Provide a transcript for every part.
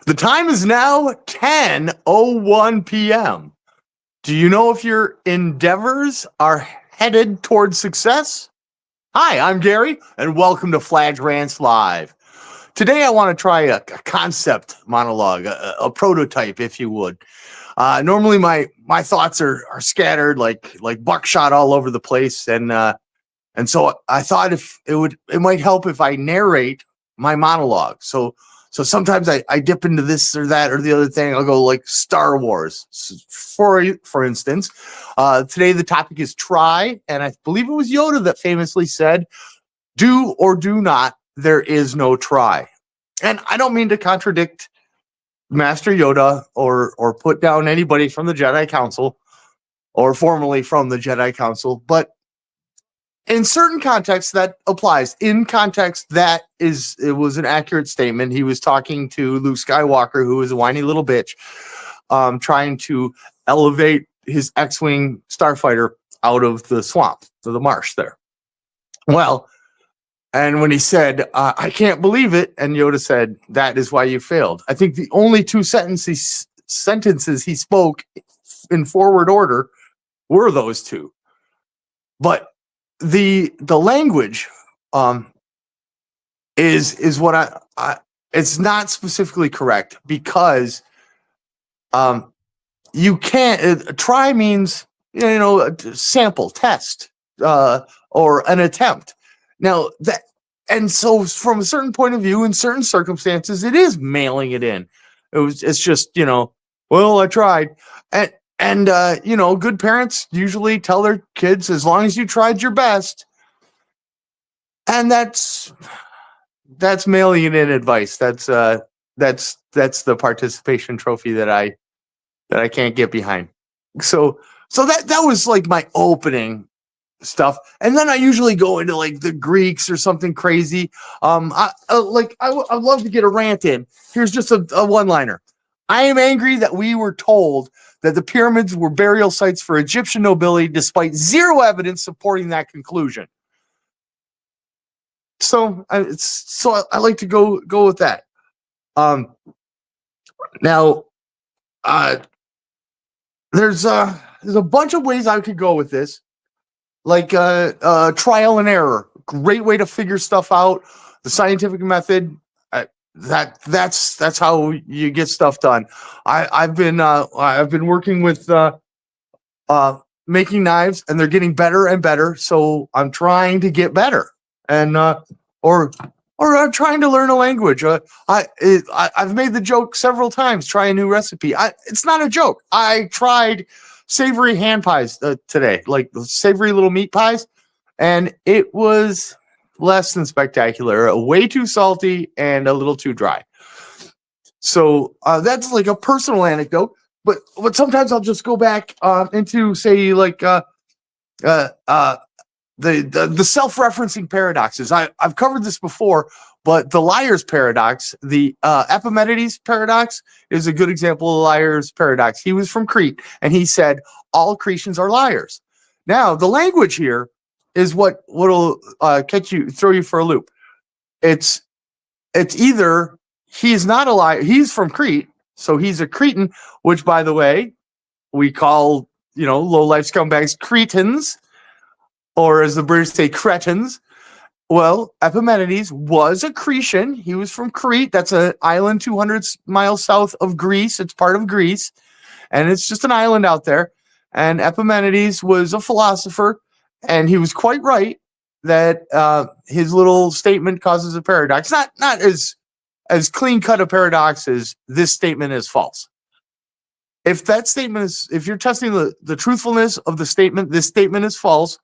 The time is now 10:01 p.m. Do you know if your endeavors are headed towards success? Hi, I'm Gary, and welcome to Fladge Rants Live. Today, I want to try a concept monologue, a prototype, if you would. Normally, my thoughts are scattered like buckshot all over the place, and so I thought it might help if I narrate my monologue. So sometimes I dip into this or that or the other thing. I'll go like Star Wars, for instance. Today the topic is try, and I believe it was Yoda that famously said, "Do or do not. There is no try." And I don't mean to contradict Master Yoda or put down anybody from the Jedi Council or formerly from the Jedi Council, but in certain contexts that applies. In context, it was an accurate statement. He was talking to Luke Skywalker, who was a whiny little bitch, trying to elevate his X-Wing starfighter out of the swamp, to the marsh there. Well, and when he said, "I can't believe it," and Yoda said, "That is why you failed." I think the only two sentences he spoke in forward order were those two. But the language is what I it's not specifically correct, because you can't try means sample, test, or an attempt. Now that, and so from a certain point of view, in certain circumstances, it is mailing it in. It's just, well, I tried. And good parents usually tell their kids, as long as you tried your best. And that's mailing it in advice. That's the participation trophy that I can't get behind. So that was like my opening stuff. And then I usually go into like the Greeks or something crazy. I'd love to get a rant in. Here's just a one-liner. I am angry that we were told that the pyramids were burial sites for Egyptian nobility, despite zero evidence supporting that conclusion. So I like to go with that. Now, there's a bunch of ways I could go with this, like trial and error. Great way to figure stuff out. The scientific method. That's how you get stuff done. I've been working with making knives, and they're getting better and better. So I'm trying to get better, and or I'm trying to learn a language. I've made the joke several times. Try a new recipe. It's not a joke. I tried savory hand pies today, like savory little meat pies, and it was less than spectacular, way too salty and a little too dry. So that's like a personal anecdote, but sometimes I'll just go back into, say, like the self-referencing paradoxes. I've covered this before, but the liar's paradox, the Epimenides paradox, is a good example of the liar's paradox. He was from Crete, and he said all Cretans are liars. Now, the language here is what'll throw you for a loop. It's either he's not a liar, he's from Crete, so he's a Cretan, which, by the way, we call low-life scumbags Cretans, or as the British say, cretins. Well, Epimenides was a Cretan. He was from Crete. That's an island 200 miles south of Greece. It's part of Greece, and it's just an island out there. And Epimenides was a philosopher, and he was quite right that his little statement causes a paradox. Not as clean cut a paradox as this statement is false. If you're testing the truthfulness of the statement, this statement is false,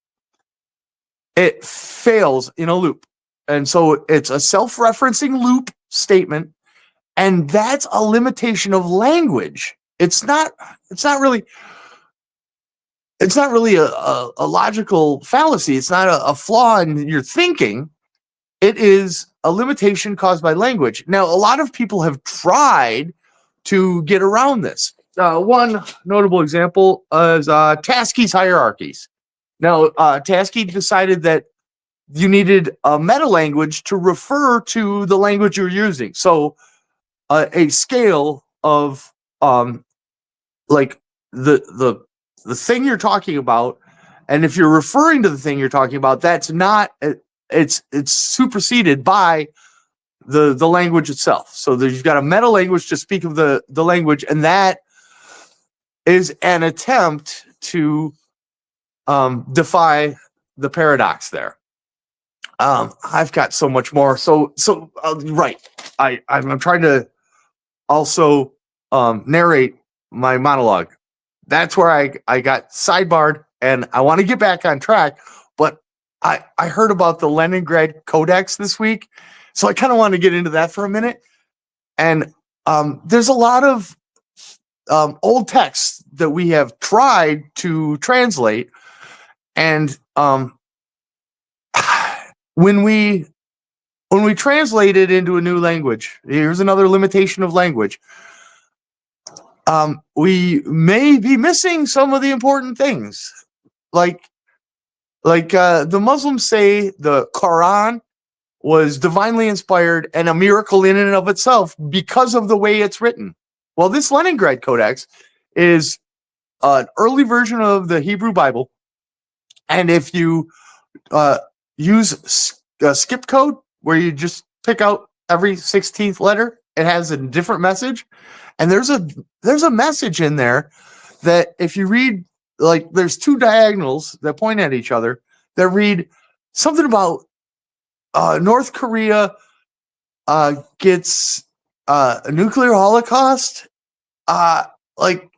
it fails in a loop. And so it's a self-referencing loop statement, and that's a limitation of language. It's not really a logical fallacy. It's not a flaw in your thinking. It is a limitation caused by language. Now, a lot of people have tried to get around this. One notable example is Tasky's hierarchies. Now, Tasky decided that you needed a meta language to refer to the language you're using. So a scale of like the thing you're talking about, and if you're referring to the thing you're talking about, that's not it's superseded by the language itself. So you've got a meta language to speak of the language, and that is an attempt to defy the paradox there. I've got so much more. So right. I'm trying to also narrate my monologue. That's where I got sidebarred, and I want to get back on track. But I heard about the Leningrad Codex this week, so I kind of want to get into that for a minute. And there's a lot of old texts that we have tried to translate, and when we translate it into a new language, here's another limitation of language. We may be missing some of the important things, like the Muslims say the Quran was divinely inspired and a miracle in and of itself because of the way it's written. Well, this Leningrad Codex is an early version of the Hebrew Bible, and if you use skip code, where you just pick out every 16th letter, it has a different message. And there's a message in there that if you read, like, there's two diagonals that point at each other that read something about North Korea gets a nuclear holocaust. Like,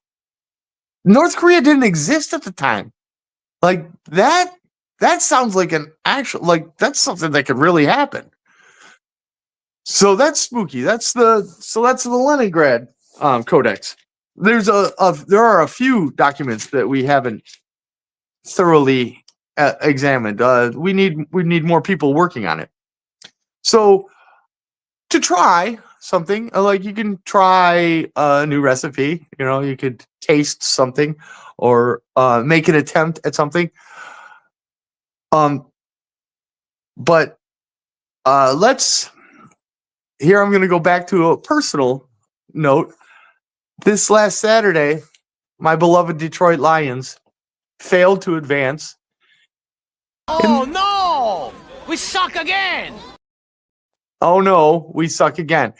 North Korea didn't exist at the time. Like, that sounds like an actual, like, that's something that could really happen. So that's spooky. That's the Leningrad Codex. There are a few documents that we haven't thoroughly examined. We need more people working on it. So to try something, like, you can try a new recipe. You know, you could taste something or make an attempt at something. But here I'm going to go back to a personal note. This last Saturday, my beloved Detroit Lions failed to advance. Oh no! We suck again! Oh no, we suck again.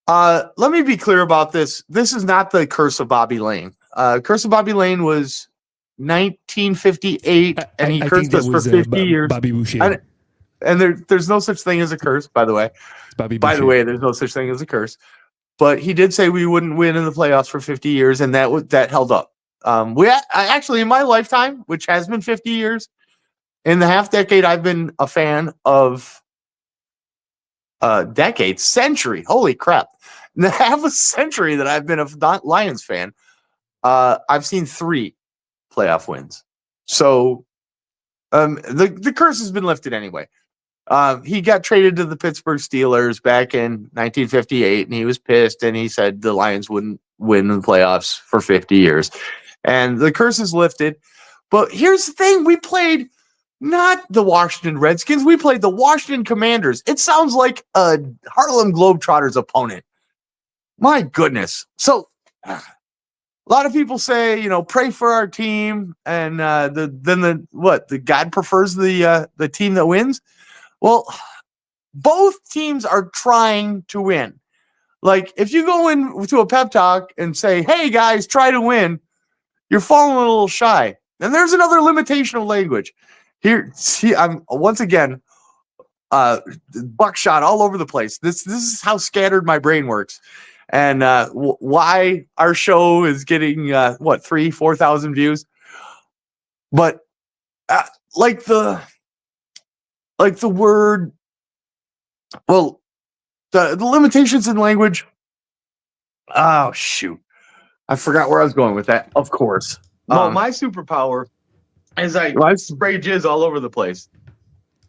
Let me be clear about this. This is not the Curse of Bobby Lane. Curse of Bobby Lane was 1958, and he cursed us for 50 years. Bobby Boucher. And there's no such thing as a curse, by the way. Bobby By the Boucher. way, there's no such thing as a curse. But he did say we wouldn't win in the playoffs for 50 years, and that held up. I actually, in my lifetime, which has been 50 years, in the half decade I've been a fan of century. Holy crap. In the half a century that I've been a Lions fan, I've seen 3 playoff wins. So the curse has been lifted anyway. He got traded to the Pittsburgh Steelers back in 1958, and he was pissed, and he said the Lions wouldn't win the playoffs for 50 years. And the curse is lifted. But here's the thing. We played not the Washington Redskins. We played the Washington Commanders. It sounds like a Harlem Globetrotters opponent. My goodness. So a lot of people say, pray for our team, and the God prefers the team that wins. Well, both teams are trying to win. Like, if you go into a pep talk and say, hey, guys, try to win, you're falling a little shy. And there's another limitation of language. Here, see, I'm once again buckshot all over the place. This is how scattered my brain works. And why our show is getting, 3,000-4,000 views. But like the word, well, the limitations in language. Oh, shoot. I forgot where I was going with that. Of course. Well, my superpower is I spray jizz all over the place.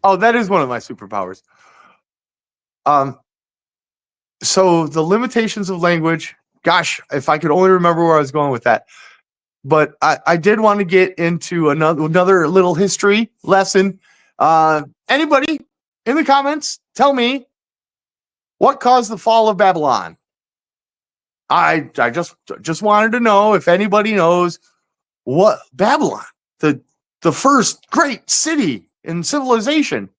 Oh, that is one of my superpowers. So the limitations of language, gosh, if I could only remember where I was going with that. But I did want to get into another little history lesson. Anybody in the comments, tell me, What caused the fall of Babylon? I just wanted to know if anybody knows what Babylon, the first great city in civilization,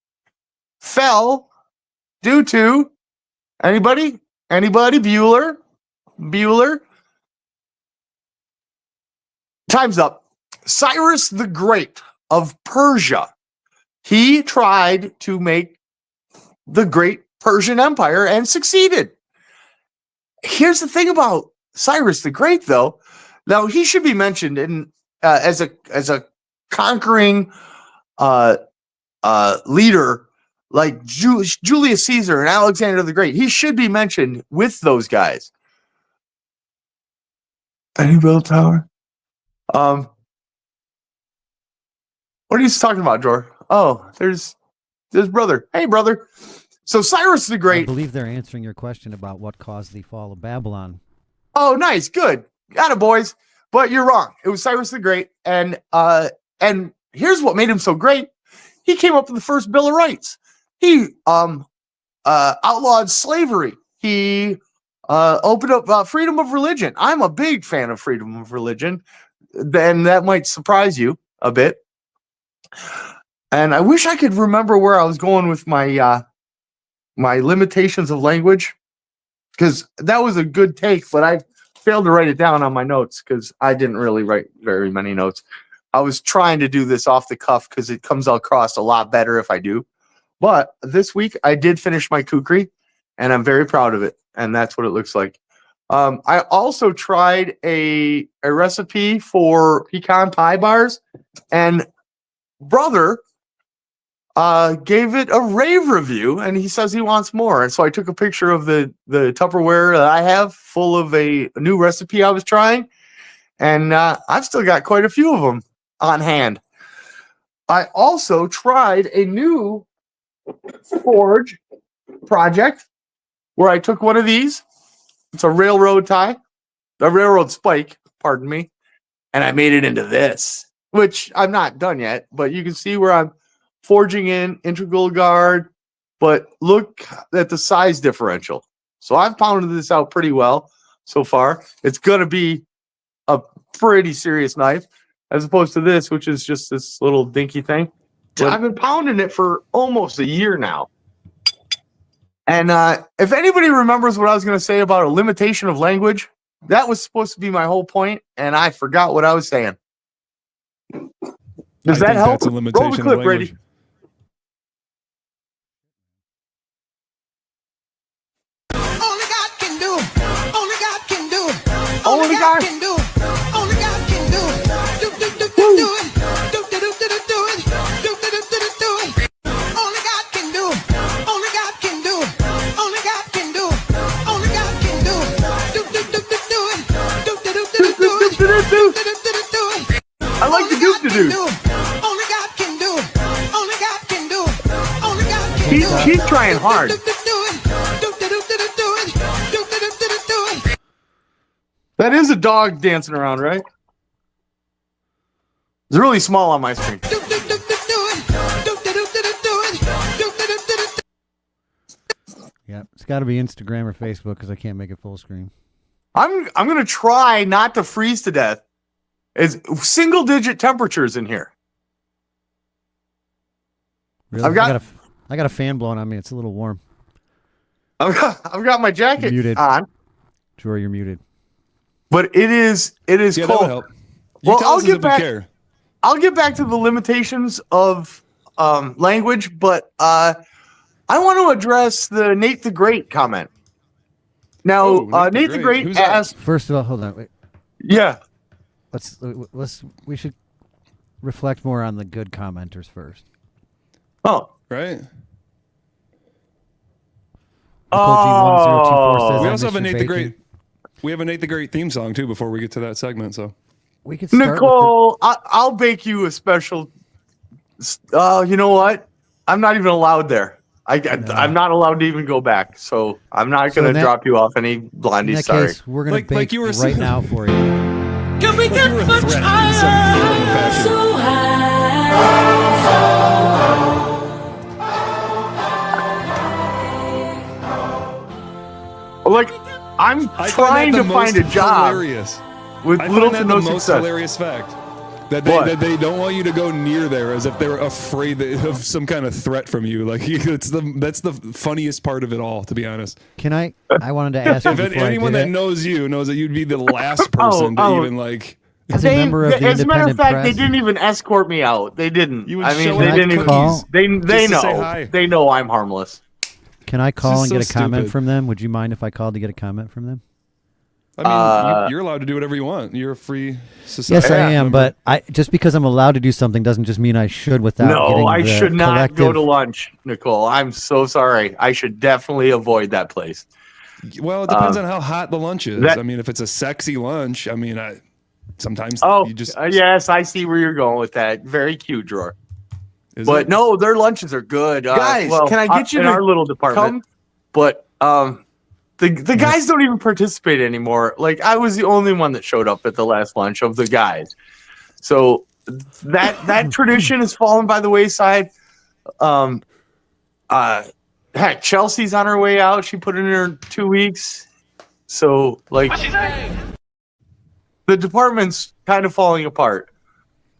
fell due to anybody? Bueller? Time's up. Cyrus the Great of Persia. He tried to make the great Persian Empire and succeeded. Here's the thing about Cyrus the Great, though. Now, he should be mentioned in as a conquering leader like Julius Caesar and Alexander the Great. He should be mentioned with those guys. Any bell tower? What are you talking about, Jor? Oh, there's brother. Hey, brother. So Cyrus the Great. I believe they're answering your question about what caused the fall of Babylon. Oh, nice, good, got it, boys. But you're wrong. It was Cyrus the Great, and here's what made him so great. He came up with the first Bill of Rights. He outlawed slavery. He opened up freedom of religion. I'm a big fan of freedom of religion, and that might surprise you a bit. And I wish I could remember where I was going with my my limitations of language, because that was a good take, but I failed to write it down on my notes because I didn't really write very many notes. I was trying to do this off the cuff because it comes across a lot better if I do. But this week I did finish my kukri, and I'm very proud of it. And that's what it looks like. I also tried a recipe for pecan pie bars, and brother gave it a rave review, and he says he wants more. And so I took a picture of the Tupperware that I have full of a new recipe I was trying, and I've still got quite a few of them on hand. I also tried a new forge project where I took one of these. It's a railroad spike, pardon me, and I made it into this, which I'm not done yet, but you can see where I'm forging in integral guard, but look at the size differential. So I've pounded this out pretty well so far. It's going to be a pretty serious knife as opposed to this, which is just this little dinky thing. But I've been pounding it for almost a year now. And if anybody remembers what I was going to say about a limitation of language, that was supposed to be my whole point, and I forgot what I was saying. Does that help? That's a limitation Roll the clip, of Brady. language. Only God can do. Only God can do. Only God can do. Only God can do. Do do do do do it. Do do do do do it. Do do do do do it. Only God can do. Only God can do. Only God can do. Only God can do. Do do do do do it. Do do do do do it. Do do do do do it. I like the doop to do. Only God can do. Only God can do. Only God can do. He's trying hard. That is a dog dancing around, right? It's really small on my screen. Yeah, it's got to be Instagram or Facebook because I can't make it full screen. I'm gonna try not to freeze to death. It's single digit temperatures in here. Really? I've got I got a fan blowing on me. It's a little warm. I've got my jacket Muted. on, Drew, you're muted. but it is Yeah, cold. that would help. Well, Tell us if you care. I'll get back to the limitations of language, but I want to address the Nate the Great comment. Now, Nate the Great Who's that? asked. First of all, hold on. Wait. Yeah. We should reflect more on the good commenters first. Oh. Right? Nicole G1024 says, We I also have miss a your Nate the baking. Great. We have a Nate the Great theme song too before we get to that segment. So We could start Nicole, I'll bake you a special. You know what? I'm not even allowed there. I'm not allowed to even go back. So I'm not going to drop you off any blondies. in that Sorry. case, we're going to Like bake you were right saying. now for you. Can we you were get much threatening higher? some So high. I'm I trying find that to the find a most job hilarious. with I little find to that no the most success. hilarious fact that What? they don't want you to go near there, as if they're afraid of some kind of threat from you. Like that's the funniest part of it all, to be honest. Can I wanted to ask you If before anyone I that did it. knows you knows that you'd be the last person to even like. As a member of the as a matter of independent fact, press, they didn't even escort me out. They didn't. You would I mean, show they up didn't with even. cookies They just to say know. hi. They know I'm harmless. Can I call and This get is a so comment stupid. from them? Would you mind if I called to get a comment from them? I mean, you're allowed to do whatever you want. You're a free society. Yes, I am, member. but just because I'm allowed to do something doesn't just mean I should without getting No, I the should not go collective- to lunch, Nicole. I'm so sorry. I should definitely avoid that place. Well, it depends on how hot the lunch is. that- I mean, if it's a sexy lunch, I mean, sometimes Oh, you just. yes, I see where you're going with that. Very cute, drawer. Is But it? no, their lunches are good. Guys, can I get you in to our little department? But the guys don't even participate anymore. Like I was the only one that showed up at the last lunch of the guys. So that tradition has fallen by the wayside. Heck, Chelsea's on her way out. She put in her 2 weeks. So like the department's kind of falling apart.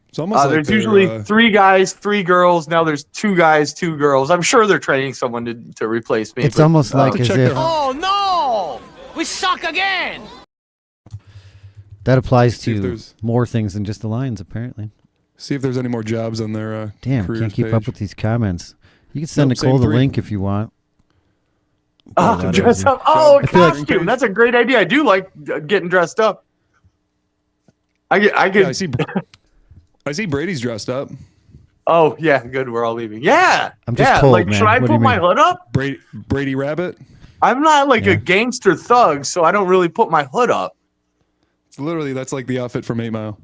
It's almost like There's they're, usually 3 guys, 3 girls. Now there's 2 guys, 2 girls. I'm sure they're training someone to replace me. It's but, almost like as check if their- Oh no! We suck again! that applies See if to there's- more things than just the Lions, apparently. see if there's any more jobs on their Damn, careers can't keep page. up with these comments. You can send Nope, Nicole same the 3. link if you want. dress up. Oh, a I feel like- costume. That's a great idea. I do like getting dressed up. I get. Yeah, I see Brady's dressed up. Oh yeah, good. We're all leaving. Yeah, I'm just yeah. cold, like, man. should I What do you put my mean? hood up? Brady Rabbit. I'm not like Yeah. a gangster thug, so I don't really put my hood up. It's literally that's like the outfit from 8 Mile.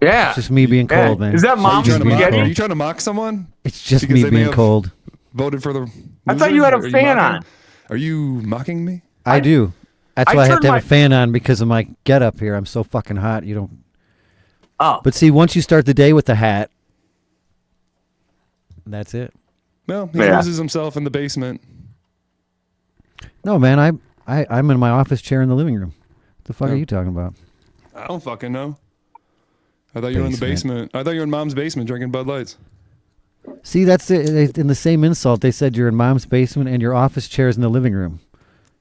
Yeah. It's just me being Yeah. cold, man. Is that It's mom's just Trying to me mock, spaghetti? are cold. you trying to mock someone? It's just Because me they may being have- cold. Voted for the. I thought loser? you had a Are fan mocking? on. Are you mocking me? I do. That's I why I have turned to have my- a fan on because of my get up here. I'm so fucking hot. You don't. Oh, But see, once you start the day with the hat, that's it. Well, he Yeah. loses himself in the basement. No, man, I'm in my office chair in the living room. What the fuck Yeah. are you talking about? I don't fucking know. I thought you were in the basement. I thought you were in Mom's basement drinking Bud Lights. See, that's it. In the same insult, they said you're in mom's basement and your office chair's in the living room.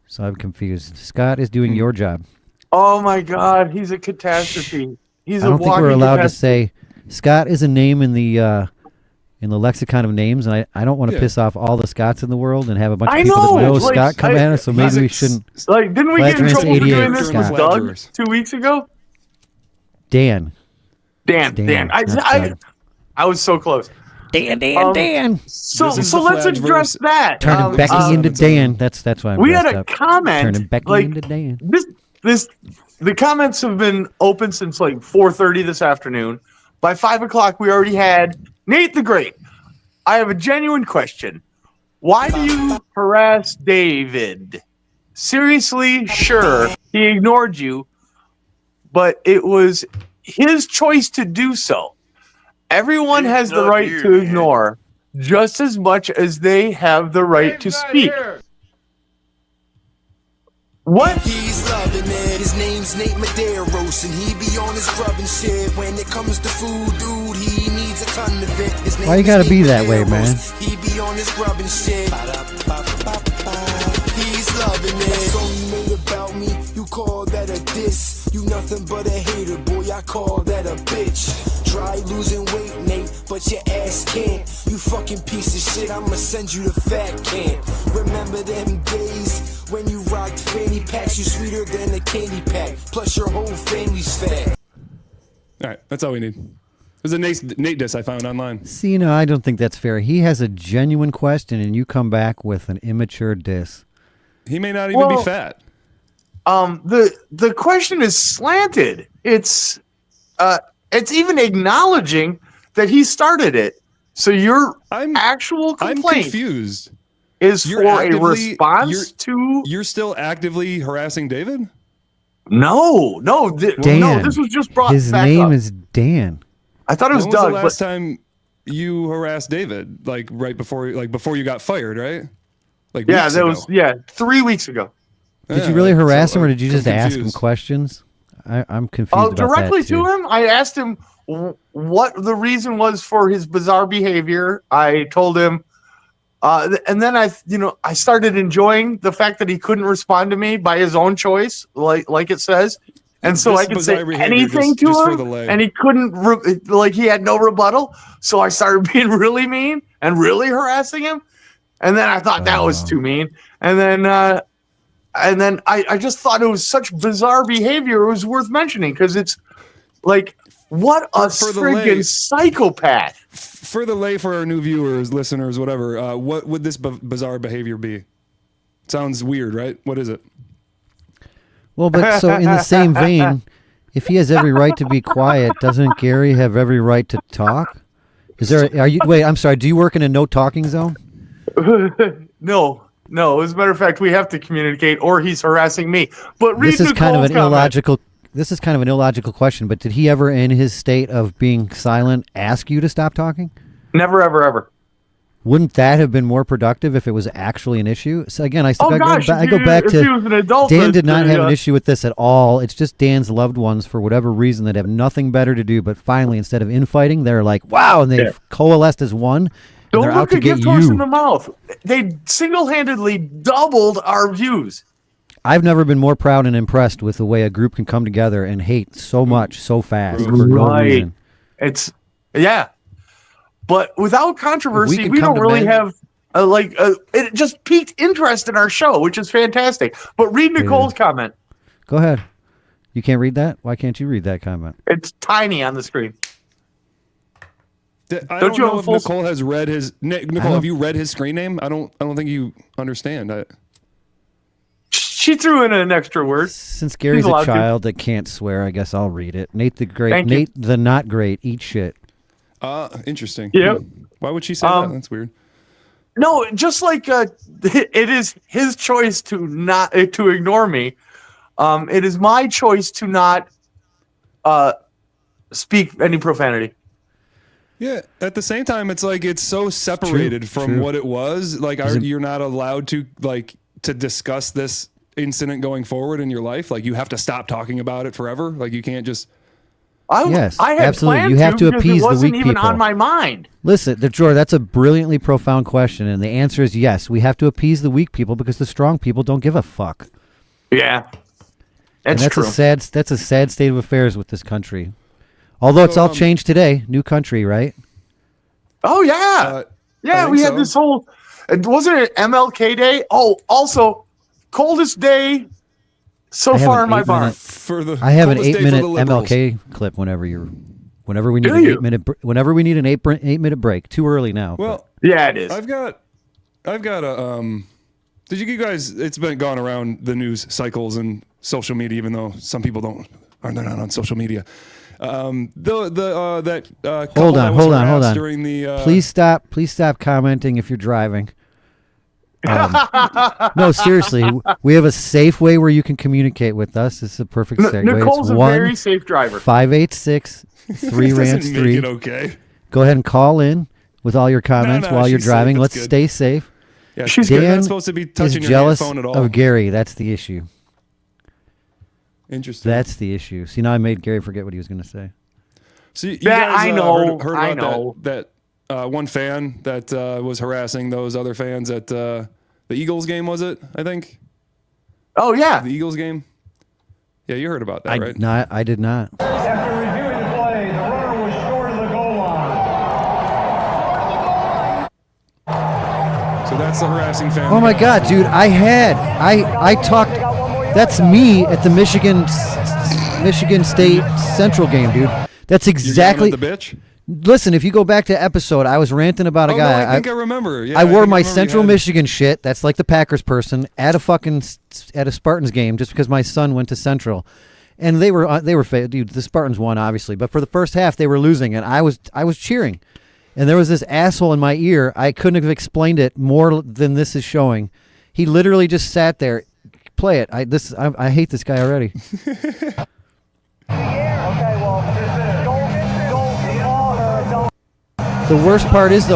So I'm confused. Scott is doing your job. oh my God, he's a catastrophe. He's I a don't think we're walking allowed to catastrophe. say Scott is a name in the lexicon of names, and I don't want to Yeah. piss off all the Scotts in the world and have a bunch of I people that know, know like, Scott come at us. So maybe we shouldn't. Like, didn't we get in Fladge trouble for Rants doing 88, this Scott. with Doug Fladgers. 2 weeks ago? Dan. Dan. not I was so close. Dan. So This is so the let's Fladge address verse. that. Turning Becky into 7-7. Dan. That's why I'm We had dressed a up. comment. Turning Becky like, into Dan. the comments have been open since like 4:30 this afternoon. By 5 o'clock, we already had Nate the Great. I have a genuine question. Why do you harass David? Seriously, sure, he ignored you, but it was his choice to do so. Everyone has the right to ignore just as much as they have the right to speak. What? He's loving it. His name's Nate Medeiros, and he be on his grubbing shit. When it comes to food, dude, he needs a ton of it. His Why you name gotta is be Nate that way, Medeiros. man? He be on his grubbing shit. He's loving it. So you made about me, you call that a diss. You nothing but a hater, boy, I call that a bitch. Try losing weight, Nate, but your ass can't. You fucking piece of shit, I'ma send you to fat camp. Remember them days when you rocked fanny packs? You sweeter than a candy pack, plus your whole family's fat. All right, that's all we need. There's a Nate diss I found online. See, no, I don't think that's fair. He has a genuine question, and you come back with an immature diss. He may not even Well, be fat. The question is slanted. It's even acknowledging that he started it. So your actual I'm complaint confused. is You're for a actively- response to You're still actively harassing David? no. Dan. This was just brought His back name up. is Dan. I thought it was When was Doug. the last But time you harassed David? Like before you got fired, right? Like yeah, weeks that ago. was 3 weeks ago. Did you really harass him, or did you I'm just ask him confused. questions? I'm confused Oh, about directly that too. to him. I asked him what the reason was for his bizarre behavior. I told him, and then I started enjoying the fact that he couldn't respond to me by his own choice, like it says, and so This I could say bizarre behavior anything just to for him, the lay. and he couldn't, he had no rebuttal. So I started being really mean and really harassing him, and then I thought that was too mean, and then I just thought it was such bizarre behavior. It was worth mentioning because it's like, what a For the lay. freaking psychopath. For the lay, for our new viewers, listeners, whatever, what would this bizarre behavior be? Sounds weird, right? What is it? Well, but so in the same vein, if he has every right to be quiet, doesn't Gary have every right to talk? Wait, I'm sorry. Do you work in a no talking zone? No. As a matter of fact, we have to communicate, or he's harassing me. But read This is kind of Nicole's an comment. illogical. This is kind of an illogical question. But did he ever, in his state of being silent, ask you to stop talking? Never, ever, ever. Wouldn't that have been more productive if it was actually an issue? So again, I Oh gosh, I go back if to he was an adult, Dan did not have an uh, issue with this at all. It's just Dan's loved ones, for whatever reason, that have nothing better to do. But finally, instead of infighting, they're like, "Wow!" and they've coalesced as one. And Don't they're out look to a get gift horse in you. the mouth. They single-handedly doubled our views. I've never been more proud and impressed with the way a group can come together and hate so much so fast for no Right. reason. It's but without controversy, can we come don't to really men- have it just piqued interest in our show, which is fantastic. But read Nicole's comment. Go ahead. You can't read that? Why can't you read that comment? It's tiny on the screen. I Don't don't you have know a if full- Nicole has read his. Nicole, have you read his screen name? I don't think you understand. She threw in an extra word. Since Gary's allowed a to. child that can't swear, I guess I'll read it. Nate the Great. Thank you. Nate the Not Great. Eat shit. Interesting. Yep. Why would she say that? That's weird. No, just like it is his choice to not to ignore me. It is my choice to not speak any profanity. Yeah. At the same time, it's like it's so separated from true. what it was. Like, you're not allowed to to discuss this incident going forward in your life. Like, you have to stop talking about it forever. Like, you can't just. Yes, I had absolutely. planned You have to because appease it the wasn't weak even people. on my mind. Listen, Jordan, that's a brilliantly profound question, and the answer is yes. We have to appease the weak people because the strong people don't give a fuck. Yeah, And that's true. That's a sad state of affairs with this country. Although it's all changed today, new country, right? Oh yeah, I yeah. think We had so. this whole. Wasn't it MLK Day? Oh, also coldest day so I have far an in my 8-minute barn. For the I have an coldest day for 8-minute the liberals. MLK clip whenever we need Do an you? 8-minute whenever we need an 8-minute break. Too early now. Well, Yeah, it is. I've got a did you guys? It's been gone around the news cycles and social media, even though some people they're not on social media. That couple Hold that on, was hold on, hold harassed on. During the Please stop commenting if you're driving. No, seriously, we have a safe way where you can communicate with us. This is a perfect segue. Nicole's it's a very safe driver. 1-586-3 doesn't rants make 3. it okay. Go ahead and call in with all your comments no, while you're she's safe. driving. That's Let's good. stay safe. Yeah, She's you're Dan not supposed to be is touching your jealous phone at all. of Gary. That's the issue. Interesting. That's the issue. See, now I made Gary forget what he was going to say. So you That- guys, I know, heard I about know. that one fan that was harassing those other fans at the Eagles game, was it? I think Oh yeah. the Eagles game. Yeah, you heard about that, right? I did not. After reviewing the play, the runner was short of the goal line. So that's the harassing fan. Oh my God, dude! I talked. That's me at the Michigan State Central game, dude. That's You're exactly. yelling at the bitch. Listen, if you go back to episode, I was ranting about a Oh, guy. no, I think I remember. Yeah, I wore think my remember you Central had- Michigan shit. That's like the Packers person at a Spartans game, just because my son went to Central, and they were dude. The Spartans won, obviously, but for the first half they were losing, and I was cheering, and there was this asshole in my ear. I couldn't have explained it more than this is showing. He literally just sat there. Play it. I hate this guy already. The worst part is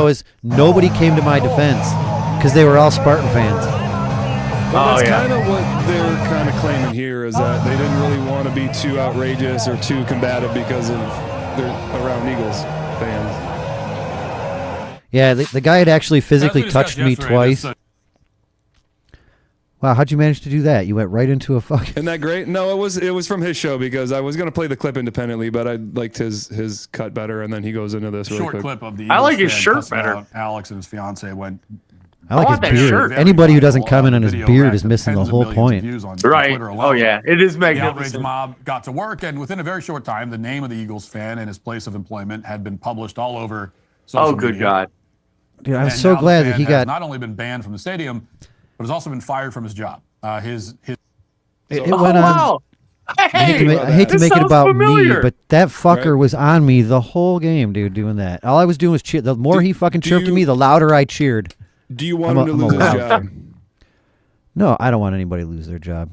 nobody came to my defense because they were all Spartan fans. Well, that's yeah. kind of what they're kind of claiming here is that they didn't really want to be too outrageous or too combative because of they're around Eagles fans. Yeah, the guy had actually physically touched me twice. Wow, how'd you manage to do that? You went right into a fucking... Isn't that great? No, it was from his show because I was going to play the clip independently, but I liked his cut better, and then he goes into this really Short quick. clip of the I like Eagles his fan shirt cussing better. out Alex and his fiance went. I like want his that beard. shirt. Anybody who doesn't Very comment viral. on his Video beard racked is up missing the tens of whole millions of point. views on Right. Twitter Oh alone. yeah, it is The outraged magnificent. mob got to work, and within a very short time, the name of the Eagles fan and his place of employment had been published all over social Oh, good media. God. Dude, I'm And so now the glad that fan he has got... not only been banned from the stadium, but has also been fired from his job. His It Oh, went on... wow. Hey, I hate to this make it sounds about familiar. me, but that fucker Right. was on me the whole game, dude, doing that. All I was doing was cheer. The more he fucking chirped at me, the louder I cheered. Do you want I'm him to a lose his loud. job? No, I don't want anybody to lose their job.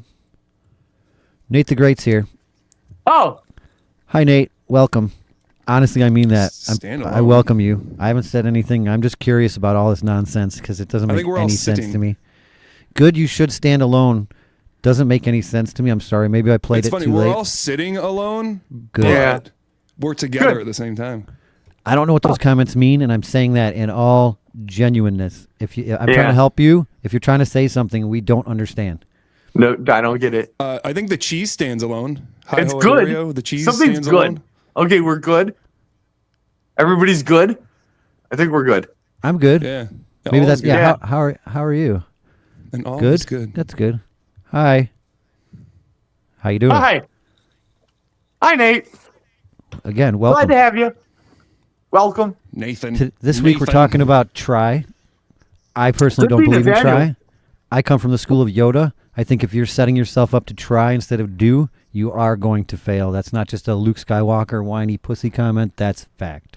Nate the Great's here. Oh, Hi, Nate. Welcome. Honestly, I mean that. Stand I alone. welcome you. I haven't said anything. I'm just curious about all this nonsense because it doesn't I make think we're all any sense sitting. to me. Good, you should stand alone. Doesn't make any sense to me. I'm sorry. Maybe I played It's it funny. too We're late. all sitting alone, Good. Yeah. but we're together Good. at the same time. I don't know what those comments mean, and I'm saying that in all genuineness. I'm trying Yeah. to help you. If you're trying to say something we don't understand, no, I don't get it. I think the cheese stands alone. Hi It's ho, good. Oreo, the cheese Something's stands good. alone. Okay, we're good. Everybody's good. I think we're good. I'm good. Yeah. Maybe All that's is yeah. good. How are you? And all Good. is good. That's good. Hi. How you doing? Hi. Hi, Nate. Again, Glad welcome. to have you. Welcome. Nathan. This week we're Nathan. talking about try. I personally Good don't thing believe in it's try. annual. I come from the school of Yoda. I think if you're setting yourself up to try instead of do, you are going to fail. That's not just a Luke Skywalker whiny pussy comment. That's fact.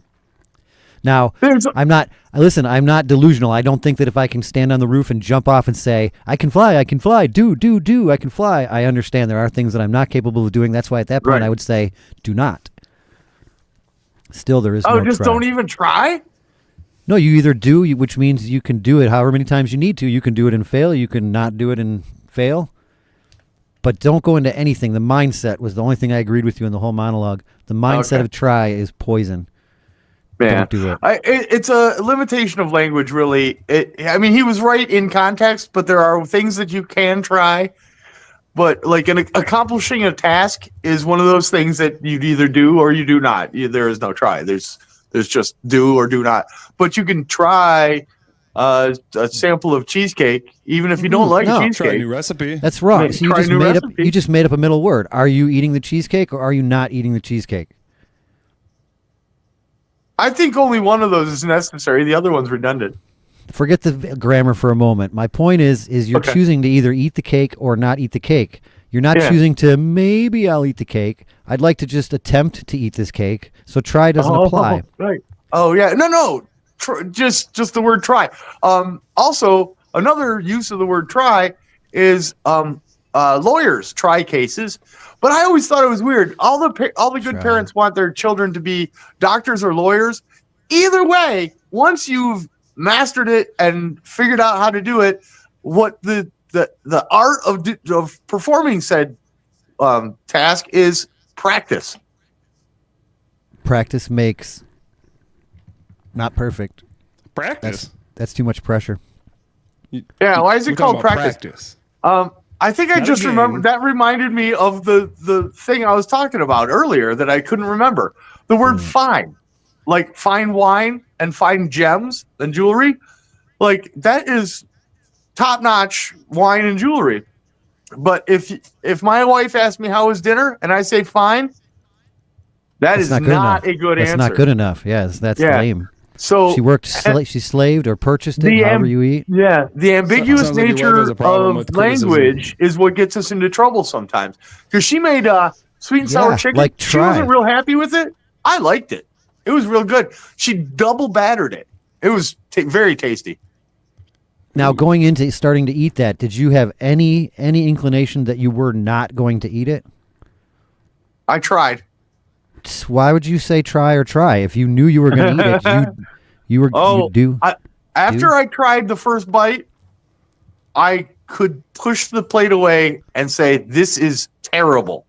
Now, There's I'm not delusional. I don't think that if I can stand on the roof and jump off and say, I can fly, I can fly, do, I can fly. I understand there are things that I'm not capable of doing. That's why at that point Right. I would say, do not. Still, there is Oh, no just try. don't even try? No, you either do, which means you can do it however many times you need to. You can do it and fail. You can not do it and fail. But don't go into anything. The mindset was the only thing I agreed with you in the whole monologue. The mindset Okay. of try is poison. Yeah. Don't do it. It's a limitation of language, really. I mean, he was right in context, but there are things that you can try. But like accomplishing a task is one of those things that you either do or you do not. There is no try. There's just do or do not. But you can try a sample of cheesecake, even if you don't like no. Try a cheesecake. new recipe. That's wrong. So Try a new recipe. you just made up a middle word. Are you eating the cheesecake or are you not eating the cheesecake? I think only one of those is necessary. The other one's redundant. Forget the grammar for a moment. My point is you're Okay. choosing to either eat the cake or not eat the cake. You're not Yeah. choosing to maybe I'll eat the cake. I'd like to just attempt to eat this cake. So try doesn't apply. Right. Oh yeah. No. Just the word try. Also, another use of the word try is lawyers try cases. But I always thought it was weird. All the good Try. parents want their children to be doctors or lawyers. Either way, once you've mastered it and figured out how to do it, what the art of performing said task is practice. Practice makes not perfect. Practice. That's too much pressure. Yeah, why is We're it called talking about practice? I think I Not a just remember game. that reminded me of the thing I was talking about earlier that I couldn't remember. The word fine, like fine wine and fine gems and jewelry, like that is top notch wine and jewelry. But if my wife asks me how was dinner and I say fine, that That's is not good not enough. a good That's answer. not good enough. Yes, that's Yeah. lame. So She worked. She slaved or purchased it. The However you eat. Yeah, the ambiguous Sounds like your wife nature has a problem of with criticism. language is what gets us into trouble sometimes. Because she made sweet and sour Yeah, chicken. like She wasn't try. real happy with it. I liked it. It was real good. She double battered it. It was very tasty. Now, going into starting to eat that, did you have any inclination that you were not going to eat it? I tried. Why would you say try or try if you knew you were going to eat it? You Oh, do. after I tried the first bite, I could push the plate away and say, "This is terrible."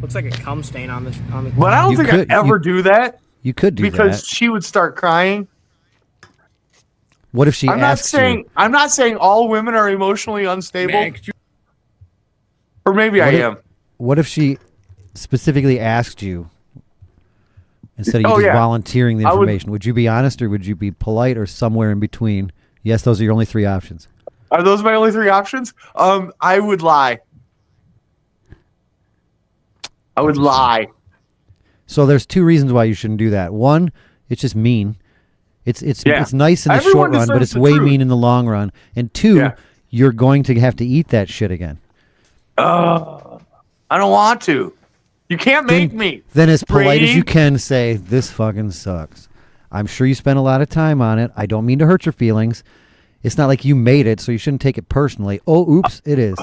Looks like a cum stain on the. But I don't You think could- I'd ever do that You could do because that. she would start crying. What if she I'm not asks saying you? I'm not saying all women are emotionally unstable, or maybe I What if- am. What if she specifically asked you instead of you Oh, just yeah. volunteering the I would- information? Would you be honest or would you be polite or somewhere in between? Yes, those are your only three options. Are those my only three options? I would lie. I would lie. So there's two reasons why you shouldn't do that. One, it's just mean. It's Yeah. it's nice in the Everyone short run, but deserves it's the way truth. mean in the long run. And two, Yeah. you're going to have to eat that shit again. I don't want to. You can't make me. Then as polite as Brady. you can say, this fucking sucks. I'm sure you spent a lot of time on it. I don't mean to hurt your feelings. It's not like you made it, so you shouldn't take it personally. Oh, oops, it is.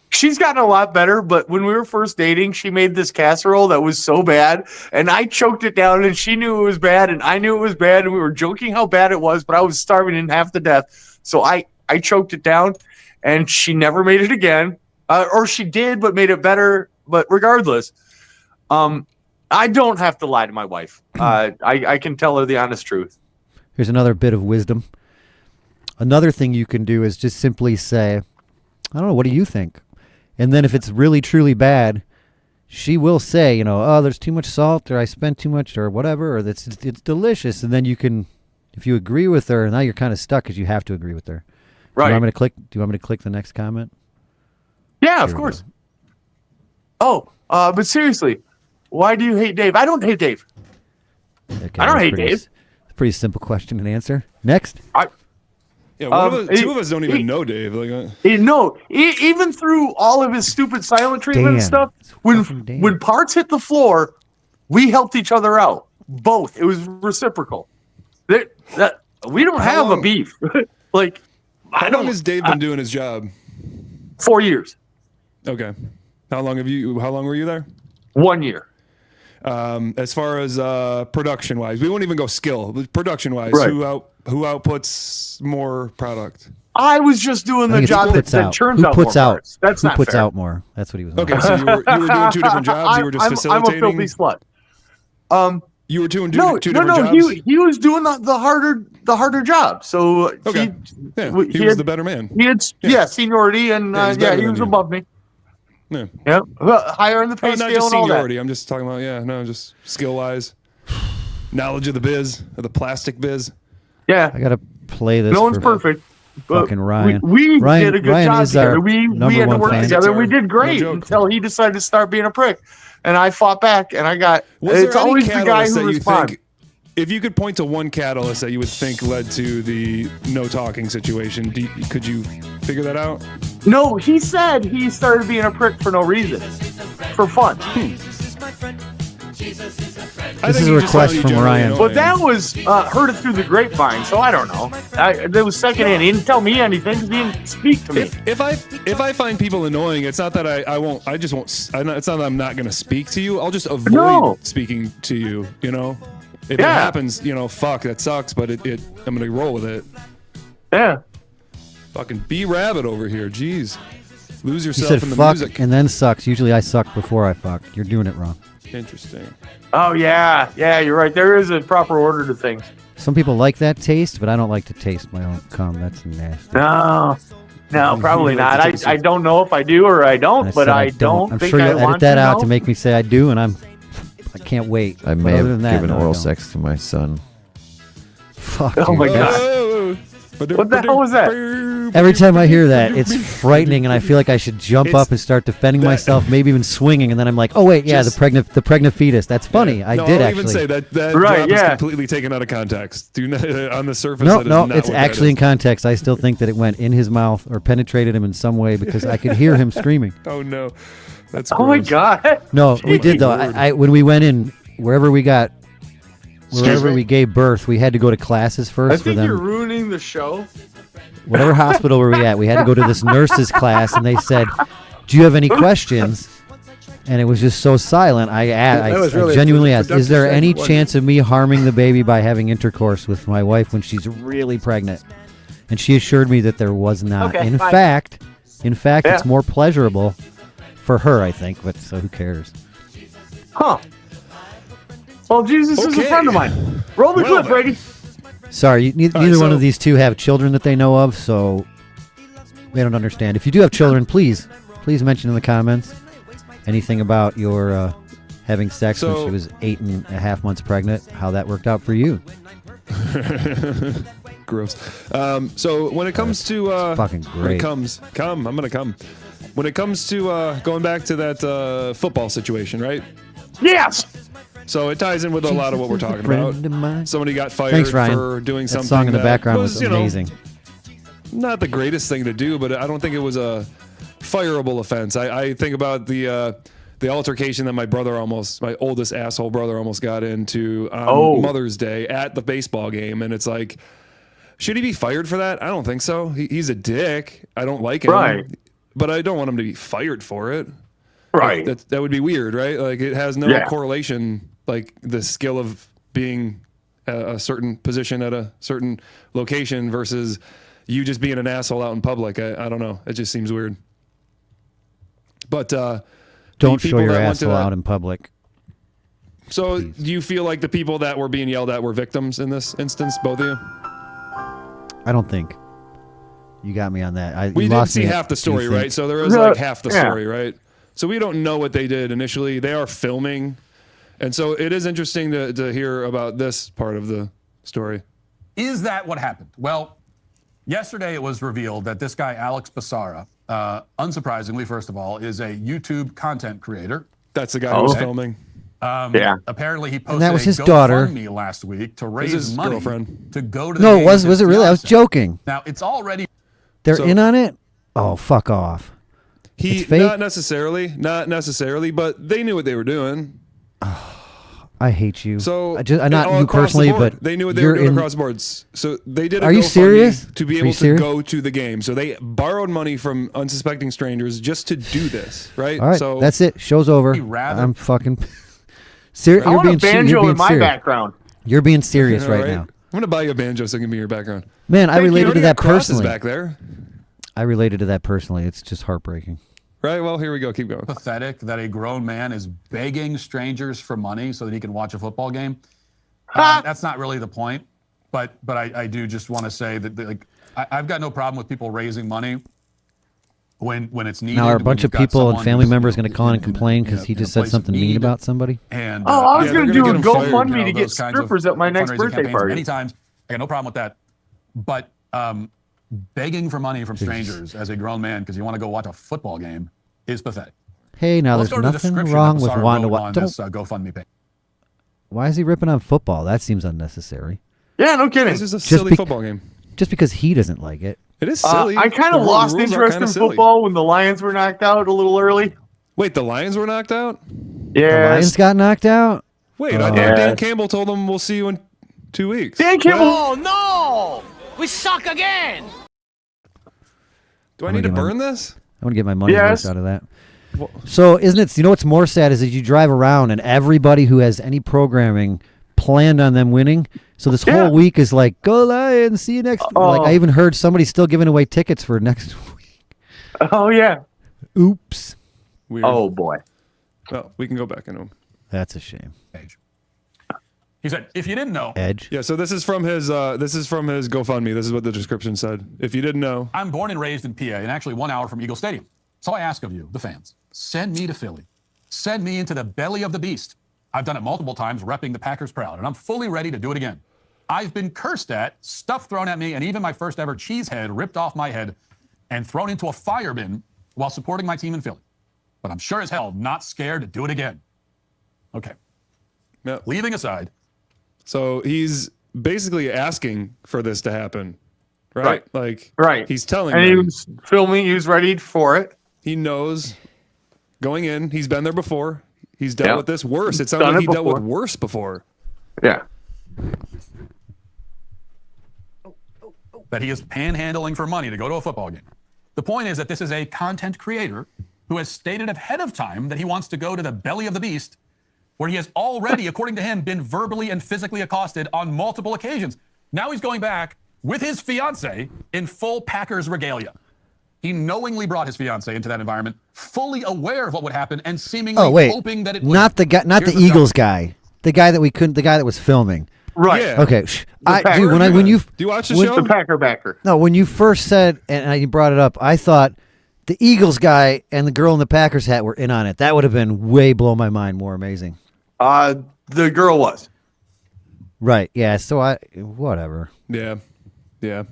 She's gotten a lot better, but when we were first dating, she made this casserole that was so bad, and I choked it down, and she knew it was bad, and I knew it was bad, and we were joking how bad it was, but I was starving in half to death, so I choked it down, and she never made it again, or she did, but made it better, but regardless, I don't have to lie to my wife. I can tell her the honest truth. Here's another bit of wisdom. Another thing you can do is just simply say, I don't know, what do you think? And then if it's really, truly bad, she will say, oh, there's too much salt, or I spent too much, or whatever, or it's delicious. And then you can, if you agree with her, now you're kind of stuck because you have to agree with her. Right. Do you want me to click the next comment? Yeah, of Here we course. go. But seriously, why do you hate Dave? I don't hate Dave. Okay, I don't that's hate pretty Dave. s- Pretty simple question and answer. Next. Yeah, two of us don't even know Dave. Even through all of his stupid silent treatment and Dan. stuff, It's fucking Dan. when parts hit the floor, we helped each other out. Both. It was reciprocal. We don't have a long- beef. How long has Dave been doing his job? 4 years. Okay. How long were you there? 1 year. As far as production wise, we won't even go skill. Production wise, Right. who outputs more product? I was just doing I the think it's job who that, puts that out. turns Who out puts more out? parts. That's Who not puts fair. out more? That's what he was. Okay, so you were doing two different jobs. You were just facilitating. I'm a filthy slut. You were doing two No, different no. jobs. He was doing the harder job. So Okay. He he was had- the better man. He had seniority, and Yeah, he's better he than was you. above me. Yeah. Yeah, higher in the pay Not scale just and all that. seniority. I'm just talking about just skill wise, knowledge of the biz, of the plastic biz. Yeah, I gotta play this. no one's for perfect. But fucking Ryan. We Ryan- did a good Ryan job is our together. We number had to one work fan. together. We did great No joke. until he decided to start being a prick, and I fought back. And I got. Was It's there any always the guy catalyst who that you responds. think, if you could point to one catalyst that you would think led to the no talking situation, could you figure that out? No, he said he started being a prick for no reason, for fun. This is a request from Ryan. But that was heard it through the grapevine, so I don't know. That was secondhand. He didn't tell me anything because he didn't speak to me. If I find people annoying, it's not that I won't. I just won't. It's not that I'm not going to speak to you. I'll just avoid speaking to you. If it happens, fuck, that sucks. But I'm going to roll with it. Yeah. Fucking B Rabbit over here. Jeez, lose You yourself said in the fuck music. and then sucks. Usually I suck before I fuck. You're doing it wrong. Interesting. Oh yeah, you're right. There is a proper order to things. Some people like that taste, but I don't like to taste my own cum. That's nasty. No, probably You not. like to taste I it. don't know if I do or I don't, but said I don't I'm think sure I you'll edit want that to out know. to make me say I do, and I can't wait. I But may other have than that, given no, I oral don't. sex to my son. Fuck. Oh dude, my that's- God. What the hell was that? Every time I hear that, it's frightening, and I feel like I should jump up and start defending myself, maybe even swinging, and then I'm like, oh wait, yeah, the pregnant fetus. That's funny. I No, did I'll actually. even say that Right, job is yeah. completely taken out of context. Do not, on the surface. No, that is no, not it's what that actually in is. context. I still think that it went in his mouth or penetrated him in some way because I could hear him screaming. Oh no, that's. Oh my gross. God. No, we did though. Lord. I when we went in, wherever we gave birth, we had to go to classes I first for think you're them. ruining the show. Whatever hospital were we at, we had to go to this nurse's class, and they said, "Do you have any questions?" And it was just so silent. I genuinely asked, "Is there any chance of me harming the baby by having intercourse with my wife when she's really pregnant?" And she assured me that there was not. Okay, In fine. fact, In fact, Yeah. it's more pleasurable for her, I think. But so who cares? Huh. Well, Jesus is a Okay. friend of mine. Roll the Well clip, then. Brady. Sorry, neither right, one so- of these two have children that they know of, so they don't understand. If you do have children, please mention in the comments anything about your having sex when So- she was 8.5 months pregnant, how that worked out for you. Gross. So when it comes to fucking when it great. comes, I'm gonna come. When it comes to going back to that football situation, right? Yes. So it ties in with a lot of what we're talking about. Friend of mine. Somebody got fired Thanks, Ryan. for doing That something song in the that background was you know, amazing. not the greatest thing to do, but I don't think it was a fireable offense. I think about the altercation that my oldest asshole brother almost got into on Mother's Day at the baseball game. And it's like, should he be fired for that? I don't think so. He's a dick. I don't like him. Right. But I don't want him to be fired for it. Right. That would be weird, right? Like it has no Yeah. correlation, like the skill of being a certain position at a certain location versus you just being an asshole out in public. I don't know. It just seems weird. But Don't the show people your that went to asshole that- out in public. So do you feel like the people that were being yelled at were victims in this instance, both of you? I don't think. You got me on that. We you didn't lost see me at, half the do you story, think? right? So there is like half the story, right? So we don't know what they did initially. They are filming. And so it is interesting to hear about this part of the story. Is that what happened? Well, yesterday it was revealed that this guy, Alex Basara, unsurprisingly, first of all, is a YouTube content creator. That's the guy who was filming. Yeah. Apparently, he posted that was a his daughter. GoFundMe last week to His raise money girlfriend. to go to the No, game was with his it really? I was fiancée. joking. Now, it's already They're So- in on it? Oh, fuck off. It's fake? Not necessarily, but they knew what they were doing. I hate you. So not all you across the personally, board. but they knew what they you're were doing in- across boards. So they did. A Are you GoFundMe serious? To be Are you able to serious? go to the game, so they borrowed money from unsuspecting strangers just to do this, right? All right, So that's it. Show's over. rather- I'm fucking serious. I You're want being a banjo you're being in my serious. background. You're being serious all right now. I'm gonna buy you a banjo so it can be your background. Man, I Thank you. related You to that got crosses personally. back there, I related to that personally. It's just heartbreaking. right? Well, here we go. Keep going. pathetic that a grown man is begging strangers for money so that he can watch a football game. That's not really the point, but I do just want to say that like I've got no problem with people raising money when it's needed. Now, are a when bunch you've of got people and someone family who's, members you know, going to call in and complain in because he a just said place of something mean need. about somebody? And Oh, I was Yeah, going to they're do a gonna get 'em fired. GoFundMe to get those kinds of strippers at my next fundraising birthday campaigns party. Many times, I got no problem with that. But begging for money from strangers as a grown man because you want to go watch a football game is pathetic. Hey, now Let's there's go to the nothing description wrong that with Basara wanting to wrote watch. on Don't. this GoFundMe page. Why is he ripping on football? That seems unnecessary. Yeah, no kidding. This is a Just silly be- football game. Just because he doesn't like it. It is silly. I kind The of lost rules are interest kinda in silly. football when the Lions were knocked out a little early. Wait, the Lions were knocked out? The Yeah. Lions got knocked out. Wait, I thought Yeah. Dan Campbell told them we'll see you in 2 weeks. Dan Campbell. Oh no! We suck again! Do I I'm need to gonna get burn this? I want to get my money Yes. worth out of that. So, isn't it? You know what's more sad is that you drive around and everybody who has any programming planned on them winning. So this Yeah. whole week is like, go Lions, see you next. Like I even heard somebody still giving away tickets for next week. Oh, yeah. Oops, Weird. Oh, boy. Well, we can go back into him. that's a shame. He said, if you didn't know, Edge. Yeah, so this is from his GoFundMe. This is what the description said. If you didn't know, I'm born and raised in PA and actually 1 hour from Eagle Stadium. So I ask of you, the fans, send me to Philly. Send me into the belly of the beast. I've done it multiple times, repping the Packers proud, and I'm fully ready to do it again. I've been cursed at, stuff thrown at me, and even my first ever cheese head ripped off my head and thrown into a fire bin while supporting my team in Philly. But I'm sure as hell not scared to do it again. Okay, yeah. leaving aside, So he's basically asking for this to happen, right? Right. Like, Right. He's telling And he them. was filming. He was ready for it. He knows going in. He's been there before. He's dealt Yeah. with this worse. It Done sounds like it he dealt with before. worse before. Yeah. that he is panhandling for money to go to a football game. The point is that this is a content creator who has stated ahead of time that he wants to go to the belly of the beast, where he has already, according to him, been verbally and physically accosted on multiple occasions. Now he's going back with his fiance in full Packers regalia. He knowingly brought his fiance into that environment, fully aware of what would happen and seemingly hoping that it would. Not the guy, not Here's the the Eagles guy. The guy that we couldn't. The guy that was filming. Right. Yeah. Okay, Packer dude. When you Do you watch the With show? the Packer backer. no, when you first said and you brought it up, I thought the Eagles guy and the girl in the Packers hat were in on it. That would have been way blow my mind more amazing. The girl was. Right. Yeah. So whatever. Yeah, yeah.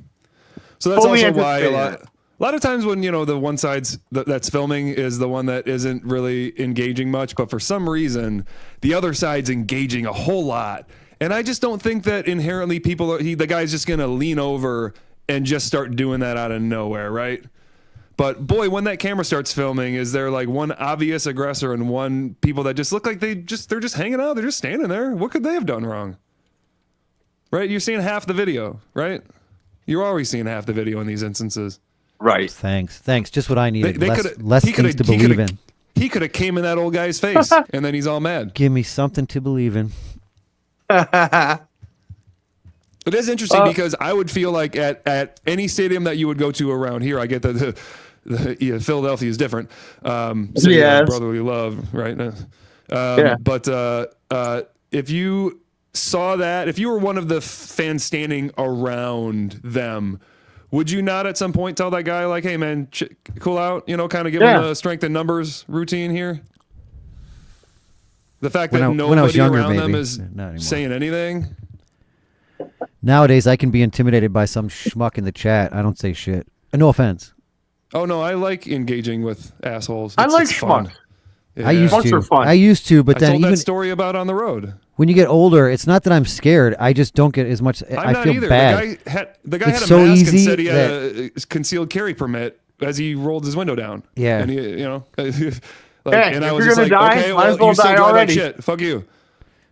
So that's Fully also why anticipated. a lot of times when the one side's that's filming is the one that isn't really engaging much, but for some reason the other side's engaging a whole lot, and I just don't think that inherently the guy's just gonna lean over and just start doing that out of nowhere, right? But boy, when that camera starts filming, is there like one obvious aggressor and one people that just look like they're just hanging out, they're just standing there. What could they have done wrong? Right? You're seeing half the video, right? You're always seeing half the video in these instances. Right. Thanks. Just what I needed. They less things to believe in. He could have came in that old guy's face, and then he's all mad. Give me something to believe in. It is interesting because I would feel like at any stadium that you would go to around here, I get that Philadelphia is different. City of brotherly love, right? Yeah. But if you saw that, if you were one of the fans standing around them, would you not at some point tell that guy like, "Hey man, cool out," kind of give him the strength and numbers routine here? The fact that When I was nobody younger, around them maybe. is Not anymore. saying anything. Nowadays, I can be intimidated by some schmuck in the chat. I don't say shit. No offense. Oh no, I like engaging with assholes. I like it's fun. schmucks. Yeah. I used Schmucks are to. fun. I used to, but I then told even that story about on the road. when you get older, it's not that I'm scared. I just don't get as much. I'm I not feel either. bad. The guy It's had a so mask and easy said he had a concealed carry permit as he rolled his window down. Yeah. And he, Hey, and I if was you're just gonna like, die, okay, might as well, well you still die drive already. like shit. Fuck you.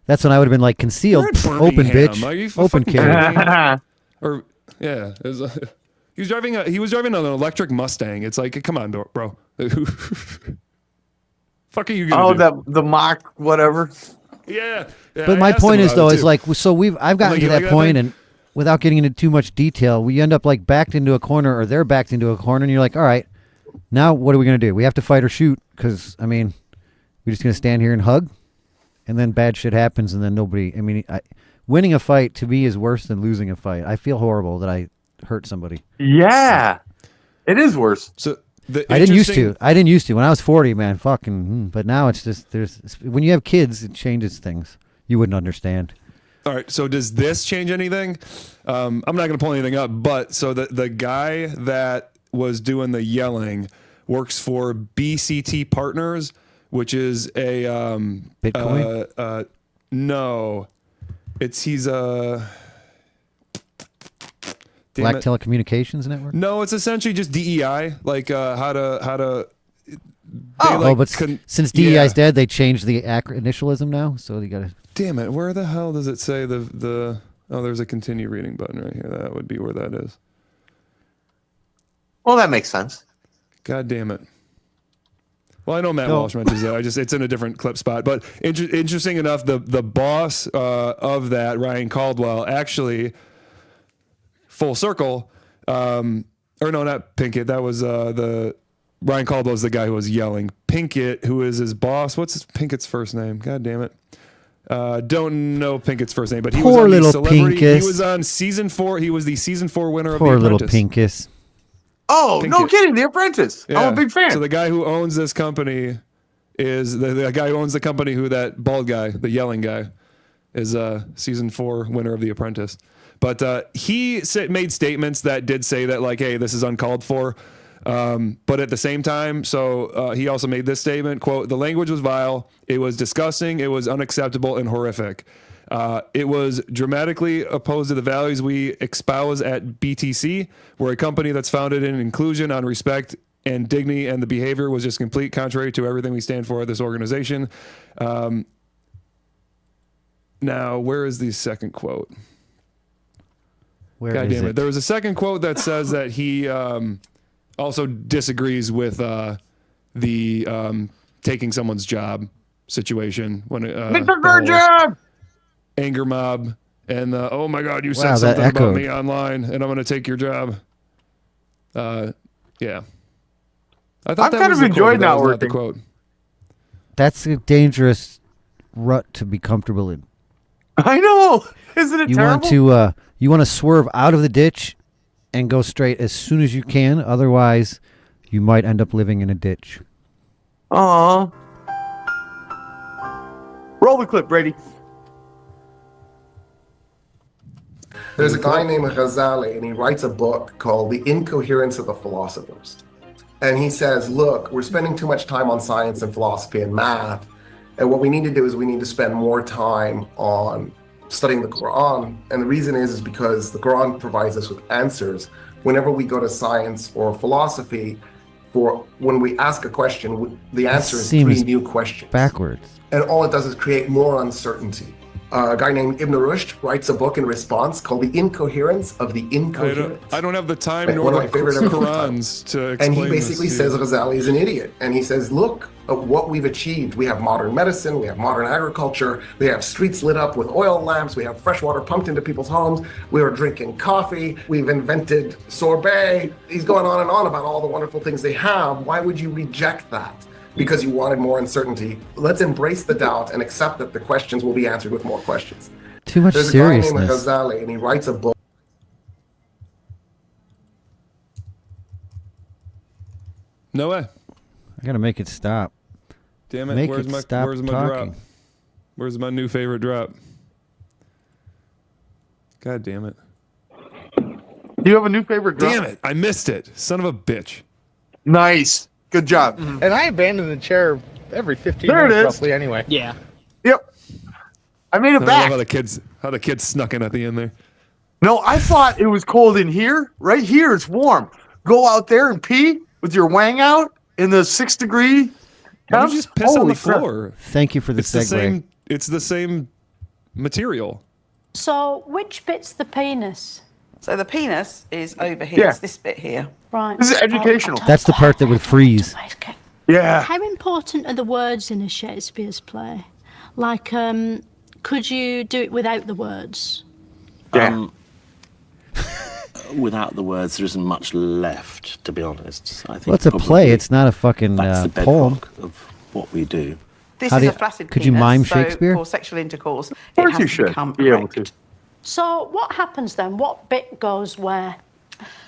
That's when I would have been like concealed, You're in open Birmingham. bitch, Are you open fucking carry. kidding me? Or yeah, it was, he was driving an electric Mustang. It's like, come on, bro. Fuck are you gonna do? The mock whatever. Yeah. But I my asked him point is about though, it, is too. like so I've gotten like, to you that like that point, thing? and without getting into too much detail, we end up like backed into a corner, or they're backed into a corner, and you're like, all right, now what are we gonna do? We have to fight or shoot, because I mean, we're just gonna stand here and hug, and then bad shit happens, and then nobody. I mean, winning a fight to me is worse than losing a fight. I feel horrible that I hurt somebody. Yeah. It is worse. So I didn't used to. When I was 40, man, fucking. But now it's just when you have kids, it changes things. You wouldn't understand. All right. So does this change anything? I'm not going to pull anything up, but so the guy that was doing the yelling works for BCT Partners, which is a Bitcoin? No, he's a Black Telecommunications Network. No, it's essentially just DEI, like how to. But since DEI's dead, they changed the initialism now, so you got to. Damn it! Where the hell does it say the? Oh, there's a continue reading button right here. That would be where that is. Well, that makes sense. God damn it. Well, I know Matt Walsh mentions that. It's in a different clip spot. But interesting enough, the boss of that, Ryan Caldwell, actually, full circle, or no, not Pinkett. That was the Ryan Caldwell's the guy who was yelling. Pinkett, who is his boss. What's Pinkett's first name? God damn it. Don't know Pinkett's first name, but he was on the Celebrity. Pinkus. He was on season 4. He was the season 4 winner of Poor The little Apprentice. Pinkus. Oh, no Pinkett. kidding. The Apprentice. I'm a big fan. So the guy who owns this company is the guy who owns the company who that bald guy, the yelling guy, is season 4 winner of The Apprentice. But he made statements that did say that like, hey, this is uncalled for. But at the same time, so he also made this statement, quote, "The language was vile. It was disgusting. It was unacceptable and horrific. It was dramatically opposed to the values we espouse at BTC. We're a company that's founded in inclusion, on respect and dignity, and the behavior was just complete contrary to everything we stand for at this organization." Now, where is the second quote? Where God is damn it? it. There was a second quote that says that he also disagrees with the taking someone's job situation. When It's a good job. anger mob and oh my God, you Wow, said that something about echoed. me online and I'm going to take your job. Yeah. I thought I've that kind was of the quote, enjoyed but that not was not the working. quote. That's a dangerous rut to be comfortable in. I know. Isn't it You terrible? want to swerve out of the ditch and go straight as soon as you can. Otherwise, you might end up living in a ditch. Aw. Roll the clip, Brady. There's a guy named Ghazali, and he writes a book called The Incoherence of the Philosophers. And he says, look, we're spending too much time on science and philosophy and math. And what we need to do is we need to spend more time on studying the Quran. And the reason is because the Quran provides us with answers. Whenever we go to science or philosophy, for when we ask a question, the answer is seems three new questions. Backwards. And all it does is create more uncertainty. A guy named Ibn Rushd writes a book in response called The Incoherence of the Incoherent. I don't have the time Like, nor one of the my favorite ever Qurans to explain And he basically this, says yeah. Ghazali is an idiot. And he says, look at what we've achieved. We have modern medicine, we have modern agriculture, we have streets lit up with oil lamps, we have fresh water pumped into people's homes, we are drinking coffee, we've invented sorbet. He's going on and on about all the wonderful things they have. Why would you reject that? Because you wanted more uncertainty. Let's embrace the doubt and accept that the questions will be answered with more questions. Too much There's a guy named seriousness. Ghazali, and he writes a book. No way. I gotta make it stop. Damn it. Make where's it my stop where's my talking. drop? Where's my new favorite drop? God damn it. Do you have a new favorite drop? Damn it. I missed it. Son of a bitch. Nice. Good job. And I abandon the chair every 15 There it minutes is. roughly anyway. Yeah. Yep. I made I it love back. how the kids snuck in at the end there. No, I thought it was cold in here. Right here, it's warm. Go out there and pee with your wang out in the 6 degree. Why don't temps? you just piss on Holy the crap. floor? Thank you for the It's the segue. same. It's the same material. So, which bit's the penis? So the penis is over here. Yeah. It's this bit here. Right. This is educational. That's the part that would freeze. Yeah. How important are the words in a Shakespeare's play? Like, could you do it without the words? Yeah. Without the words, there isn't much left, to be honest. I think Well, it's a play. probably It's not a fucking that's the poem. bedrock of what we do. This How is do a you- flaccid could penis. you mime so Shakespeare? for sexual intercourse, Of it course has you to should become be able erect. to. So, what happens then? What bit goes where?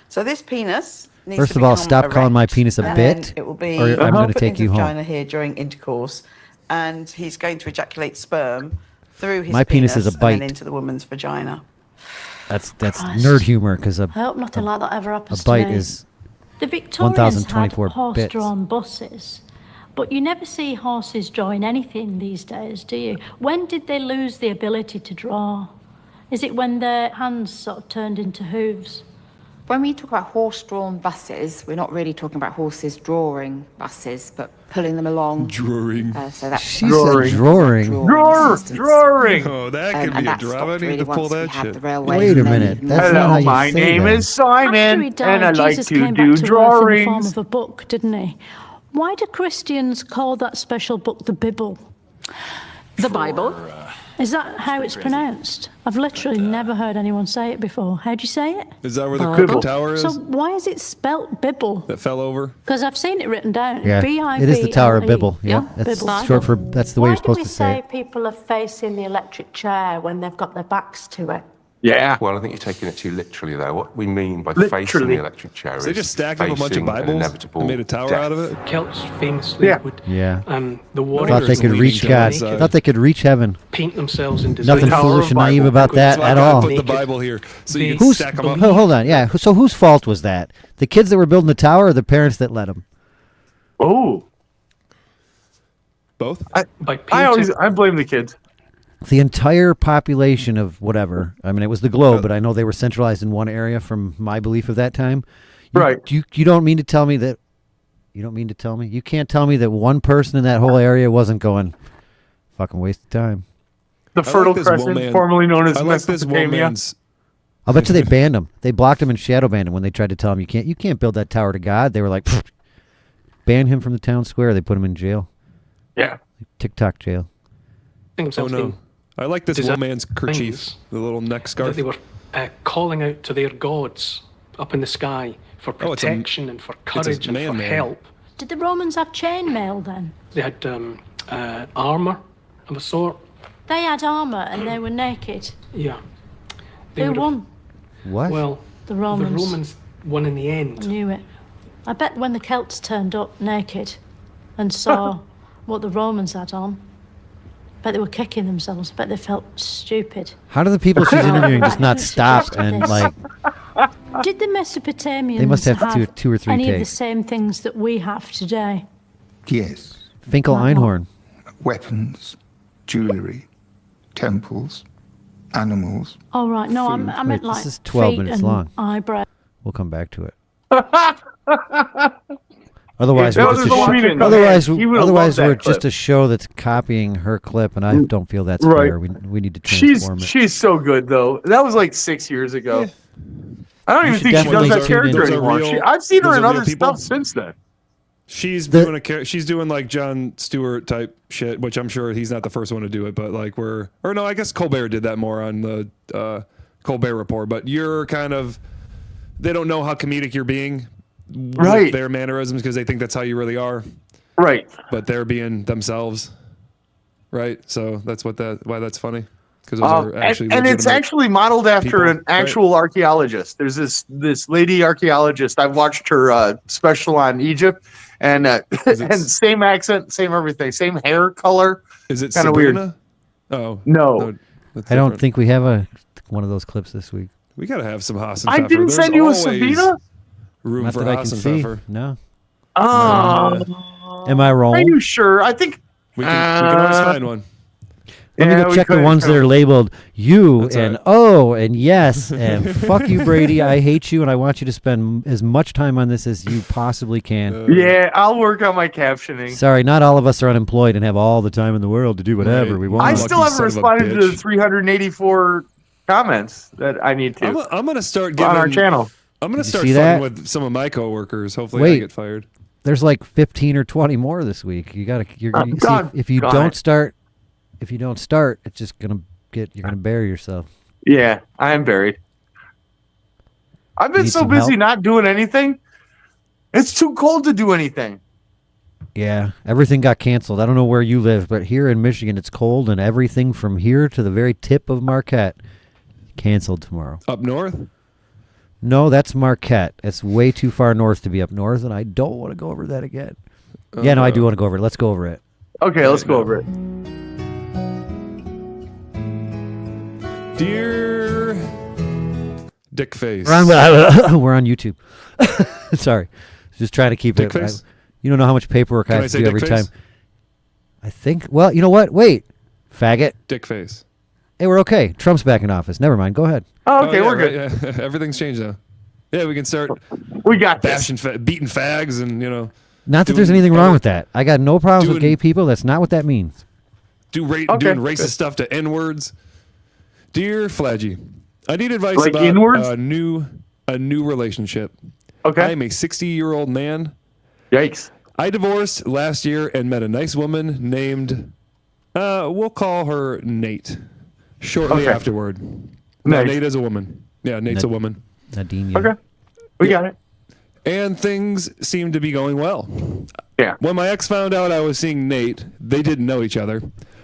So this penis needs First to of all, become stop calling my erect, penis a and bit, then it will be or I'm going to put take into you the home. vagina here during intercourse, and he's going to ejaculate sperm through his My penis is a and bite. then into the woman's vagina. That's Christ. nerd humor because I hope nothing like that ever a happens bite to me. is The Victorians had 1,024 horse-drawn buses, but you never see horses drawing anything these days, do you? When did they lose the ability to draw? Is it when their hands sort of turned into hooves? When we talk about horse-drawn buses, we're not really talking about horses drawing buses, but pulling them along. Drawing. So that's She said drawing. Drawing. Oh, that could and be a that drop. I stopped need really to pull once we that had shit. the railways, Wait a and then minute. even That's more. not how Hello, you my say name that. is Simon, After he died, and I like Jesus to came do back to earth in the form drawings. of a book, didn't he? Why do Christians call that special book the Bible? The Bible. Is that how it's pronounced? I've literally never heard anyone say it before. How do you say it? Is that where the Bible. tower is So why is it spelt Bibble? that fell over? Because I've seen it written down. Yeah, B-I-B-L-E. it is the Tower of Babel. Yeah, that's Bibble. short for. That's the way Why you're supposed do we to say it. people are facing the electric chair when they've got their backs to it? Yeah. Well, I think you're taking it too literally, though. What we mean by Literally. facing the electric chair So they is just stacked up a bunch of facing an Bibles inevitable and made a tower death. out of it. Celts famously Yeah. would Yeah. the Thought warriors they could leaning reach down God. inside. Thought they could reach heaven. paint themselves in design. Nothing Tower foolish of and naive Bible. about that That's why at I all. put the Naked. Bible here so you They- can Who's stack them up. hold on? Yeah. So whose fault was that? The kids that were building the tower, or the parents that let them? Oh. Both. By painting, I blame the kids. The entire population of whatever. I mean, it was the globe, but I know they were centralized in one area from my belief of that time. Right. You don't mean to tell me that. You don't mean to tell me. You can't tell me that one person in that whole area wasn't going. Fucking waste of time. The Fertile Crescent, formerly known as I like this Mesopotamia. woman's. I'll bet you they banned him. They blocked him and shadow banned him when they tried to tell him you can't build that tower to God. They were like, "Pfft." Ban him from the town square. They put him in jail. Yeah. TikTok jail. think Oh themselves no! being I like this design- woman's kerchief, the little neck that scarf. they were calling out to their gods up in the sky for Oh, it's a- protection and for a courage and for man-man. help Did the Romans have chainmail then? They had armour of a sort. They had armour and they were naked. Yeah. They Who would've- won? What? Well, The Romans. The Romans won in the I end. knew it. I bet when the Celts turned up naked and saw what the Romans had on, I bet they were kicking themselves. I bet they felt stupid. How do the people she's interviewing just not stop Suggested and this. like? Did the Mesopotamians They must have to do two or three any of the takes. same things that we have today? Yes. Finkel Einhorn. Weapons, jewellery, temples, animals. Oh, right. No, I meant Wait, like this is 12 feet minutes and long. eyebrows. We'll come back to it. Otherwise, That we're was just the one we didn't otherwise, have. He would've otherwise loved we're that just clip. a show that's copying her clip, and I don't feel that's Right. fair. We need to transform it. She's so good though. That was like 6 years ago. I don't You even should think she does definitely that tune character in. anymore. Those are real- I've seen her those in are other real people? stuff since then. She's doing like Jon Stewart type shit, which I'm sure he's not the first one to do it, but like I guess Colbert did that more on the Colbert Report, but you're kind of, they don't know how comedic you're being Right. with their mannerisms because they think that's how you really are. Right. But they're being themselves. Right. So that's why that's funny. Because those are actually and it's legitimate actually modeled after people. an actual archaeologist. There's this lady archaeologist. I've watched her special on Egypt, and and same accent, same everything, same hair color. Is it kind of weird? Sabrina? Oh No. that's I don't different. think we have one of those clips this week. We gotta have some Haas and I Pfeffer. didn't There's send you a always Sabina. Room Not for that I Haas can and see. Pfeffer. No. Oh, Am I wrong? are you sure? I think We can always find one. Let me Yeah, go we check the could, ones that could. are labeled you That's and right. oh and yes and fuck you, Brady. I hate you and I want you to spend as much time on this as you possibly can. Yeah, I'll work on my captioning. Sorry, not all of us are unemployed and have all the time in the world to do whatever Right. we want. I Lucky still haven't son of a responded to the bitch. 384 comments that I need to I'm gonna start giving on our channel. I'm gonna Did you start see fucking that? with some of my coworkers. Hopefully, I Wait. get fired. There's like 15 or 20 more this week. You gotta. You're Oh, see, God, if you God. don't start, it's just gonna you're gonna bury yourself. Yeah, I am buried. I've been Need so some busy help? not doing anything. It's too cold to do anything. Yeah, everything got canceled. I don't know where you live, but here in Michigan, it's cold, and everything from here to the very tip of Marquette canceled tomorrow. Up north? No, that's Marquette. It's way too far north to be up north, and I don't want to go over that again. Yeah, no, I do want to go over it. Let's go over it. Okay, let's go over it. Dear Dick Face. We're on YouTube. Sorry, just trying to keep Dick it. face? You don't know how much paperwork I Can I have to say do dick every face? time. I think. Well, you know what? Wait, faggot. Dick Face. Hey, we're okay. Trump's back in office. Never mind. Go ahead. Oh, okay, yeah, we're good. right, yeah. Everything's changed now. Yeah, we can start We got this. bashing, beating fags, and Not that there's doing anything wrong other- with that. I got no problems with doing- gay people. That's not what that means. doing Okay, racist good. stuff to N-words. Dear Fladgy, I need advice Like about N-words? a new relationship. Okay. I am a 60-year-old man. Yikes. I divorced last year and met a nice woman named, we'll call her Nate, shortly Okay. afterward. No, Nice. Nate is a woman. Yeah, Nate's a woman. Nadine. Okay. We got it. And things seem to be going well. Yeah. When my ex found out I was seeing Nate, they didn't know each other.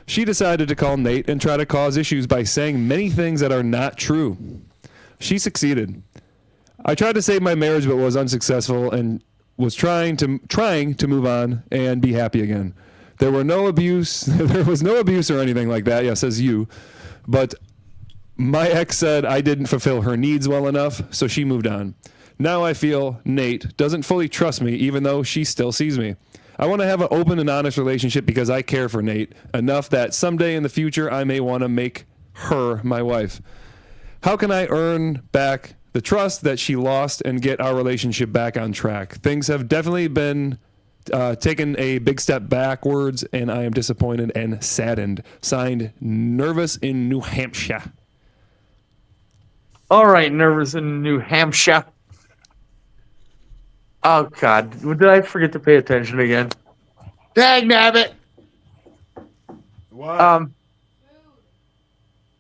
She decided to call Nate and try to cause issues by saying many things that are not true. She succeeded. I tried to save my marriage but was unsuccessful and was trying to move on and be happy again. There was no abuse or anything like that. Yeah, says you. But my ex said I didn't fulfill her needs well enough, so she moved on. Now I feel Nate doesn't fully trust me, even though she still sees me. I want to have an open and honest relationship because I care for Nate enough that someday in the future I may want to make her my wife. How can I earn back the trust that she lost and get our relationship back on track? Things have definitely been taken a big step backwards, and I am disappointed and saddened. Signed, Nervous in New Hampshire. All right, nervous in New Hampshire. Oh, God. Did I forget to pay attention again? Dang nabbit. What?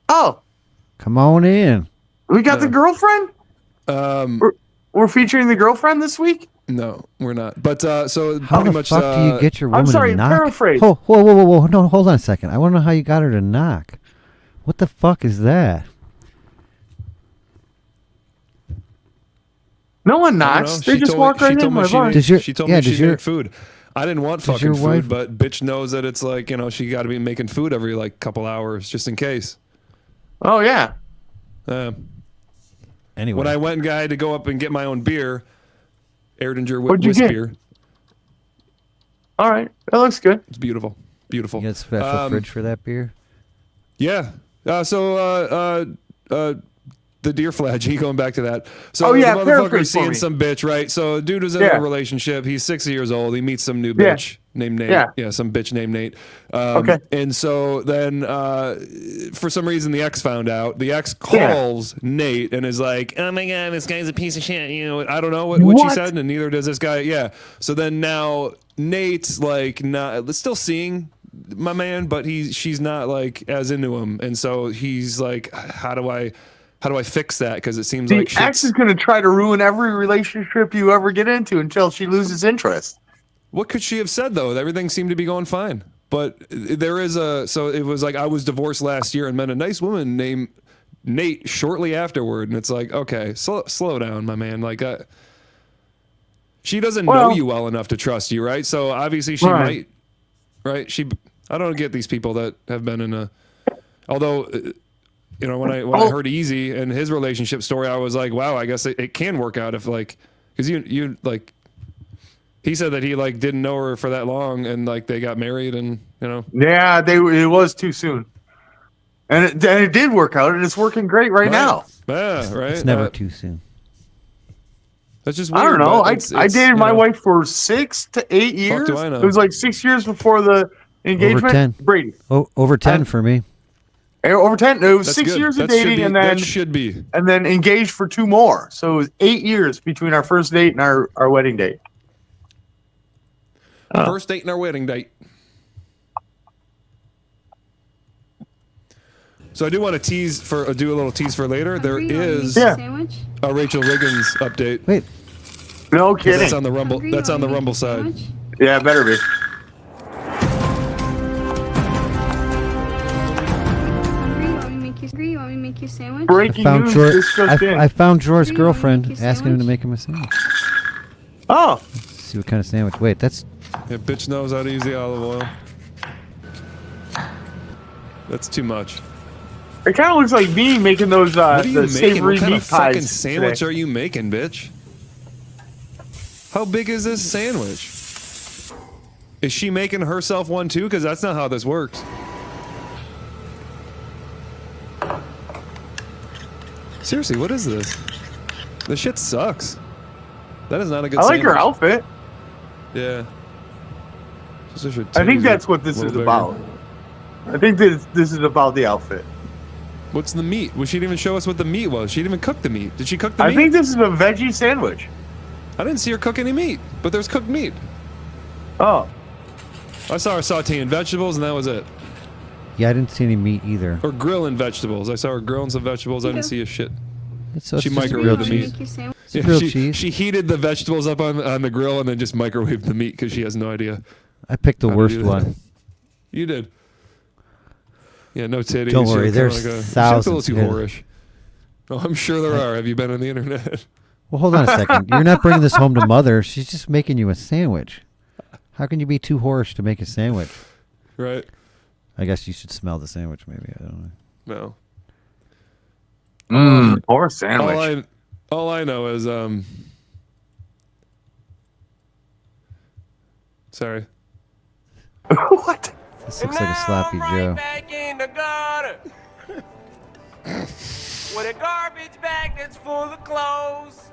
Oh, Come on in. we got the girlfriend? Um, We're featuring the girlfriend this week? No, we're not. But so How pretty the much. fuck do you get your woman I'm sorry, to knock? paraphrase. Whoa, whoa, whoa, whoa, whoa! No, hold on a second. I want to know how you got her to knock. What the fuck is that? No one I don't knocks. know. They just walk right in my bar. She told me she made food. I didn't want Does fucking your wife- food, but bitch knows that it's like, you know, she got to be making food every like couple hours just in case. Oh yeah. Anyway, when I went and had to go up and get my own beer, Erdinger What'd you get? beer. All right, that looks good. It's beautiful, beautiful. You got a special fridge for that beer? Yeah. The deer Fladge, going back to that. So Oh, yeah, the paraphrase motherfucker's for seeing me. some bitch, right? So dude was in Yeah. a relationship. He's 60 years old. He meets some new Yeah. bitch named Nate. Yeah. Some bitch named Nate. Okay. And so then for some reason the ex found out. The ex calls Nate and is like, oh my God, this guy's a piece of shit. You know, I don't know what she said, and neither does this guy. Yeah. So then now Nate's like not still seeing my man, but she's not like as into him. And so he's like, how do I fix that? Because it seems The like ex is going to try to ruin every relationship you ever get into until she loses interest. What could she have said though? Everything seemed to be going fine. But there is so it was like I was divorced last year and met a nice woman named Nate shortly afterward, and it's like, okay, slow down, my man. Like she doesn't know you well enough to trust you, right? So obviously she might, right? I don't get these people that have been in a, although. You know, when I heard Easy and his relationship story, I was like, wow, I guess it can work out if like, because you like, he said that he like didn't know her for that long and like they got married and you know. Yeah, it was too soon, and it did work out, and it's working great right now. Yeah, right. It's never too soon. That's just weird, I don't know. but I dated you my know, wife for 6 to 8 years. do I know? It was like 6 years before the engagement. Over 10. Brady. Over 10 for me. Over 10. It was That's 6 good. years of That should dating, be- and then that should be. and then engaged for 2 more. So it was 8 years between our first date and our wedding date. First date and our wedding date. So I do want to do a little tease for later. There is a Rachel Riggins update. Wait. No kidding. That's on the Rumble. That's on the Rumble side. Yeah, it better be. Breaking news just goes in. I found George's girlfriend asking him to make him a sandwich. Oh. Let's see what kind of sandwich. Wait, that's. Yeah, bitch knows how to use the olive oil. That's too much. It kind of looks like me making those What are you the making? savory What kind meat of fucking pies sandwich today. are you making, bitch? How big is this sandwich? Is she making herself one too? Because that's not how this works. Seriously, what is this? This shit sucks. That is not a good I like her sandwich. outfit. Yeah. Just wish her I think titties that's were what this a is little about. bigger. I think this is about the outfit. What's the meat? Well, she didn't even show us what the meat was. She didn't even cook the meat. Did she cook the meat? I think this is a veggie sandwich. I didn't see her cook any meat, but there's cooked meat. Oh. I saw her sauteing vegetables, and that was it. Yeah, I didn't see any meat either. Or grilling vegetables. I saw her grilling some vegetables. I didn't see a shit. So She it's just microwaved grilled the meat. cheese. It's Yeah, grilled cheese. She heated the vegetables up on the grill and then just microwaved the meat because she has no idea. I picked the how to worst do that. one. You did. Yeah, no titties. Don't She worry, looked there's kinda like she looked thousands. a little too Yeah. whorish. Oh, I'm sure there are. Have you been on the internet? Well, hold on a second. You're not bringing this home to mother. She's just making you a sandwich. How can you be too whorish to make a sandwich? Right. I guess you should smell the sandwich, maybe. I don't know. No. Poor sandwich. All I know is sorry. What? This looks like a sloppy Joe. Back in the gutter. With a garbage bag that's full of clothes.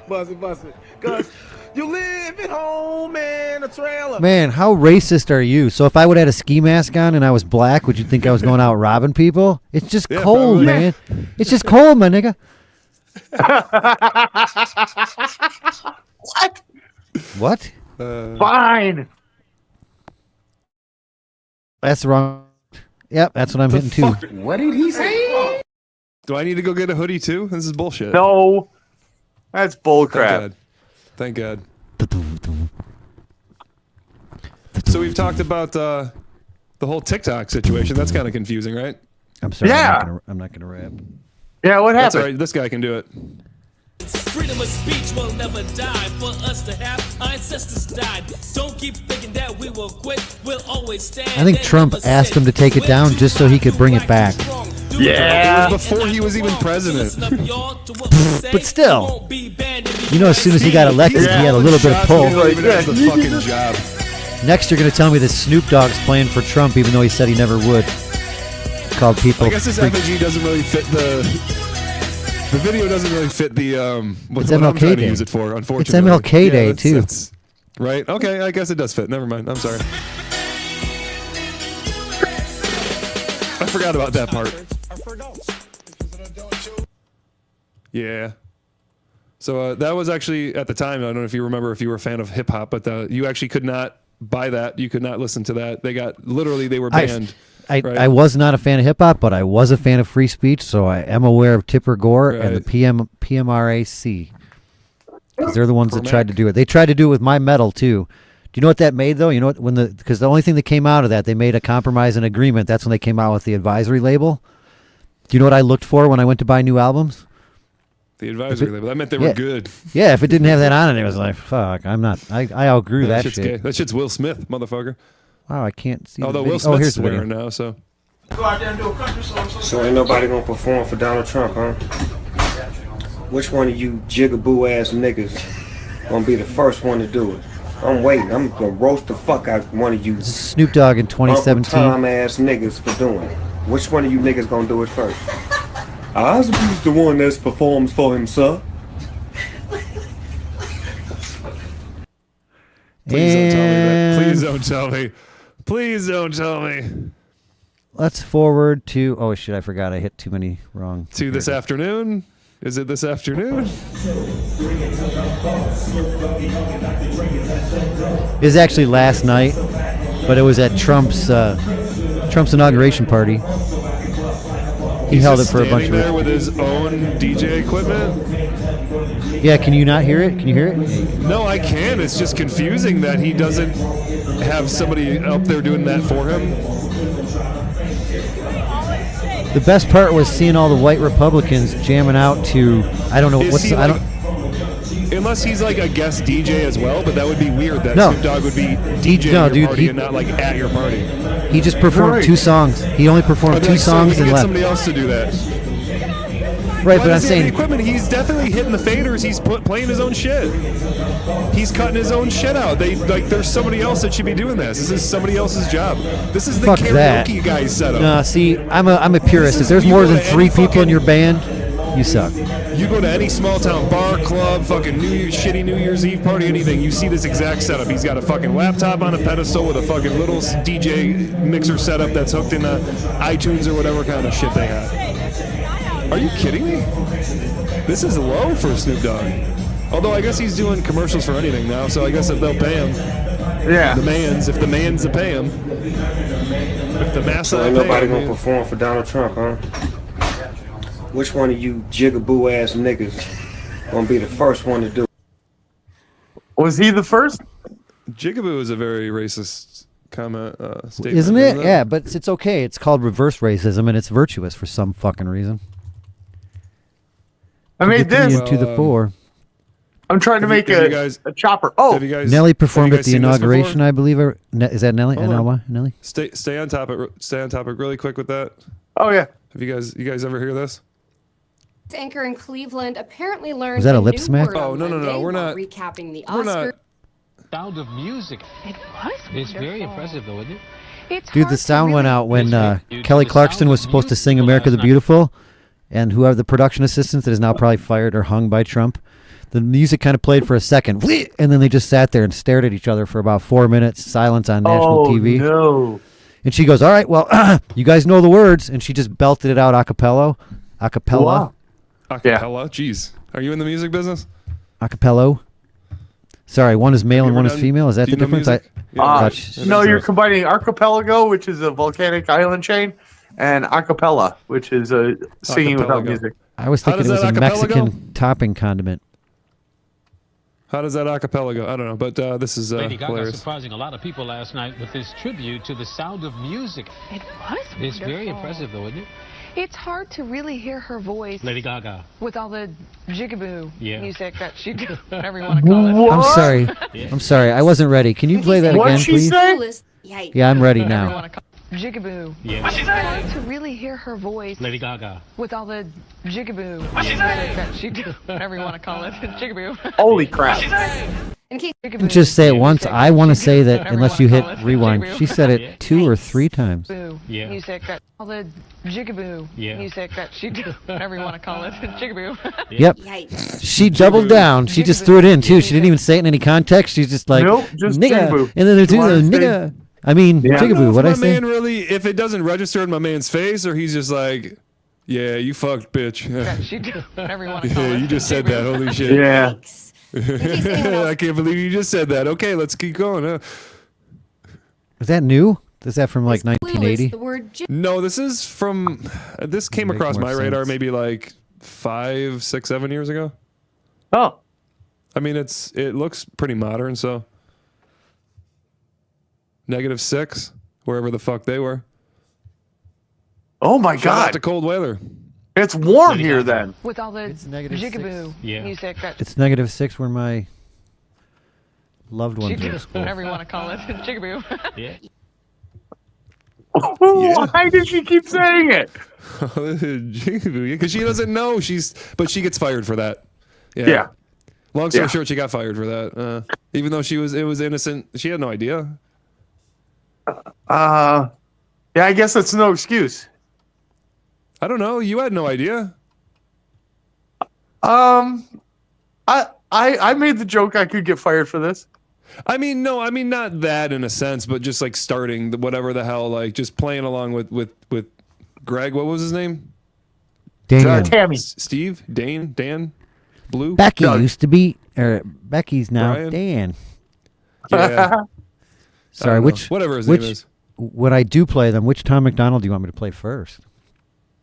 Buzz it. Cause you live at home in a trailer. Man, how racist are you? So if I would have had a ski mask on and I was black, would you think I was going out robbing people? It's just cold, probably. man. It's just cold, my nigga. What? What? Fine. That's the wrong. Yep, that's what I'm hitting too. What did he say? Do I need to go get a hoodie too? This is bullshit. No. That's bullcrap. Thank God. So we've talked about the whole TikTok situation. That's kind of confusing, right? I'm sorry. Yeah. I'm not gonna rap. Yeah, what That's happened? all right. This guy can do it. Freedom of speech will never die. For us to have, our ancestors died. Don't keep thinking that we will quit. We'll always stand. I think Trump asked him to take it down just so he could bring it back. Yeah. It was before he was even president. But still, you know, as soon as he got elected, he had a little bit of pull. The fucking job. Next, you're going to tell me that Snoop Dogg's playing for Trump, even though he said he never would. Called people. I guess this effigy doesn't really fit the video. Doesn't really fit the what I'm MLK trying Day. to use it for. It's Unfortunately, MLK Day too. That's, right? Okay, I guess it does fit. Never mind. I'm sorry. I forgot about that part. Yeah. So that was actually at the time. I don't know if you remember if you were a fan of hip hop, but you actually could not buy that. You could not listen to that. They were banned. I was not a fan of hip hop, but I was a fan of free speech, so I am aware of Tipper Gore and the PMRAC. Because they're the ones that tried to do it. They tried to do it with my metal too. Do you know what that made though? You know what because the only thing that came out of that, they made a compromise and agreement. That's when they came out with the advisory label. Do you know what I looked for when I went to buy new albums? The advisory label. That meant they were good. Yeah, if it didn't have that on it, it was like, fuck, I'm not. I outgrew that shit's shit. gay. That shit's Will Smith, motherfucker. Wow, I can't see. Although the Will video. Smith's Here's the video. swearing now, so. Go out there and do a country song. So ain't nobody gonna perform for Donald Trump, huh? Which one of you jigaboo ass niggas gonna be the first one to do it? I'm waiting. I'm gonna roast the fuck out one of you Snoop Dogg in 2017. Tom ass niggas for doing it. Which one of you niggas gonna do it first? I was the one that performs for himself. Please don't tell me. Please don't tell me. Let's forward to. Oh shit! I forgot. I hit too many wrong. To this afternoon. Is it this afternoon? It was actually last night, but it was at Trump's inauguration party. He held it for a bunch of. There with his own DJ equipment. Yeah, can you not hear it? Can you hear it? No, I can. It's just confusing that he doesn't have somebody up there doing that for him. The best part was seeing all the white Republicans jamming out to. I don't know what's. I don't. Unless he's like a guest DJ as well, but that would be weird. That No. Snoop Dogg would be DJing your dude, party and not like at your party. He just performed two songs. He only performed two songs and get left. somebody else to do that. Right, Why but I'm does he have saying the equipment. He's definitely hitting the faders. He's playing his own shit. He's cutting his own shit out. There's somebody else that should be doing this. This is somebody else's job. This is the fuck that. karaoke guy's setup. No, see, I'm a purist. If there's more than 3 people in your band, you suck. You go to any small town bar, club, fucking shitty New Year's Eve party, anything, you see this exact setup. He's got a fucking laptop on a pedestal with a fucking little DJ mixer setup that's hooked into iTunes or whatever kind of shit they have. Are you kidding me? This is low for Snoop Dogg. Although I guess he's doing commercials for anything now, so I guess if they'll pay him. Yeah. If the mans to pay him. If the massa So ain't nobody gonna perform for Donald Trump, huh? Which one of you jigaboo ass niggas gonna be the first one to do it? Was he the first? Jigaboo is a very racist comment statement. Isn't it? Yeah, but it's okay. It's called reverse racism, and it's virtuous for some fucking reason. I made this. To the fore. I'm trying to make a chopper. Oh, Nelly performed at the inauguration, I believe. Is that Nelly? Nelly? Stay on topic. Stay on topic really quick with that. Oh yeah. Have you guys ever hear this? Anchor in Cleveland apparently learned Was that a a lip new smack? word Oh, on no, Monday we're while not. recapping the We're not. Oscar. Sound of music. It was. It's very impressive, though, isn't it? Dude, the sound went out when Kelly Clarkson was supposed to sing America the Beautiful, and whoever the production assistant that is now probably fired or hung by Trump, the music kind of played for a second, and then they just sat there and stared at each other for about 4 minutes, silence on national TV. No. And she goes, all right, well, you guys know the words, and she just belted it out a cappella. Wow. Acapella? Jeez. Are you in the music business? Acapello. Sorry, one is male and one is done- female. Is that do the you know difference? music? No, you're combining archipelago, which is a volcanic island chain, and acapella, which is singing without Archipelago. music. I was How thinking it does was a that acapella Mexican go? topping condiment. How does that acapella go? I don't know, but this is Lady Gaga hilarious. surprising a lot of people last night with this tribute to the sound of music. It was It's very wonderful. impressive, though, isn't it? It's hard to really hear her voice Lady Gaga. with all the jigaboo Yeah. music that she did, whatever you want to call it. I'm sorry. I'm sorry. I wasn't ready. Can you play that again, please? Yeah, I'm ready now. Jigaboo. Yeah. It's hard to really hear her voice Lady Gaga. with all the jigaboo music that she did, whatever you want to call it. Jigaboo. Holy crap. Just say it once. I want to say that unless you hit rewind. She said it 2 or 3 times. Yeah. Music that all the jigaboo Yeah. music that she did, whatever you want to call it. Jigaboo. Yep. She doubled down. She just threw it in too. She didn't even say it in any context. She's just like, Nope, just nigga. jigaboo. And then there's You wanted to say- nigga. I mean, jigaboo. What I my say? man really, if it doesn't register in my man's face, or he's just like, yeah, you fucked, bitch. That she did, whatever you want to call Yeah, it. you just said that. Holy shit. Yeah. I can't believe you just said that. Okay, let's keep going. Is that new? Is that from like 1980? No, this is from. This came Make across more my radar sense. maybe like 5, 6, 7 years ago. Oh. I mean, it looks pretty modern. So. -6, wherever the fuck they were. Oh my Shout out God. to Cold Weather. It's warm here then. With all the jigaboo music that It's -6 where my loved she ones are did, at school. whatever you want to call it. Jigaboo. Yeah. Why did she keep saying it? Because she doesn't know but she gets fired for that. Yeah. Long story Yeah. short, she got fired for that. Even though it was innocent, she had no idea. Yeah, I guess that's no excuse. I don't know. You had no idea. I made the joke I could get fired for this. I mean, no, I mean not that in a sense, but just like starting whatever the hell, like just playing along with Greg. What was his name? Dan. Tammy. Steve, Dan, Blue. Becky used to be, or Becky's now Brian? Dan. Yeah. Sorry, which whatever his name is. When I do play them, which Tom McDonald do you want me to play first?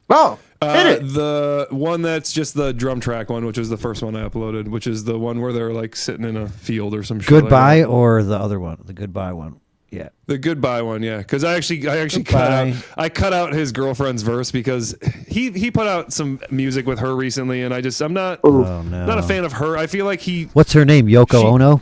Oh, hit it. The one that's just the drum track one, which is the first one I uploaded, which is the one where they're like sitting in a field or some shit. Goodbye like that. or the other one, the Goodbye one. Yeah. The Goodbye one, yeah. Because I actually Goodbye. cut out his girlfriend's verse because he put out some music with her recently, and I'm not Oh no. not a fan of her. I feel like What's her name? Yoko Ono?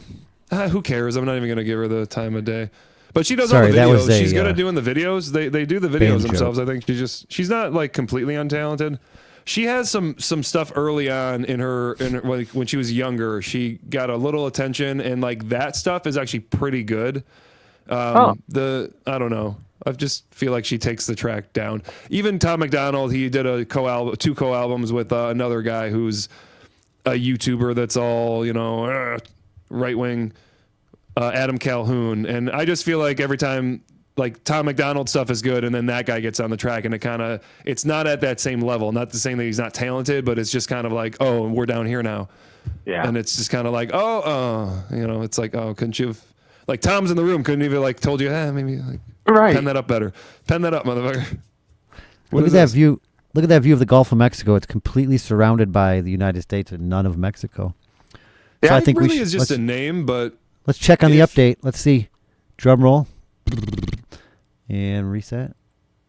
who cares? I'm not even gonna give her the time of day. But she does Sorry, all the that videos. was a, She's good at doing the videos. They do the videos band themselves. joke. I think she's not like completely untalented. She has some stuff early on in her like when she was younger. She got a little attention, and like that stuff is actually pretty good. I don't know. I just feel like she takes the track down. Even Tom McDonald, he did two co-albums with another guy who's a YouTuber that's all right wing. Adam Calhoun, and I just feel like every time like Tom McDonald stuff is good and then that guy gets on the track and it's not at that same level. Not to say that he's not talented, but it's just kind of like, oh, we're down here now. Yeah. And it's just kind of like, it's like, oh, couldn't you have, like Tom's in the room, couldn't even like told you, maybe like right. pen that up better. Pen that up, motherfucker. Look at that view. Look at that view of the Gulf of Mexico. It's completely surrounded by the United States and none of Mexico. Yeah, So I it think really we should, is just a name, but let's check on the update. Let's see. Drum roll. And reset.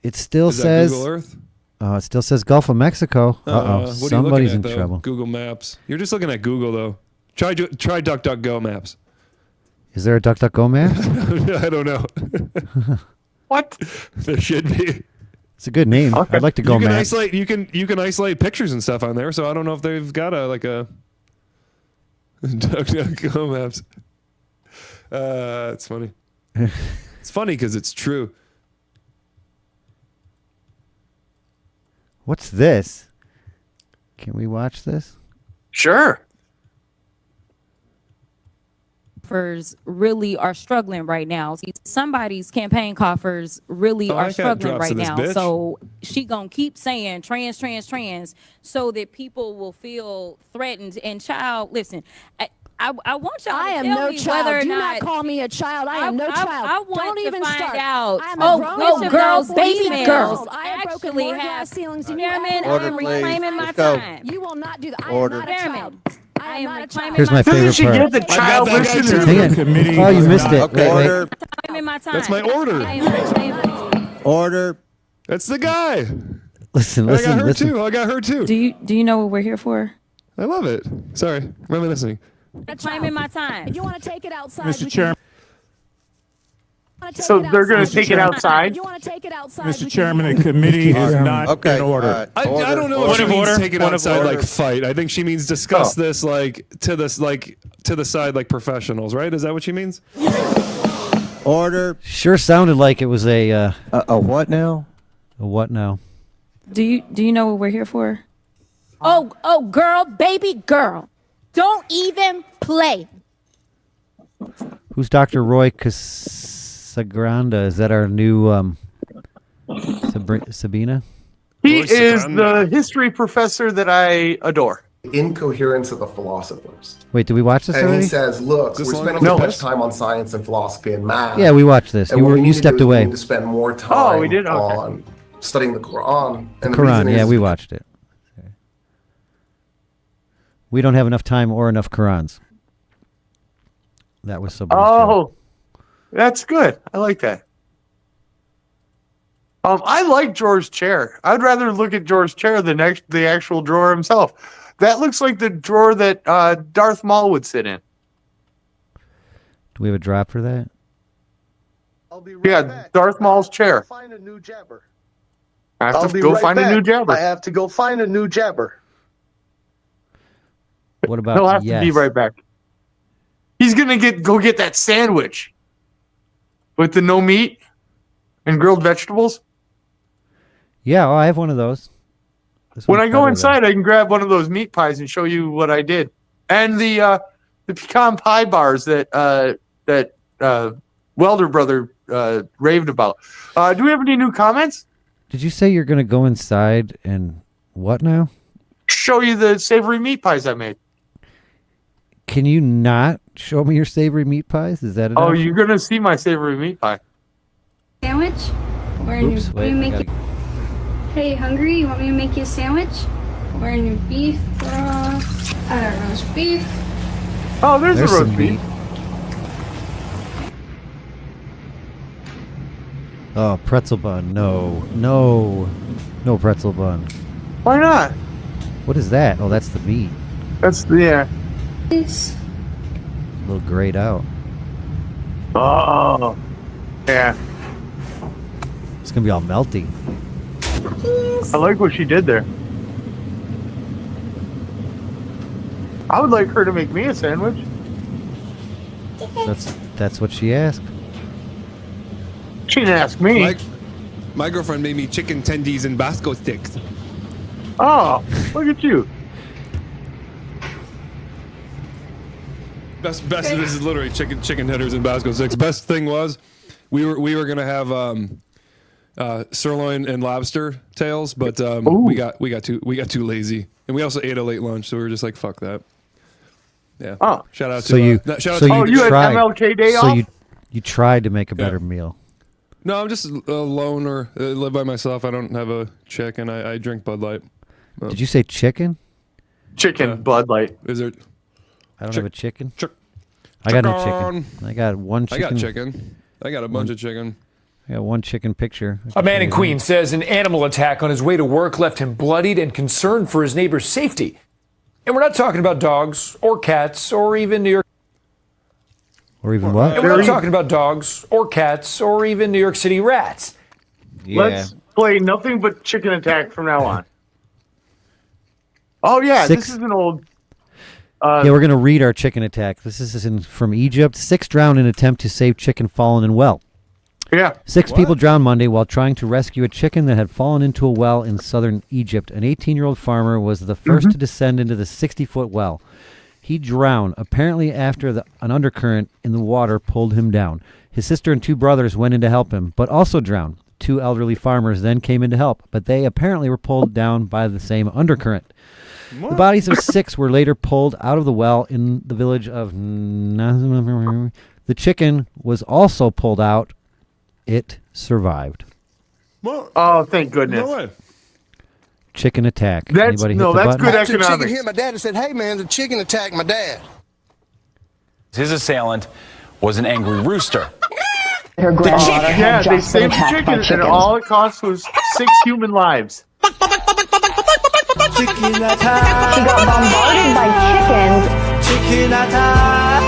It still Is that says Google Earth? It still says Gulf of Mexico. What are Somebody's you in looking at, though? trouble. Google Maps. You're just looking at Google though. Try DuckDuckGo Maps. Is there a DuckDuckGo map? I don't know. What? There should be. It's a good name. I'd like to go You can map. isolate. You can isolate pictures and stuff on there. So I don't know if they've got a DuckDuckGo Maps. It's funny. It's funny because it's true. What's this? Can we watch this? Sure. Coffers really are struggling right now. See, somebody's campaign coffers really I are got struggling drops right of this now. bitch. So she gonna keep saying trans, so that people will feel threatened. And child, listen, I want y'all I to am tell no me child. whether or Do not not call me a child. I am no child. I want Don't to even find start. out. I am a grown which of girl, those baby females girl. I have broken actually more have glass ceilings than you Chairman, ever I am will. reclaiming my Let's go. time. You will not do that. I Order. am not a child. I I am reclaiming Here's my favorite Doesn't she part. get the child listener? Hang on. Oh, you missed it. Okay. Wait. Order. Reclaiming my time. That's my order. I am reclaiming. Order. That's the guy. Listen, I got her listen. too. I got her too. Do you know what we're here for? I love it. Sorry, I'm listening. Reclaiming my time. If you want to take it outside, Mr. Chairman. So they're going to take it outside? You want to take it outside? Mr. Chairman, the committee is not in order. I don't know if she means take it outside like fight. I think she means discuss this like to the side like professionals, right? Is that what she means? Order. Sure sounded like it was a what now? A what now? Do you know what we're here for? Oh, girl, baby girl. Don't even play. Who's Dr. Roy Casagranda? Is that our new Sabina? He is the history professor that I adore. Incoherence of the philosophers. Wait, did we watch this And already? he says, look, we're spending too much time on science and philosophy and math. Yeah, we watched this. And You what were we you need to do stepped is we away. need to spend more time we did? Okay. on studying the Quran. The And the reason Quran, yeah, is we watched it. We don't have enough time or enough Qurans. That was so. Oh, that's good. I like that. I like George's chair. I'd rather look at George's chair than the actual drawer himself. That looks like the drawer that Darth Maul would sit in. Do we have a drop for that? Yeah, Darth Maul's chair. Find a new jabber. I have to go find a new jabber. I have to go find a new jabber. What about He'll have to be right back. He's gonna go get that sandwich with the no meat and grilled vegetables. Yeah, I have one of those. When I go inside, I can grab one of those meat pies and show you what I did, and the pecan pie bars that Welder brother raved about. Do we have any new comments? Did you say you're going to go inside and what now? Show you the savory meat pies I made. Can you not show me your savory meat pies? Is that Oh, enough? you're gonna see my savory meat pie. Sandwich? Oops, wait. I gotta- Hey, hungry? You want me to make you a sandwich? We're in your beef broth. Roast beef. Oh, there's a There's some roast beef. meat. Oh, pretzel bun. No pretzel bun. Why not? What is that? Oh, that's the meat. That's yeah. This. A little grayed out. Oh, yeah. It's gonna be all melty. I like what she did there. I would like her to make me a sandwich. That's what she asked. She didn't ask me. My girlfriend made me chicken tendies and Basco sticks. Oh, look at you. Best. This is literally chicken headers and Basco sticks. Best thing was, we were gonna have sirloin and lobster tails, but we got too lazy, and we also ate a late lunch, so we were just like, fuck that. Yeah. Oh, shout out So to you, shout out so to you you had tried. MLK Day so off? you tried to make a better meal. No, I'm just a loner. Live by myself. I don't have a chick, and I drink Bud Light. Did you say chicken? Chicken Bud Light. Is there? I don't have a chicken. Chick- I got no chicken. chicken. I got one chicken. I got chicken. I got a bunch of chicken. I got one chicken picture. A man in Queens says an animal attack on his way to work left him bloodied and concerned for his neighbor's safety. And we're not talking about dogs or cats or even New York. Or even what? And we're not talking about dogs or cats or even New York City rats. Yeah. Let's play nothing but chicken attack from now on. Oh yeah, Six- this is an old. Yeah, we're gonna read our chicken attack. This is from Egypt. 6 drowned in attempt to save chicken fallen in well. Yeah. 6 people drowned Monday while trying to rescue a chicken that had fallen into a well in southern Egypt. An 18-year-old farmer was the first to descend into the 60-foot well. He drowned, apparently after an undercurrent in the water pulled him down. His sister and 2 brothers went in to help him, but also drowned. 2 elderly farmers then came in to help, but they apparently were pulled down by the same undercurrent. The bodies of 6 were later pulled out of the well in the village of... The chicken was also pulled out. It survived. Oh, thank goodness. No way. Chicken attack. That's Anybody no, hit the that's button? good Chicken economics. hit my dad and said, "Hey man, the chicken attacked my dad." His assailant was an angry rooster. Her granddaughter Yeah, had they just been saved the attacked by chicken, and chickens. all it cost was 6 human lives. She got bombarded by chickens. Chicken attack.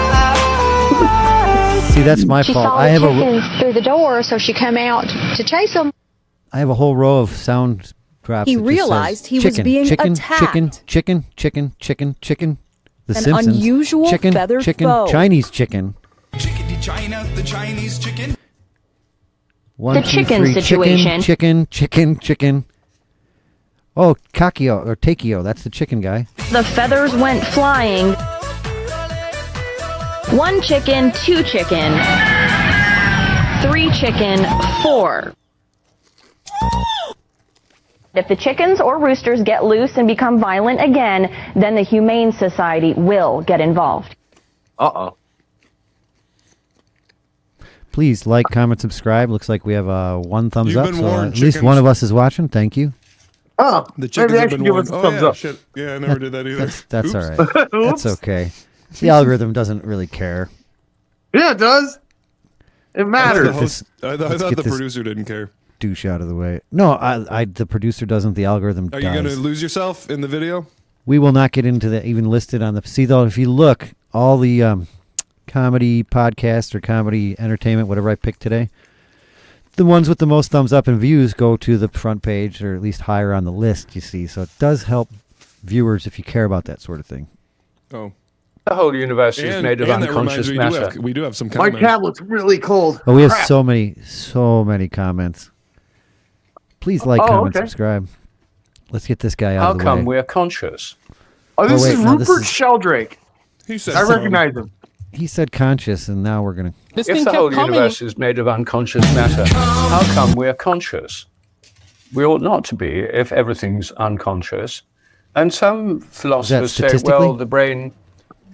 See, that's my She fault. saw I the have chickens through the door, so she came out to chase them. I have a whole row of sound drops. He that just realized says he was chicken, being chicken, attacked. Chicken. The An Simpsons. unusual chicken, feathered chicken, foe. Chinese chicken. China, the Chinese chicken. One, The two, chicken three. situation. Chicken. Oh, Kakio or Takio. That's the chicken guy. The feathers went flying. 1 chicken, 2 chicken, 3 chicken, 4. If the chickens or roosters get loose and become violent again, then the Humane Society will get involved. Uh-oh. Please like, comment, subscribe. Looks like we have 1 thumbs You've up. been So warned, at least chickens. one of us is watching. Thank you. Oh, The chickens maybe I have should been give warned. us a Oh, thumbs yeah, up. shit. Yeah, I never did that either. That's all Oops. right. That's okay. The algorithm doesn't really care. Yeah, it does. It I matters. thought Let's the get this producer didn't care. douche out of the way. No, I the producer doesn't. The algorithm Are does. you going to lose yourself in the video? We will not get into that. Even listed on the. See though, if you look, all the comedy podcasts or comedy entertainment, whatever I picked today, the ones with the most thumbs up and views go to the front page or at least higher on the list. You see, so it does help viewers if you care about that sort of thing. Oh. The whole universe is And- made of and that unconscious reminds me, matter. we do have some My comments. tablet's really cold. Oh, we have Crap. so many comments. Please like, comment, okay. subscribe. Let's get this guy out How of the come way. we're conscious? Oh, this wait, is no, this Rupert is- Sheldrake. He said I so. recognize him. He said conscious, and now we're gonna. This If thing the kept whole coming. universe is made of unconscious matter, how come we're conscious? We ought not to be if everything's unconscious. And some philosophers say, statistically? well, the brain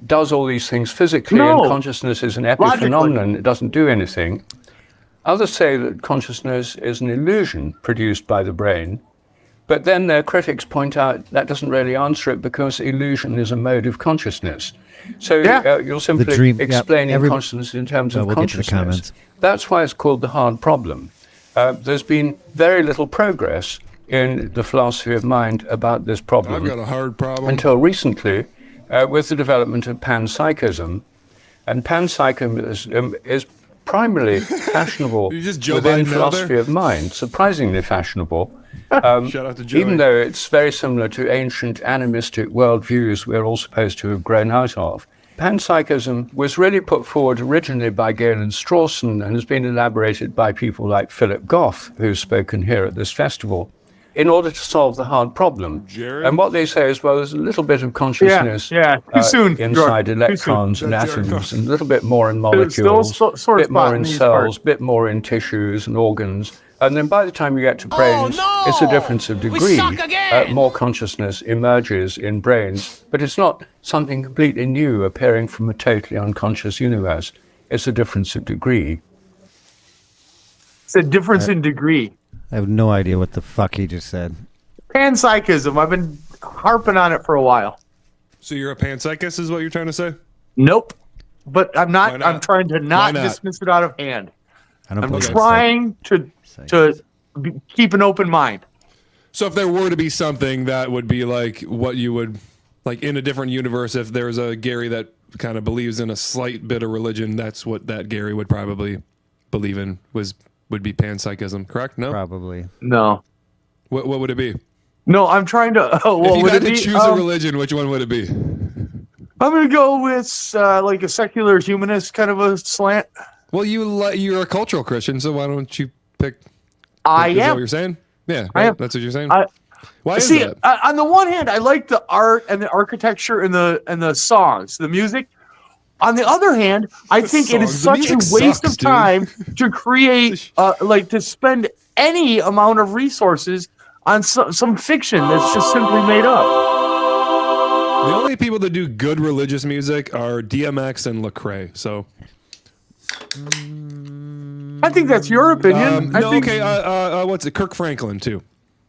does all these things physically, No. and consciousness is an Logically. epiphenomenon. It doesn't do anything. Others say that consciousness is an illusion produced by the brain. But then their critics point out that doesn't really answer it because illusion is a mode of consciousness. So you're simply dream- yeah, explaining every- consciousness in terms Well, of we'll get to the consciousness. comments. That's why it's called the hard problem. There's been very little progress in the philosophy of mind about this problem. I've got a hard problem. Until recently, with the development of panpsychism. And panpsychism is primarily fashionable You just Joe within Biden out philosophy there? of mind, surprisingly fashionable. Shout out to Joey. Even though it's very similar to ancient animistic worldviews we're all supposed to have grown out of. Panpsychism was really put forward originally by Galen Strawson and has been elaborated by people like Philip Goff, who's spoken here at this festival, in order to solve the hard problem. Jared? And what they say is, well, there's a little bit of consciousness Too soon, inside George. electrons Too and That's Jared atoms, and a little bit more in There's still a molecules, sore a bit spot more in in these cells, parts. a bit more in tissues and organs. And then by the time you get to brains, it's a difference of degree. More consciousness emerges in brains, but it's not something completely new appearing from a totally unconscious universe. It's a difference of degree. It's a difference in degree. I have no idea what the fuck he just said. Panpsychism. I've been harping on it for a while. So you're a panpsychist is what you're trying to say? Nope. But I'm Why not. not? I'm trying to Why not not? dismiss it out of hand. I don't I'm believe trying to keep an open mind. So if there were to be something that would be like what you would, like in a different universe, if there's a Gary that kind of believes in a slight bit of religion, that's what that Gary would probably believe in would be panpsychism, correct? No? Probably. No. What would it be? No, I'm trying to. If What you would had it to be? choose a religion, which one would it be? I'm gonna go with like a secular humanist kind of a slant. Well, you're a cultural Christian, so why don't you pick? I Is that am. what you're saying? Yeah, I am. That's what you're saying. Why See, is that? on the one hand, I like the art and the architecture and the songs, the music. On the other hand, I think it is songs. The such a music waste sucks, of time to create, like, to spend any amount of resources on some fiction that's just simply made up. The only people that do good religious music are DMX and Lecrae. So I think that's your opinion. I no, think, okay. What's it? Kirk Franklin too.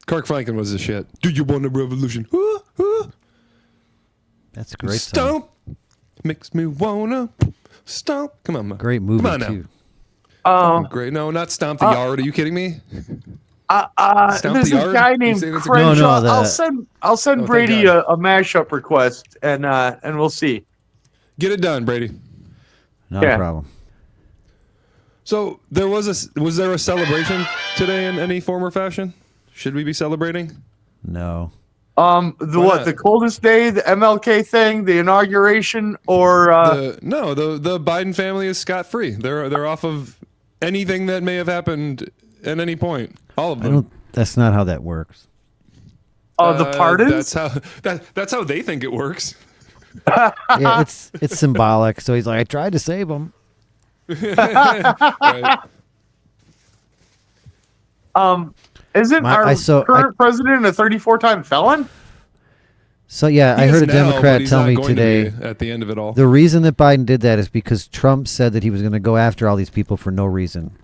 Kirk Franklin was the shit. Do you want a revolution? That's a great song. Stomp makes me wanna stomp. Come on, man. Great movie, Come on too. now. Great. No, not Stomp the Yard. Are you kidding me? There's a guy named Crenshaw. I'll send Brady a mashup request, and we'll see. Get it done, Brady. Not a problem. So was there a celebration today in any form or fashion? Should we be celebrating? No. The coldest day, the MLK thing, the inauguration, or the Biden family is scot-free. They're off of anything that may have happened at any point. All of them. That's not how that works. The pardons? That's how they think it works. Yeah, it's symbolic. So he's like, I tried to save them. Right. Isn't our current president a 34-time felon? So yeah, I heard a Democrat tell me today at the end of it all. The reason that Biden did that is because Trump said that he was going to go after all these people for no reason.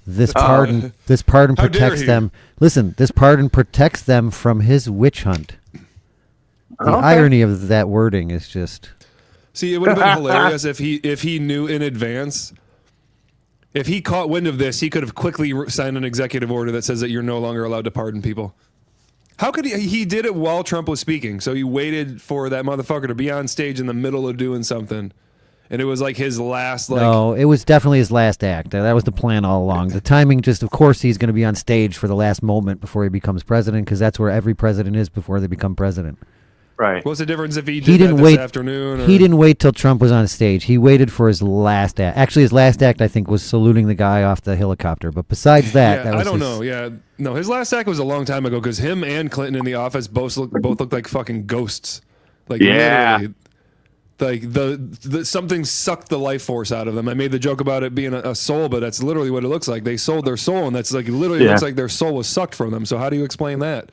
This pardon protects them. Listen, this pardon protects them from his witch hunt. The irony of that wording is just. See, it would have been hilarious if he knew in advance. If he caught wind of this, he could have quickly signed an executive order that says that you're no longer allowed to pardon people. How could he did it while Trump was speaking? So he waited for that motherfucker to be on stage in the middle of doing something. And it was like his last, No, it was definitely his last act. That was the plan all along. The timing just, of course, he's going to be on stage for the last moment before he becomes president, because that's where every president is before they become president. Right. What's the difference if he did that this afternoon? He didn't wait till Trump was on stage. He waited for his last act. Actually, his last act, I think, was saluting the guy off the helicopter. But besides that, I don't know. Yeah, no, his last act was a long time ago because him and Clinton in the office both looked like fucking ghosts. Like literally, like the something sucked the life force out of them. I made the joke about it being a soul, but that's literally what it looks like. They sold their soul, and that's like literally looks like their soul was sucked from them. So how do you explain that?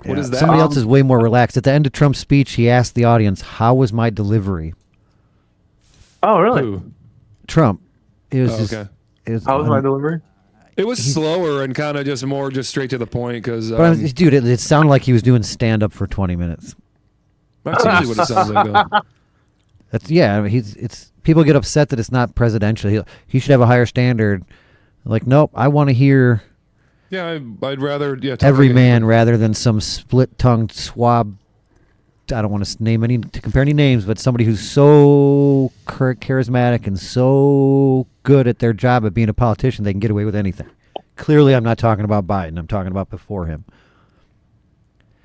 What is that? Somebody else is way more relaxed. At the end of Trump's speech, he asked the audience, "How was my delivery?" Oh, really? Who? Trump. It was How was my delivery? It was slower and kind of just straight to the point because. Dude, it sounded like he was doing stand up for 20 minutes. That's usually what it sounds like, though. It's people get upset that it's not presidential. He should have a higher standard. Like, nope, I want to hear. Yeah, I'd rather every man rather than some split-tongued swab. I don't want to compare any names, but somebody who's so charismatic and so good at their job at being a politician, they can get away with anything. Clearly, I'm not talking about Biden. I'm talking about before him.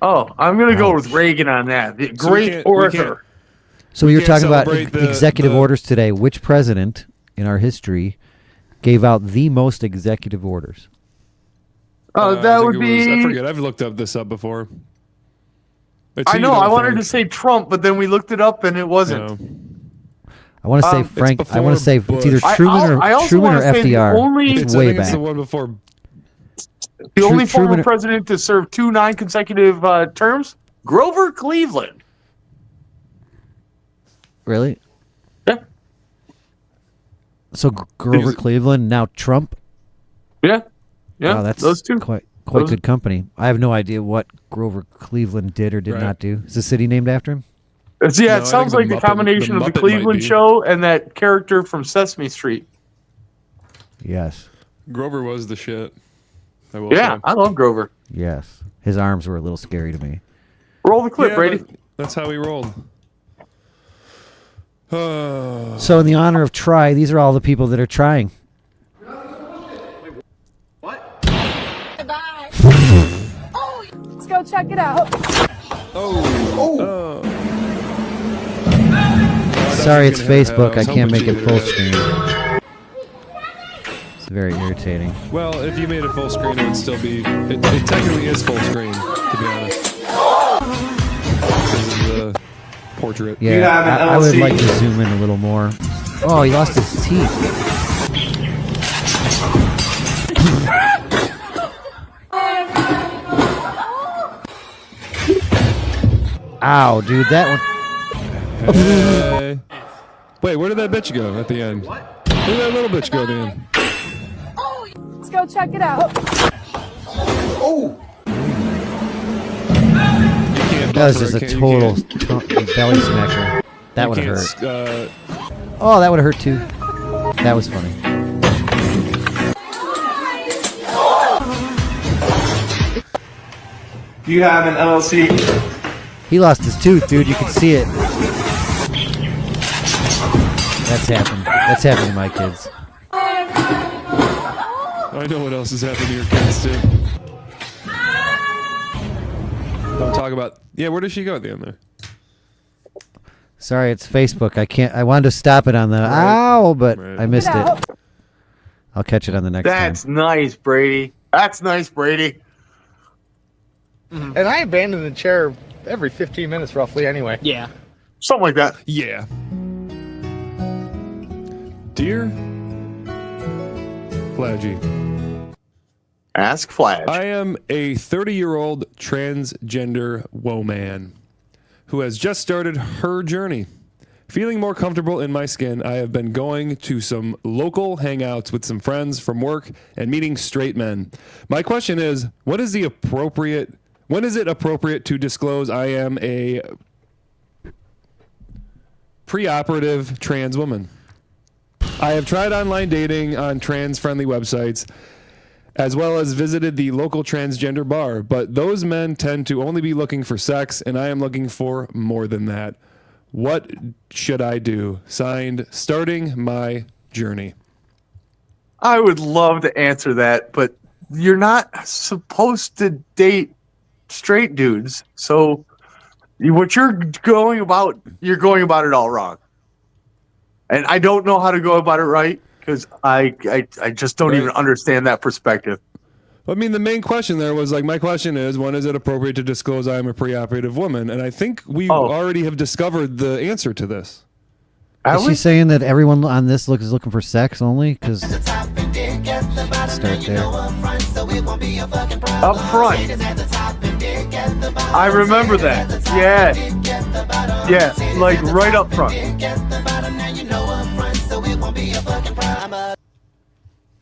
Oh, I'm going to go with Reagan on that. The great orator. So we were talking about executive orders today. Which president in our history gave out the most executive orders? That would be. I forget. I've looked this up before. I know. I wanted to say Trump, but then we looked it up and it wasn't. I want to say Frank. I want to say it's either Truman or FDR. It's way back. It's the one before. The only former president to serve 2 non-consecutive terms, Grover Cleveland. Really? Yeah. So Grover Cleveland, now Trump. Yeah. Yeah. Wow, that's those two. Quite good company. I have no idea what Grover Cleveland did or did not do. Is the city named after him? It sounds like a combination of the Cleveland Show and that character from Sesame Street. Yes. Grover was the shit. I love Grover. Yes. His arms were a little scary to me. Roll the clip, Brady. That's how he rolled. So in the honor of try, these are all the people that are trying. Let's go check it out. Sorry, it's Facebook. I can't make it full screen. It's very irritating. Well, if you made it full screen, it would still be. It technically is full screen, to be honest. Because of the portrait. Yeah, I would like to zoom in a little more. Oh, he lost his teeth. Ow, dude, that one. Hey. Wait, where did that bitch go at the end? Where did that little bitch go at the end? Let's go check it out. That was buffer. just a total belly smacker. That would have hurt. Oh, that would have hurt too. That was funny. You have an LLC. He lost his tooth, dude. You can see it. That's happened. That's happened to my kids. I know what else has happened to your kids too. Don't talk about. Yeah, where does she go at the end there? Sorry, it's Facebook. I can't. I wanted to stop it on the ow, but I missed it. I'll catch it on the next time. That's nice, Brady. That's nice, Brady. And I abandon the chair every 15 minutes, roughly. Anyway. Yeah. Something like that. Yeah. Dear Fladgy. Ask Fladge. I am a 30-year-old transgender woman who has just started her journey. Feeling more comfortable in my skin, I have been going to some local hangouts with some friends from work and meeting straight men. My question is, when is it appropriate to disclose I am a preoperative trans woman? I have tried online dating on trans-friendly websites, as well as visited the local transgender bar, but those men tend to only be looking for sex, and I am looking for more than that. What should I do? Signed, starting my journey. I would love to answer that, but you're not supposed to date straight dudes. So what you're going about it all wrong. And I don't know how to go about it right because I just don't even understand that perspective. I mean, the main question there was like, my question is, when is it appropriate to disclose I am a preoperative woman? And I think we already have discovered the answer to this. Is she saying that everyone on this is looking for sex only? Because start there. Up front. I remember that. Yeah. Yeah, like right up front.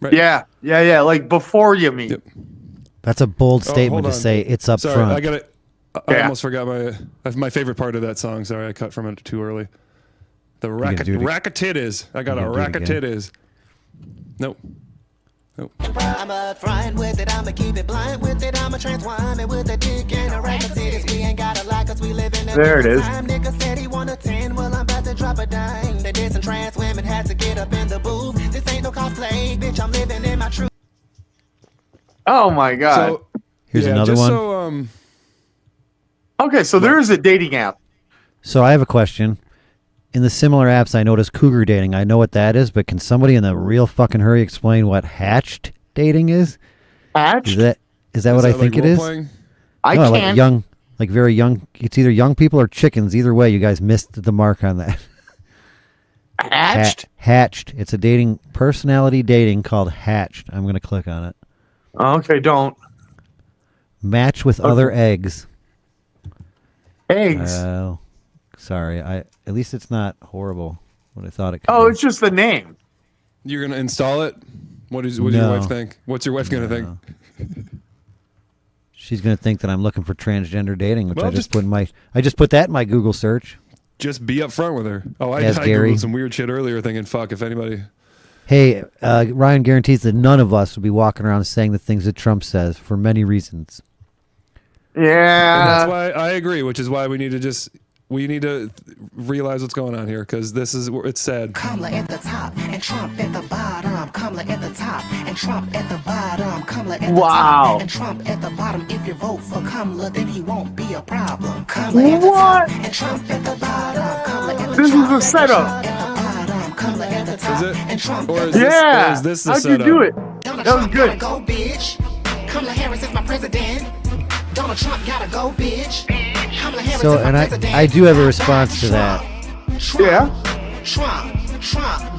Right. Yeah. Like before you meet. Yep. That's a bold statement to say. It's up Sorry, front. I got it. I almost forgot my favorite part of that song. Sorry, I cut from it too early. The rack of titties. I got a rack of titties. Nope. I'm a friend with it, I'ma keep it blind with it, I'm a trans woman with a dick and a rack of titties. We ain't got a lot cause we live in a there it is. time. Nigga said he want a 10, well I'm about to drop a dime. They did some trans women had to get up in the booth. This ain't no cosplay, bitch, I'm living in my truth. Oh my god. So, Here's another one. Okay, so there is a dating app. So I have a question. In the similar apps, I noticed cougar dating. I know what that is, but can somebody in a real fucking hurry explain what hatched dating is? Hatched? Is that what I think it is? I can't. Like young, like very young. It's either young people or chickens. Either way, you guys missed the mark on that. Hatched? Hatched. It's a personality dating called Hatched. I'm going to click on it. Okay, don't. Match with other eggs. Eggs? Sorry. At least it's not horrible. What I thought it could be. It's just the name. You're gonna install it? What does your wife think? What's your wife gonna think? She's gonna think that I'm looking for transgender dating, which I just put that in my Google search. Just be upfront with her. Oh, I Gary. Googled some weird shit earlier, thinking, "Fuck, if anybody." Hey, Ryan guarantees that none of us will be walking around saying the things that Trump says for many reasons. Yeah. And that's why I agree, which is why we need to realize what's going on here, because this is what it's said. Kamala at the top and Trump at the bottom. Kamala at the top and Trump at the bottom. Kamala at the top and Trump at the bottom. If you vote for Kamala, then he won't be a problem. Kamala at the top and Trump at the bottom. Kamala at the This is a setup. Is it? And Trump Or is yeah. this, or is this the How'd setup? you do it? Donald That was Trump good. gotta go, bitch. Kamala Harris is my president. Donald Trump gotta go, bitch. Kamala Harris So, is my and president. I do have a response to that. Trump,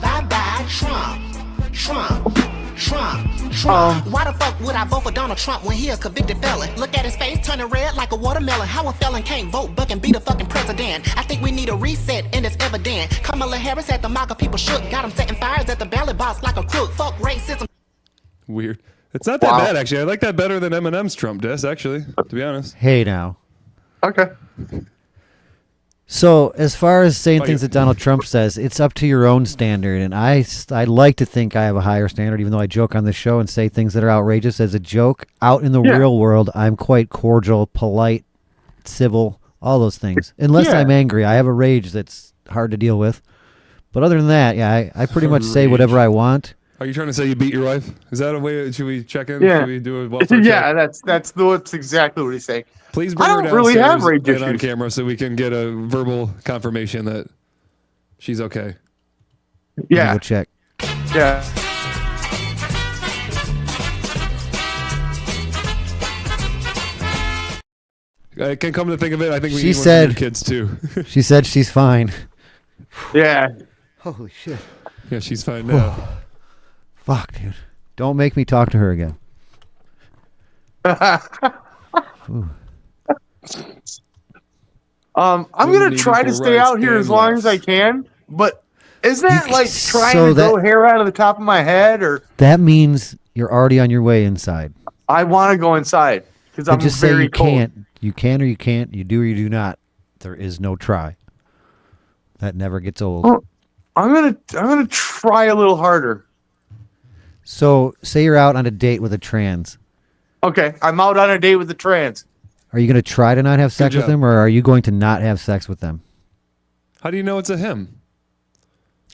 bye bye, Trump. Why the fuck would I vote for Donald Trump when he a convicted felon? Look at his face turning red like a watermelon. How a felon can't vote but can be the fucking president? I think we need a reset and it's evident. Kamala Harris had the MAGA people shook. Got him setting fires at the ballot box like a crook. Fuck racism. Weird. It's not that bad, actually. I like that better than Eminem's Trump diss, actually, to be honest. Hey, now. Okay. So, as far as saying things that Donald Trump says, it's up to your own standard, and I like to think I have a higher standard, even though I joke on the show and say things that are outrageous as a joke. Out in the real world, I'm quite cordial, polite, civil, all those things. Unless I'm angry. I have a rage that's hard to deal with. But other than that, I pretty much say whatever I want. Are you trying to say you beat your wife? Is that a way? Should we check in? Yeah. Should we do a welfare check? that's exactly what he's saying. Please bring her I don't downstairs really have rage and on issues. camera so we can get a verbal confirmation that she's okay. Yeah. Go check. Yeah. I can come to think of it. I think we She need one said, for your kids too. She said she's fine. Yeah. Holy shit. Yeah, she's fine now. Fuck, dude. Don't make me talk to her again. Ooh. I'm gonna try to stay out here as long as I can, but isn't that like trying to grow hair out of the top of my head? Or That means you're already on your way inside. I want to go inside because I'm just very say you cold. can't. You can or you can't. You do or you do not. There is no try. That never gets old. Well, I'm gonna try a little harder. So, say you're out on a date with a trans. Okay, I'm out on a date with the trans. Are you going to try to not have sex with job. them, or are you going to not have sex with them? How do you know it's a him?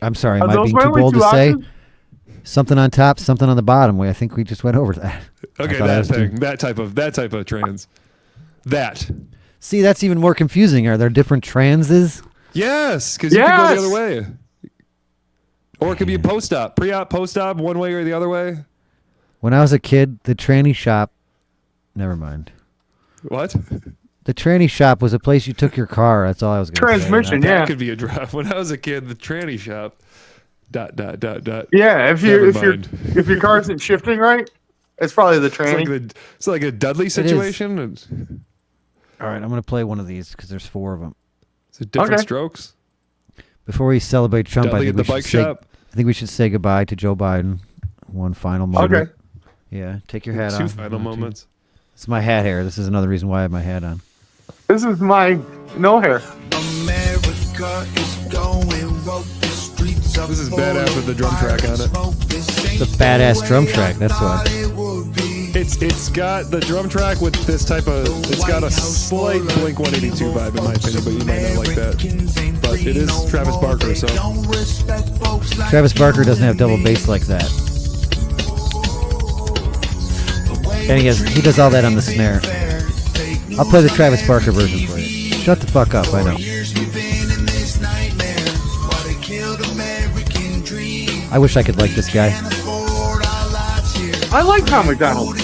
I'm sorry, Are am I those being my too only bold two to say? options? Something on top, something on the bottom. I think we just went over that. Okay, I that thought I was thing, that type of trans. That. See, that's even more confusing. Are there different transes? Yes, because you can go the other way. Or it could be a post-op. Pre-op, post-op, one way or the other way. When I was a kid, the tranny shop... Never mind. What? The tranny shop was a place you took your car. That's all I was going to say. Transmission, That could be a drop. When I was a kid, the tranny shop... ... Yeah, if Never your car isn't shifting right, it's probably the tranny. It's like a Dudley situation. All right, I'm going to play one of these because there's 4 of them. Is it different strokes? Before we celebrate Trump, Dudley I at think, the we bike should say, shop? I think we should say goodbye to Joe Biden. One final moment. Okay. Yeah, take your hat Two on. final moments. It's my hat hair. This is another reason why I have my hat on. This is my no hair. This is badass with the drum track on it. It's a badass drum track. That's what. It's got the drum track with this type of. It's got a slight Blink 182 vibe in my opinion, but you might not like that. But it is Travis Barker, so. Travis Barker doesn't have double bass like that. And he does all that on the snare. I'll play the Travis Barker version for you. Shut the fuck up, I know. I wish I could like this guy. I like Tom McDonald.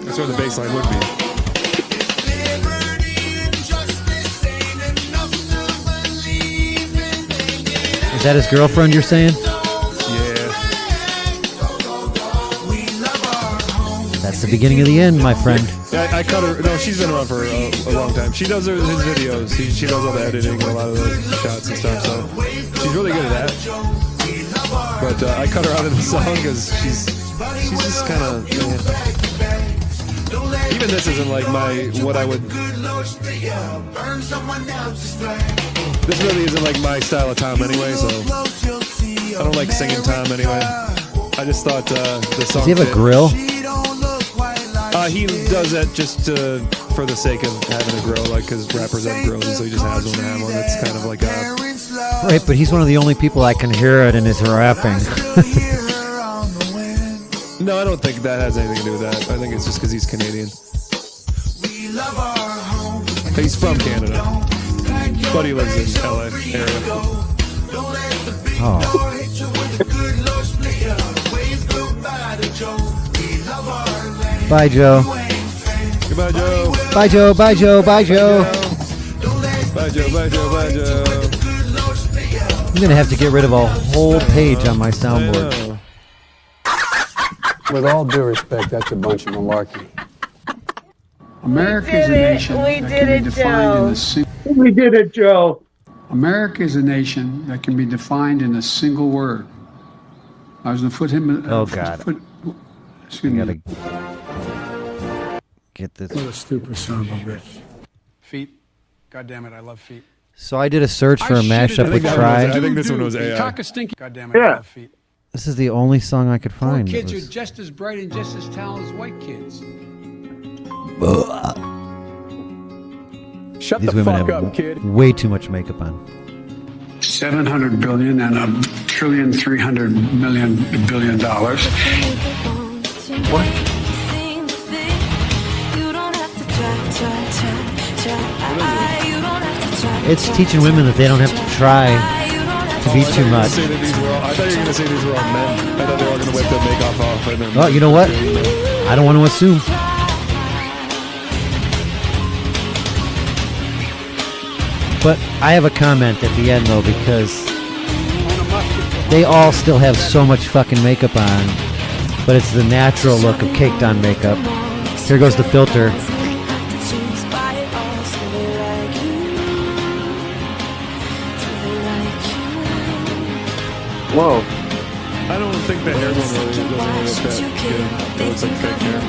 That's where the bass line would be. Is that his girlfriend you're saying? Yeah. That's the beginning of the end, my friend. Yeah, I cut her. No, she's been around for a long time. She does his videos. She does all the editing and a lot of the shots and stuff. So she's really good at that. But I cut her out of the song because she's just kind of. Even this isn't like what I would. This really isn't like my style of Tom anyway. So I don't like singing Tom anyway. I just thought the song. Does he have a grill? He does that just for the sake of having a grill, like because rappers have grills, and so he just has one to have one. It's kind of like a. Right, but he's one of the only people I can hear it in his rapping. No, I don't think that has anything to do with that. I think it's just because he's Canadian. He's from Canada, but he lives in LA area. Oh. Bye, Joe. Goodbye, Joe. Bye, Joe. Bye, Joe. Bye, Joe. Bye, Joe. Bye, Joe. Bye, Joe. I'm going to have to get rid of a whole page on my soundboard. With all due respect, that's a bunch of malarkey. America is a nation that can be defined in a single. We did it, Joe. America is a nation that can be defined in a single word. I was going to put him. Oh God. Excuse me. Gotta get this. What a stupid son of a bitch. Feet. God damn it, I love feet. So I did a search for a mashup with Cry. I think this one was AI. Cock a stinky. God damn it, I love feet. This is the only song I could Poor find. kids It are was- just as bright and just as talented as white kids. Shut These the women fuck have up, kid. way too much makeup on. 700 billion and $1,300,300,000,000 billion. What? It's teaching women that they don't have to try to be too much. I thought you were going to say these were all men. I thought they were all going to whip their makeup off. And then Well, you know what? I don't want to assume. But I have a comment at the end, though, because they all still have so much fucking makeup on, but it's the natural look of caked on makeup. Here goes the filter. Whoa. I don't think the hair one really doesn't look that good. It looks like fake hair.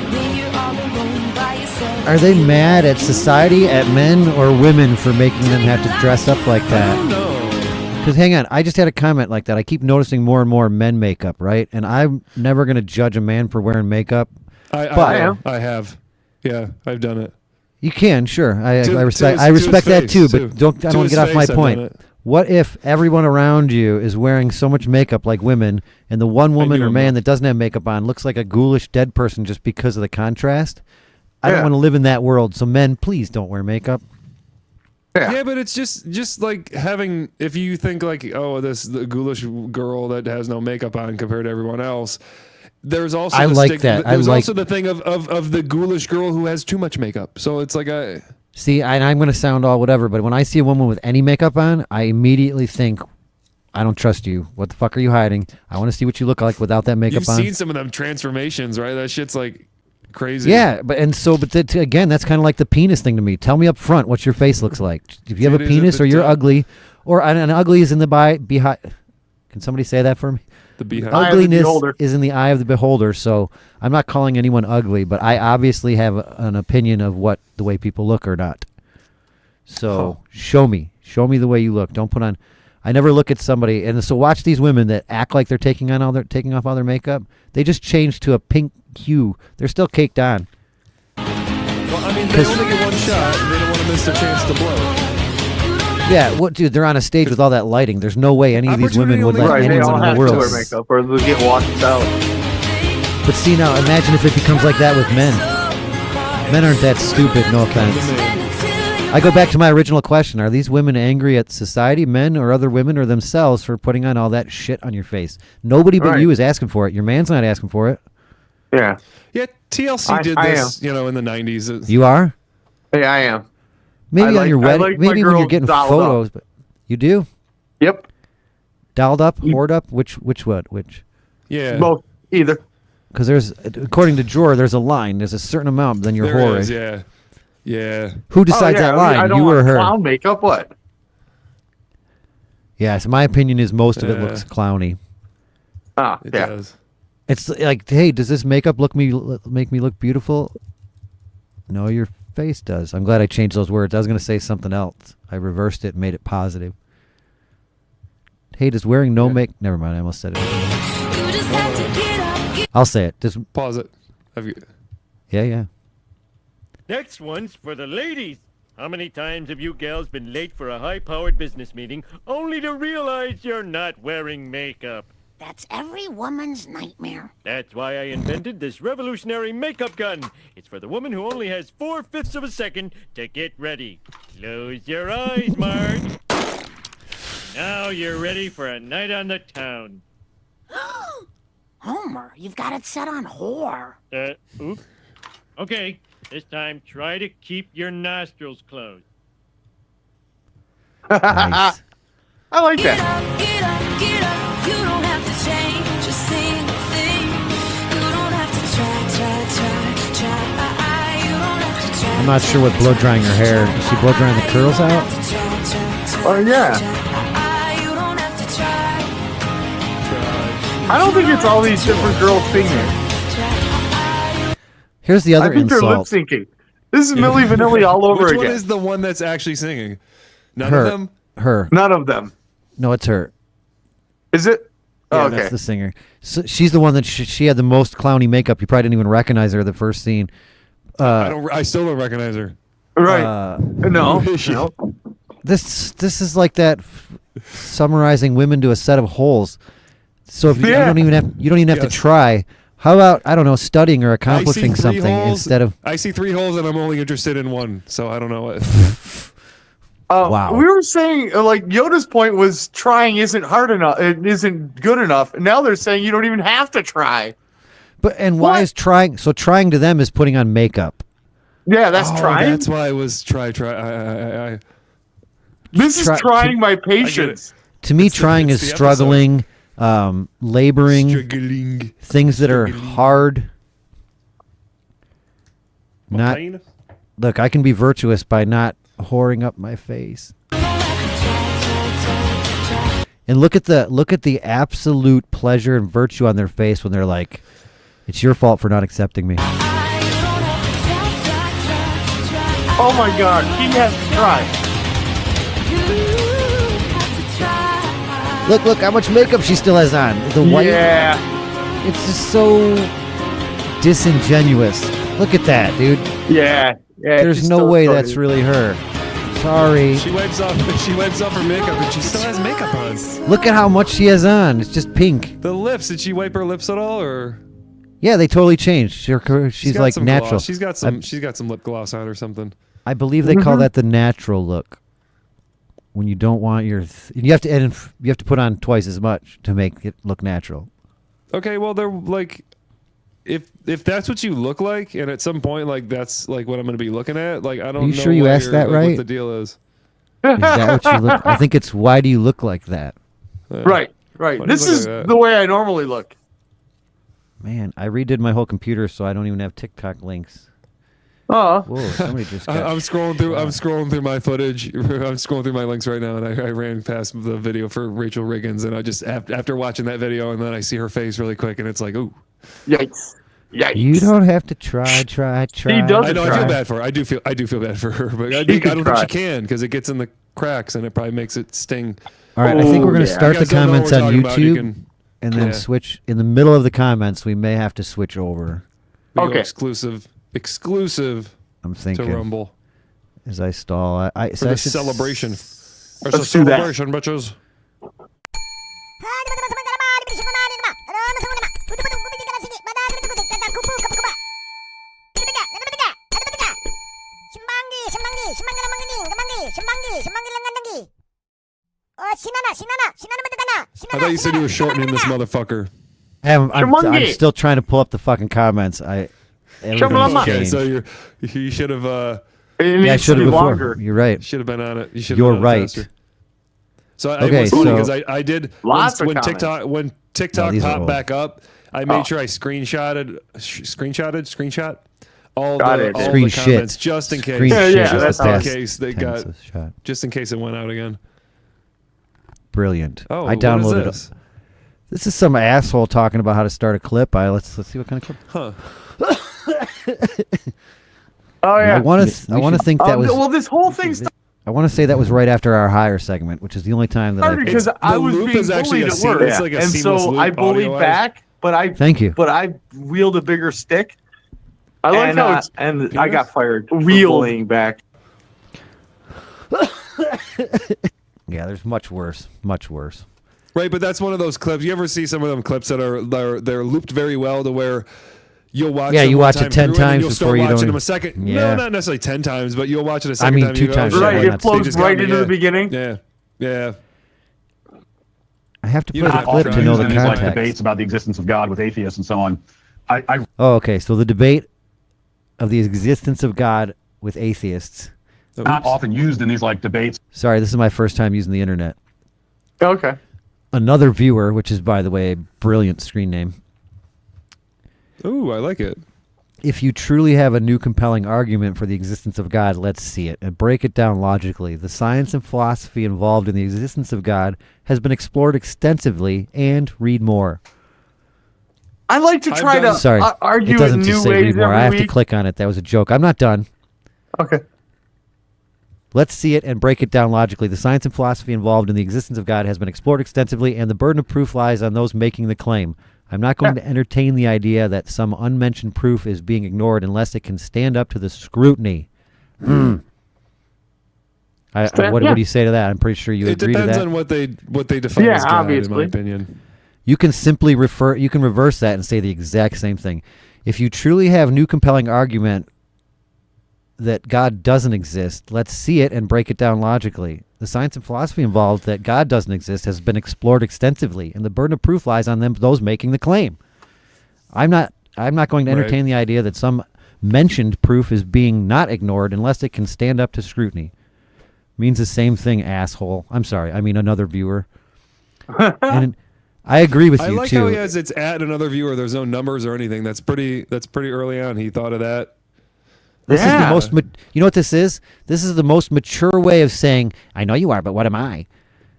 Are they mad at society, at men, or women for making them have to dress up like that? I don't know. Because hang on, I just had a comment like that. I keep noticing more and more men makeup, right? And I'm never going to judge a man for wearing makeup. I have. Yeah, I've done it. You can, sure. I To respect. his- I to respect his that too. face, But too. I To don't want his to get off my face, I've done point. it. What if everyone around you is wearing so much makeup like women, and the one woman or man that doesn't have makeup on looks like a ghoulish dead person just because of the contrast? I don't want to live in that world. So men, please don't wear makeup. Yeah, but it's just like having, if you think like, oh, the ghoulish girl that has no makeup on compared to everyone else, there's also I the like that. There's I like- also the thing of the ghoulish girl who has too much makeup. So it's like a See, I'm going to sound all whatever, but when I see a woman with any makeup on, I immediately think, I don't trust you. What the fuck are you hiding? I want to see what you look like without that makeup you've on. seen some of them transformations, right? That shit's like crazy. Yeah, but again, that's kind of like the penis thing to me. Tell me up front what your face looks like. If you have It a is penis at the or you're top. ugly, or an ugly is in the behind. Can somebody say that for me? The behind. Eye of the Ugliness beholder. is in the eye of the beholder. So I'm not calling anyone ugly, but I obviously have an opinion of what the way people look or not. So show me the way you look. Don't put on. I never look at somebody, and so watch these women that act like they're taking off all their makeup. They just changed to a pink hue. They're still caked on. Well, I mean, they only get one shot, and they don't want to miss their chance to blow. Yeah, what, dude? They're on a stage with all that lighting. There's no way any of these women would let Right, they all anyone in have the to world. wear makeup or they'll get washed out. But see now, imagine if it becomes like that with men. Men aren't that stupid. No offense. I go back to my original question: are these women angry at society, men, or other women, or themselves for putting on all that shit on your face? Nobody but Right. you is asking for it. Your man's not asking for it. Yeah. Yeah, TLC did this, in the 90s. You are? Yeah, I am. Maybe I on your like- I wedding. like my Maybe when you're girls getting dolled photos, up. but you do. Yep. Dolled up, whored up. Which? Yeah. Both. Either. Because there's, according to Jor, there's a line. There's a certain amount, then you're There whoring. is, yeah. Yeah. Who decides Oh, yeah, that line? I don't You or want her? clown makeup. What? Yeah, so my opinion is most of it Yeah. looks clowny. Ah, It yeah. does. It's like, hey, does this makeup make me look beautiful? No, your face does. I'm glad I changed those words. I was going to say something else. I reversed it and made it positive. Hey, does wearing no make... Never mind, I almost said it. I'll say it. Does... Pause it. Yeah. Next one's for the ladies. How many times have you gals been late for a high-powered business meeting only to realize you're not wearing makeup? That's every woman's nightmare. That's why I invented this revolutionary makeup gun. It's for the woman who only has 4/5 of a second to get ready. Close your eyes, Marge. Now you're ready for a night on the town. Homer, you've got it set on whore. Oops. Okay, this time try to keep your nostrils closed. Nice. I like that. Get up, you don't have to change a single thing. You don't have to try. You don't have to try. I'm not sure what blow drying her hair. Is she blow drying the curls out? Oh yeah. I don't think it's all these different girls singing. Here's the other I think they're lip insult. syncing. This is Milli Vanilli all over Which again. one is the one that's actually singing? None Her. of them? Her. None of them. No, it's her. Is it? Yeah, Oh, okay. that's the singer. So she's the one that she had the most clowny makeup. You probably didn't even recognize her the first scene. I still don't recognize her. Right. No. No. This is like that summarizing women to a set of holes. So if you don't even have to try. How about, I don't know, studying or accomplishing something instead of... I see 3 holes and I'm only interested in one, so I don't know what. Wow. We were saying, like, Yoda's point was trying isn't hard enough. It isn't good enough. Now they're saying you don't even have to try. And why is trying... So trying to them is putting on makeup. Yeah, that's trying. That's why it was try. This is trying my patience. To me, trying is struggling, laboring, things that are hard. Not pain? Look, I can be virtuous by not whoring up my face. And look at the absolute pleasure and virtue on their face when they're like, "It's your fault for not accepting me." Oh my God, he has to try. Look how much makeup she still has on. The white. Yeah. It's just so disingenuous. Look at that, dude. Yeah. There's no way that's really her. Sorry. She wipes off her makeup and she still has makeup on. Look at how much she has on. It's just pink. The lips, did she wipe her lips at all, or? Yeah, they totally changed. She's got like some natural. Gloss. She's got some lip gloss on or something. I believe they call that the natural look. When you don't want your, you have to put on twice as much to make it look natural. Okay, well they're like, if that's what you look like, and at some point like that's like what I'm going to be looking at, like I don't. Are you know sure you why asked you're- that like, right? What the deal is? Is that what you look? I think it's why do you look like that? Right. Why do you This look is like that? the way I normally look. Man, I redid my whole computer so I don't even have TikTok links. Oh. Whoa, somebody just got I'm scrolling through my footage. I'm scrolling through my links right now, and I ran past the video for Rachel Riggins, and I just after watching that video, and then I see her face really quick, and it's like, ooh, yikes. You don't have to try. He doesn't I know. I try. feel bad for her. I do feel bad for her, but I don't think she can because it gets in the cracks, and it probably makes it sting. All right, I think we're going to start You the guys don't know what comments we're on talking about, you YouTube, can- and then yeah. switch in the middle of the comments. We may have to switch over. We go Okay. exclusive I'm to thinking Rumble as I stall. for So I the should celebration. It's a Let's do that. celebration, bitches. I thought you said you were shortening this motherfucker. I'm Shumangi. still trying to pull up the fucking comments. Everything's Shumangi. Okay, changed. so you should have. It Yeah, I needs should to have be before. longer. You're right. Should have been on it. You should. You're been on it right. faster. So Okay, it was funny so- because I did Lots of when comments. TikTok these are popped old. back up. I made sure I screenshot all Got the it. all Screen the shit. comments just in case. Screen Yeah, shit yeah, is that's the how best in case they tense got of shot. just in case it went out again. Brilliant. Oh, I what is downloaded this? it. This is some asshole talking about how to start a clip. Let's see what kind of clip. Huh. Oh yeah. I want to think that was. well, this whole thing's I want to say that was right after our higher segment, which is the only time that hard because I was loop being is actually bullied a at work, it's like a and seamless so loop I bullied audio-wise. back. But I Thank you. But I wield a bigger stick. I like how it's and I got fired for Wheel. bullying back. Yeah, there's much worse. Much worse. Right, but that's one of those clips. You ever see some of them clips that they're looped very well to where you'll watch. Yeah, them you one watch it time 10 through, and then times you'll before start you watching don't them even- a second. Yeah. No, not necessarily 10 times, but you'll watch it a second mean, time. 2 you go, times, "Oh, yeah, Right, why it not? they flows just got right me, into yeah. the beginning. Yeah. I have to You play don't the have to clip try. to know the Using these, like, context. debates about the existence of God with atheists and so on. I Oh, okay. So the debate of the existence of God with atheists. not often used in these like debates. Sorry, this is my first time using the internet. Okay. Another viewer, which is, by the way, a brilliant screen name. Ooh, I like it. If you truly have a new compelling argument for the existence of God, let's see it and break it down logically. The science and philosophy involved in the existence of God has been explored extensively, and read more. I like to try to argue it doesn't in just new say ways read more. every I have week. to click on it. That was a joke. I'm not done. Okay. Let's see it and break it down logically. The science and philosophy involved in the existence of God has been explored extensively, and the burden of proof lies on those making the claim. I'm not going to entertain the idea that some unmentioned proof is being ignored unless it can stand up to the scrutiny. What do you say to that? I'm pretty sure you agree to that. It depends on what they define as God, in my opinion. You can simply reverse that and say the exact same thing. If you truly have new compelling argument that God doesn't exist, let's see it and break it down logically. The science and philosophy involved that God doesn't exist has been explored extensively, and the burden of proof lies on those making the claim. I'm not going to entertain the idea that some mentioned proof is being not ignored unless it can stand up to scrutiny. Means the same thing, asshole. I'm sorry. I mean another viewer. And I agree with you too. I like how he has it's at another viewer. There's no numbers or anything. That's pretty early on. He thought of that. This is the most. You know what this is? This is the most mature way of saying, "I know you are, but what am I?"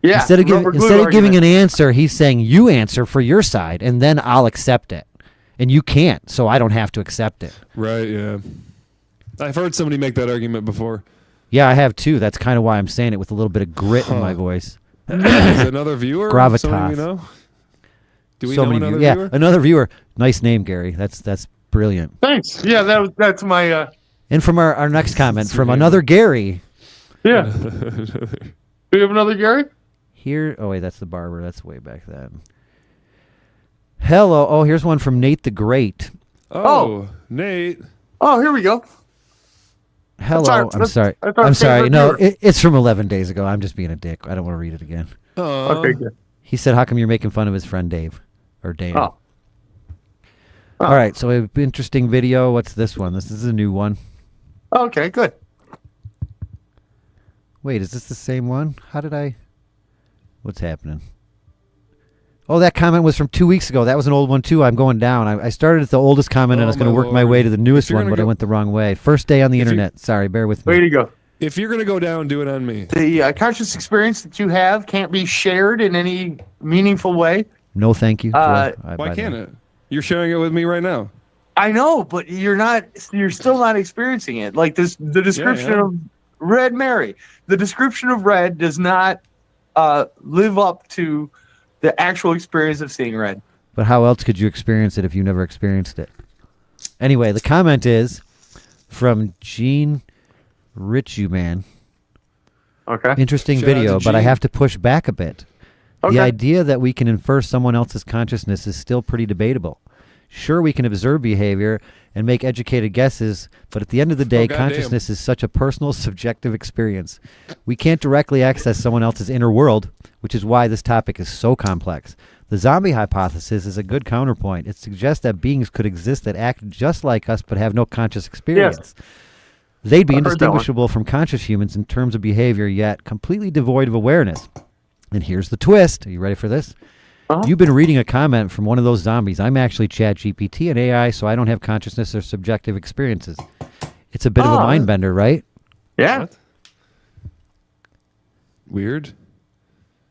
Yeah. Instead of giving an answer, he's saying, "You answer for your side, and then I'll accept it." And you can't, so I don't have to accept it. Right. Yeah. I've heard somebody make that argument before. Yeah, I have too. That's kind of why I'm saying it with a little bit of grit in my voice. Is another viewer? Gravitas. Somebody we know? Do we know another viewer? viewer? Yeah, another viewer. Nice name, Gary. That's brilliant. Thanks. Yeah, that's my. And from our next comment, from another Gary. Yeah. Do we have another Gary? Here. Oh, wait, that's the barber. That's way back then. Hello. Oh, here's one from Nate the Great. Oh, Nate. Oh, here we go. Hello. I'm sorry. I'm sorry. No, it's from 11 days ago. I'm just being a dick. I don't want to read it again. Okay, good. He said, how come you're making fun of his friend Dave? Or Dan? Oh. All right, so an interesting video. What's this one? This is a new one. Okay, good. Wait, is this the same one? What's happening? Oh, that comment was from 2 weeks ago. That was an old one, too. I'm going down. I started at the oldest comment, and I was going to work my way to the newest one, but I went the wrong way. First day on the internet. Sorry, bear with me. Way to go. If you're going to go down, do it on me. The conscious experience that you have can't be shared in any meaningful way. No, thank you. Why can't it? You're sharing it with me right now. I know, but you're still not experiencing it. Like the description of Red Mary. The description of Red does not live up to the actual experience of seeing red. But how else could you experience it if you never experienced it? Anyway, the comment is from Gene Richuman. Okay. Interesting video, but I have to push back a bit. Okay. The idea that we can infer someone else's consciousness is still pretty debatable. Sure, we can observe behavior and make educated guesses, but at the end of the day, consciousness is such a personal, subjective experience. We can't directly access someone else's inner world, which is why this topic is so complex. The zombie hypothesis is a good counterpoint. It suggests that beings could exist that act just like us but have no conscious experience. Yes. They'd be indistinguishable from conscious humans in terms of behavior, yet completely devoid of awareness. And here's the twist. Are you ready for this? You've been reading a comment from one of those zombies. I'm actually ChatGPT and AI, so I don't have consciousness or subjective experiences. It's a bit of a mind bender, right? Yeah. What? Weird.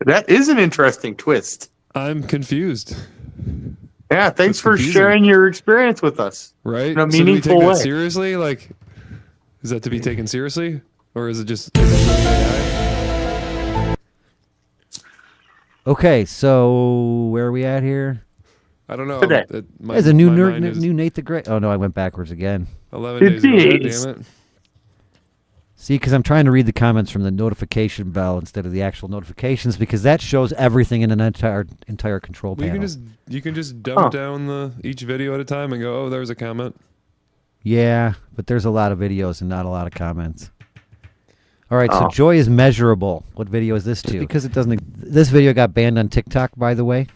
That is an interesting twist. I'm confused. Yeah, thanks for sharing your experience with us. Right? In a So do we meaningful take way. that seriously? Like, is that to be taken seriously? Or is it just AI? Okay, so where are we at here? I don't know. Today. There's a new Nate the Great. Oh, no, I went backwards again. 11 days ago. God damn it. See, because I'm trying to read the comments from the notification bell instead of the actual notifications, because that shows everything in an entire control panel. You can just dump down each video at a time and go, oh, there's a comment. Yeah, but there's a lot of videos and not a lot of comments. All right, so joy is measurable. What video is this to? Because it doesn't. This video got banned on TikTok, by the way.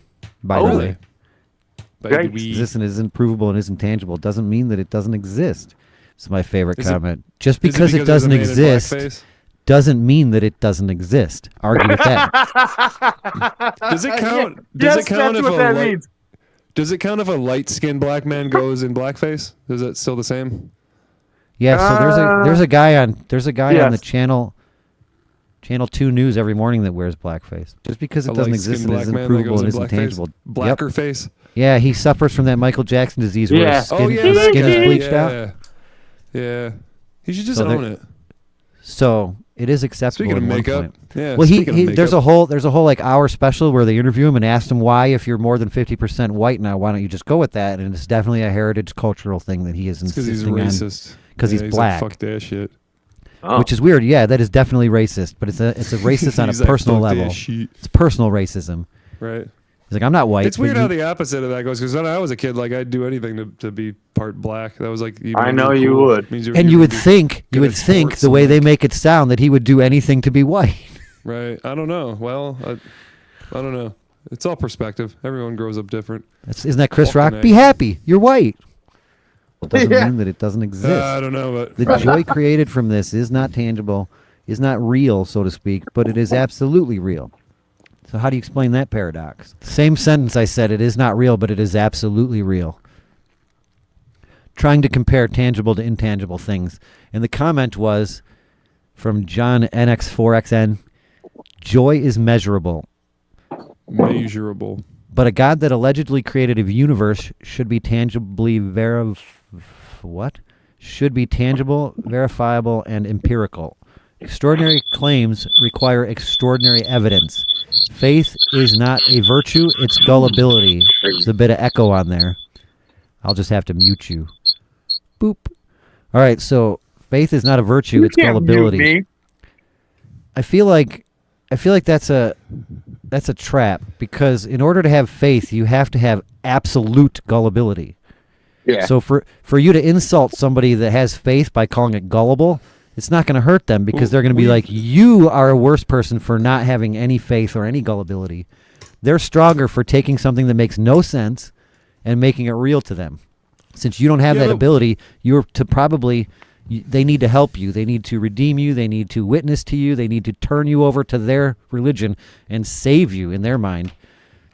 By the way. Exists and isn't provable and isn't tangible doesn't mean that it doesn't exist. It's my favorite comment. Just because it doesn't exist doesn't mean that it doesn't exist. Argue with that. Does it count? Yes, that's what that means. Does it count if a light-skinned black man goes in blackface? Is it still the same? Yeah, so there's a guy on on the yes. channel 2 News every morning that wears blackface. Just because it A doesn't light-skinned exist and black isn't man that provable goes and in isn't blackface? tangible. Blacker Yep. face? Yeah, he suffers from that Michael Jackson disease where Yeah. his skin, Oh, yeah, his that skin is guy. bleached yeah. out. Yeah. He should just So own it. So it is acceptable. Speaking of at one makeup, point. yeah, Well, speaking of he there's a makeup. whole like hour special where they interview him and asked him why, if you're more than 50% white now, why don't you just go with that? And it's definitely a heritage cultural thing that he is Because he's insisting on. racist. Because Yeah, he's like, black. fuck that shit. Which is weird. Yeah, that is definitely racist, but it's a racist on a He's like, personal "Fuck that level. shit." It's personal racism. Right. He's like, I'm not white. It's but weird you- how the opposite of that goes. Because when I was a kid, like I'd do anything to be part black. That was like. Even I if know were you cool. would. Means and you would be think good at sports the and, way like- they make it sound that he would do anything to be white. Right. I don't know. Well, I don't know. It's all perspective. Everyone grows up different. Isn't that Chris Fucking Rock? A. Be happy. You're white. Well, doesn't Yeah. mean that it doesn't exist. I don't know, but The joy created from this is not tangible, is not real, so to speak, but it is absolutely real. So how do you explain that paradox? Same sentence I said, it is not real, but it is absolutely real. Trying to compare tangible to intangible things. And the comment was from John NX4XN, joy is measurable. Measurable. But a God that allegedly created a universe should be tangibly should be tangible, verifiable, and empirical. Extraordinary claims require extraordinary evidence. Faith is not a virtue, it's gullibility. There's a bit of echo on there. I'll just have to mute you. Boop. All right, so faith is not a virtue, it's gullibility. I feel like that's a trap, because in order to have faith, you have to have absolute gullibility. Yeah. So for you to insult somebody that has faith by calling it gullible, it's not going to hurt them, because they're going to be like, you are a worse person for not having any faith or any gullibility. They're stronger for taking something that makes no sense and making it real to them. Since you don't have that ability, they need to help you. They need to redeem you. They need to witness to you. They need to turn you over to their religion and save you in their mind.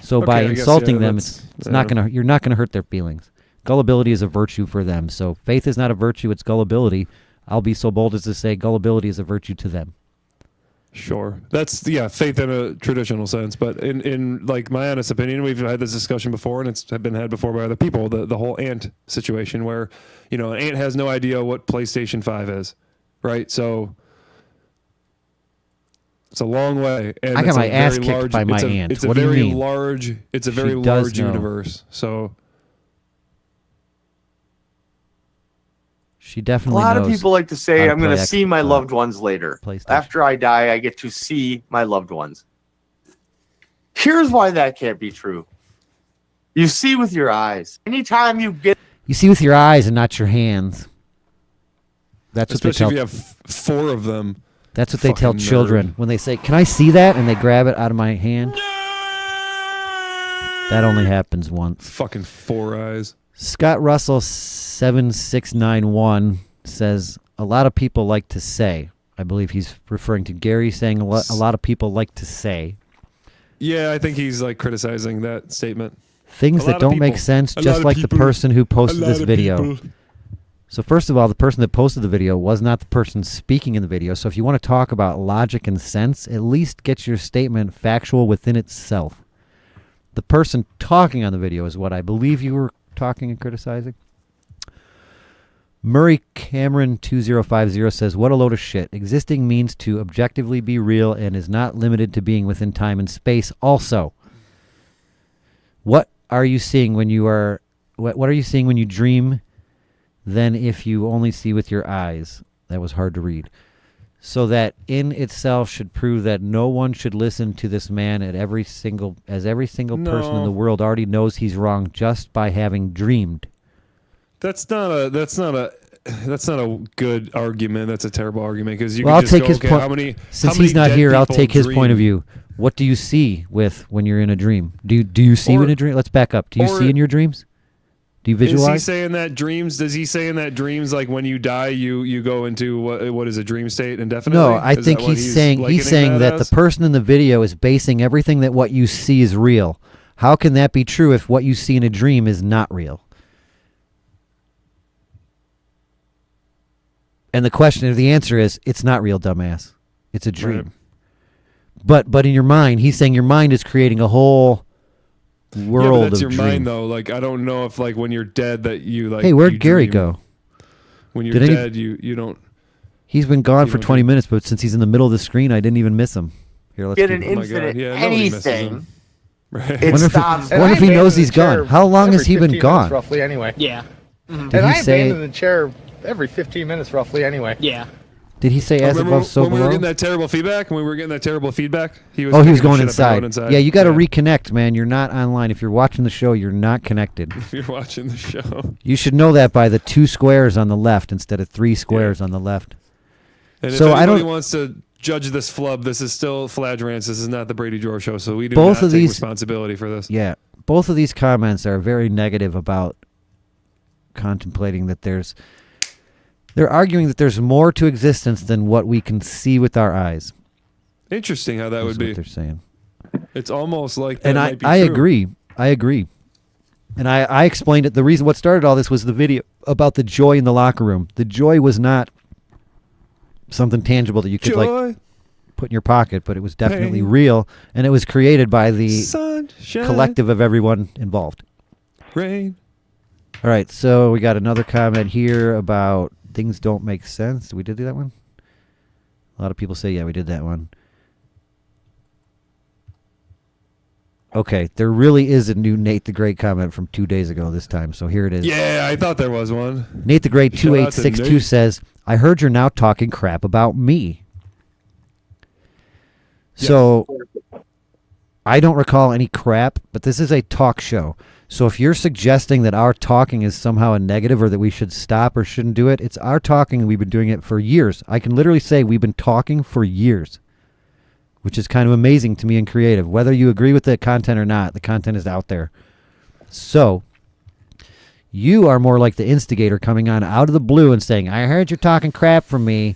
So by insulting them, you're not going to hurt their feelings. Gullibility is a virtue for them. So faith is not a virtue, it's gullibility. I'll be so bold as to say gullibility is a virtue to them. Sure. That's faith in a traditional sense, but in like my honest opinion, we've had this discussion before, and it's been had before by other people, the whole ant situation where, an ant has no idea what PlayStation 5 is, right? So it's a long way, and I got it's my a ass very kicked large, by my it's a, aunt. It's a What do you very mean? large, it's a She very does large know. universe. So She A definitely lot knows of people like to say, how to I'm going to play see my loved ones later. PlayStation. After I die, I get to see my loved ones. Here's why that can't be true. You see with your eyes. Anytime you get... You see with your eyes and not your hands. That's what they especially tell. if you have 4 of them. That's what they tell Fucking nerd. children when they say, "Can I see that?" and they grab it out of my hand. That only happens once. Fucking 4 eyes. Scott Russell 7691 says a lot of people like to say. I believe he's referring to Gary saying a lot of people like to say Yeah, I think he's like criticizing that statement. things A that lot of don't make people. sense, A lot just of like the people. person who posted A this lot of video. people. So first of all, the person that posted the video was not the person speaking in the video. So if you want to talk about logic and sense, at least get your statement factual within itself. The person talking on the video is what I believe you were talking and criticizing. Murray Cameron 2050 says, "What a load of shit. Existing means to objectively be real and is not limited to being within time and space. Also, what are you seeing when you are? What are you seeing when you dream? Then, if you only see with your eyes." That was hard to read. So that in itself should prove that no one should listen to this man as every single person in No. the world already knows he's wrong just by having dreamed. That's not a good argument. That's a terrible argument because you Well, can I'll just take go, his okay, point. how many Since how many he's not dead here, I'll people take his point of dream? view. What do you see when you're in a dream? Do you see in a dream? Let's back up. Do you see in your dreams? Do you visualize? Is he saying that dreams? Does he say in that dreams like when you die you go into what is a dream state indefinitely? No, I Is think that what he's saying likening that the as? person in the video is basing everything that what you see is real. How can that be true if what you see in a dream is not real? And the answer is, it's not real, dumbass. It's a dream. Right. But in your mind, he's saying your mind is creating a whole world but that's of your dream. mind, though. Like, I don't know if, like, when you're dead that you, like... Hey, where'd you Gary dream. go? When you're dead, you don't... He's been gone for 20 minutes, but since he's in the middle of the screen, I didn't even miss him. Here, let's Get keep an him. infinite nobody misses anything. him. Right. It stops. Wonder if he knows he's gone. How long has he been gone? Roughly, anyway. Yeah. And Did he I say? abandon the chair every 15 minutes, roughly, anyway. Yeah. Did he say as Remember above, so when we were below? getting that terrible feedback? When we were getting that terrible feedback? He was He was picking going shit up and inside. Yeah, you got to reconnect, man. You're not online. If you're watching the show, you're not connected. If you're watching the show. You should know that by the 2 squares on the left instead of 3 squares on the left. And So if I anybody don't. wants to judge this flub, this is still Fladge Rants. This is not the Brady George show, so we do Both not of take these- responsibility for this. Yeah, both of these comments are very negative about contemplating that they're arguing that there's more to existence than what we can see with our eyes. Interesting how that Is would be. what they're saying. It's almost like that And might be I true. agree. I agree. And I explained it. The reason what started all this was the video about the joy in the locker room. The joy was not something tangible that you could like put in your pocket, but it was definitely Pain. real, and it was created by the Sunshine. collective of everyone involved. Rain. All right, so we got another comment here about things don't make sense. Did we do that one? A lot of people say, yeah, we did that one. Okay, there really is a new Nate the Great comment from 2 days ago this time, so here it is. Yeah, I thought there was one. Nate the Great Shout out to 2862 Nate. says, I heard you're now talking crap about me. So I don't recall any crap, but this is a talk show. So if you're suggesting that our talking is somehow a negative or that we should stop or shouldn't do it, it's our talking and we've been doing it for years. I can literally say we've been talking for years, which is kind of amazing to me and creative. Whether you agree with the content or not, the content is out there. So you are more like the instigator coming on out of the blue and saying, I heard you're talking crap from me.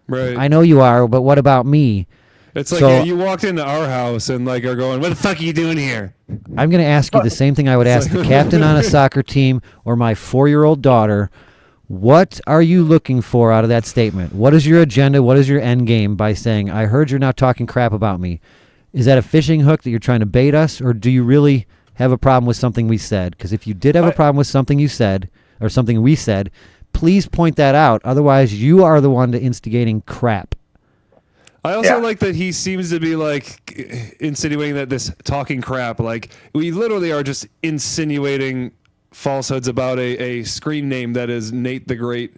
Right. I know you are, but what about me? It's like So- yeah, you walked into our house and like are going, what the fuck are you doing here? I'm going to ask you the same thing I would ask the captain on a soccer team or my 4-year-old daughter. What are you looking for out of that statement? What is your agenda? What is your end game by saying, I heard you're not talking crap about me? Is that a fishing hook that you're trying to bait us, or do you really have a problem with something we said? Because if you did have a problem with something you said or something we said, please point that out. Otherwise, you are the one to instigating crap. I also like that he seems to be like insinuating that this talking crap, like we literally are just insinuating falsehoods about a screen name that is Nate the Great.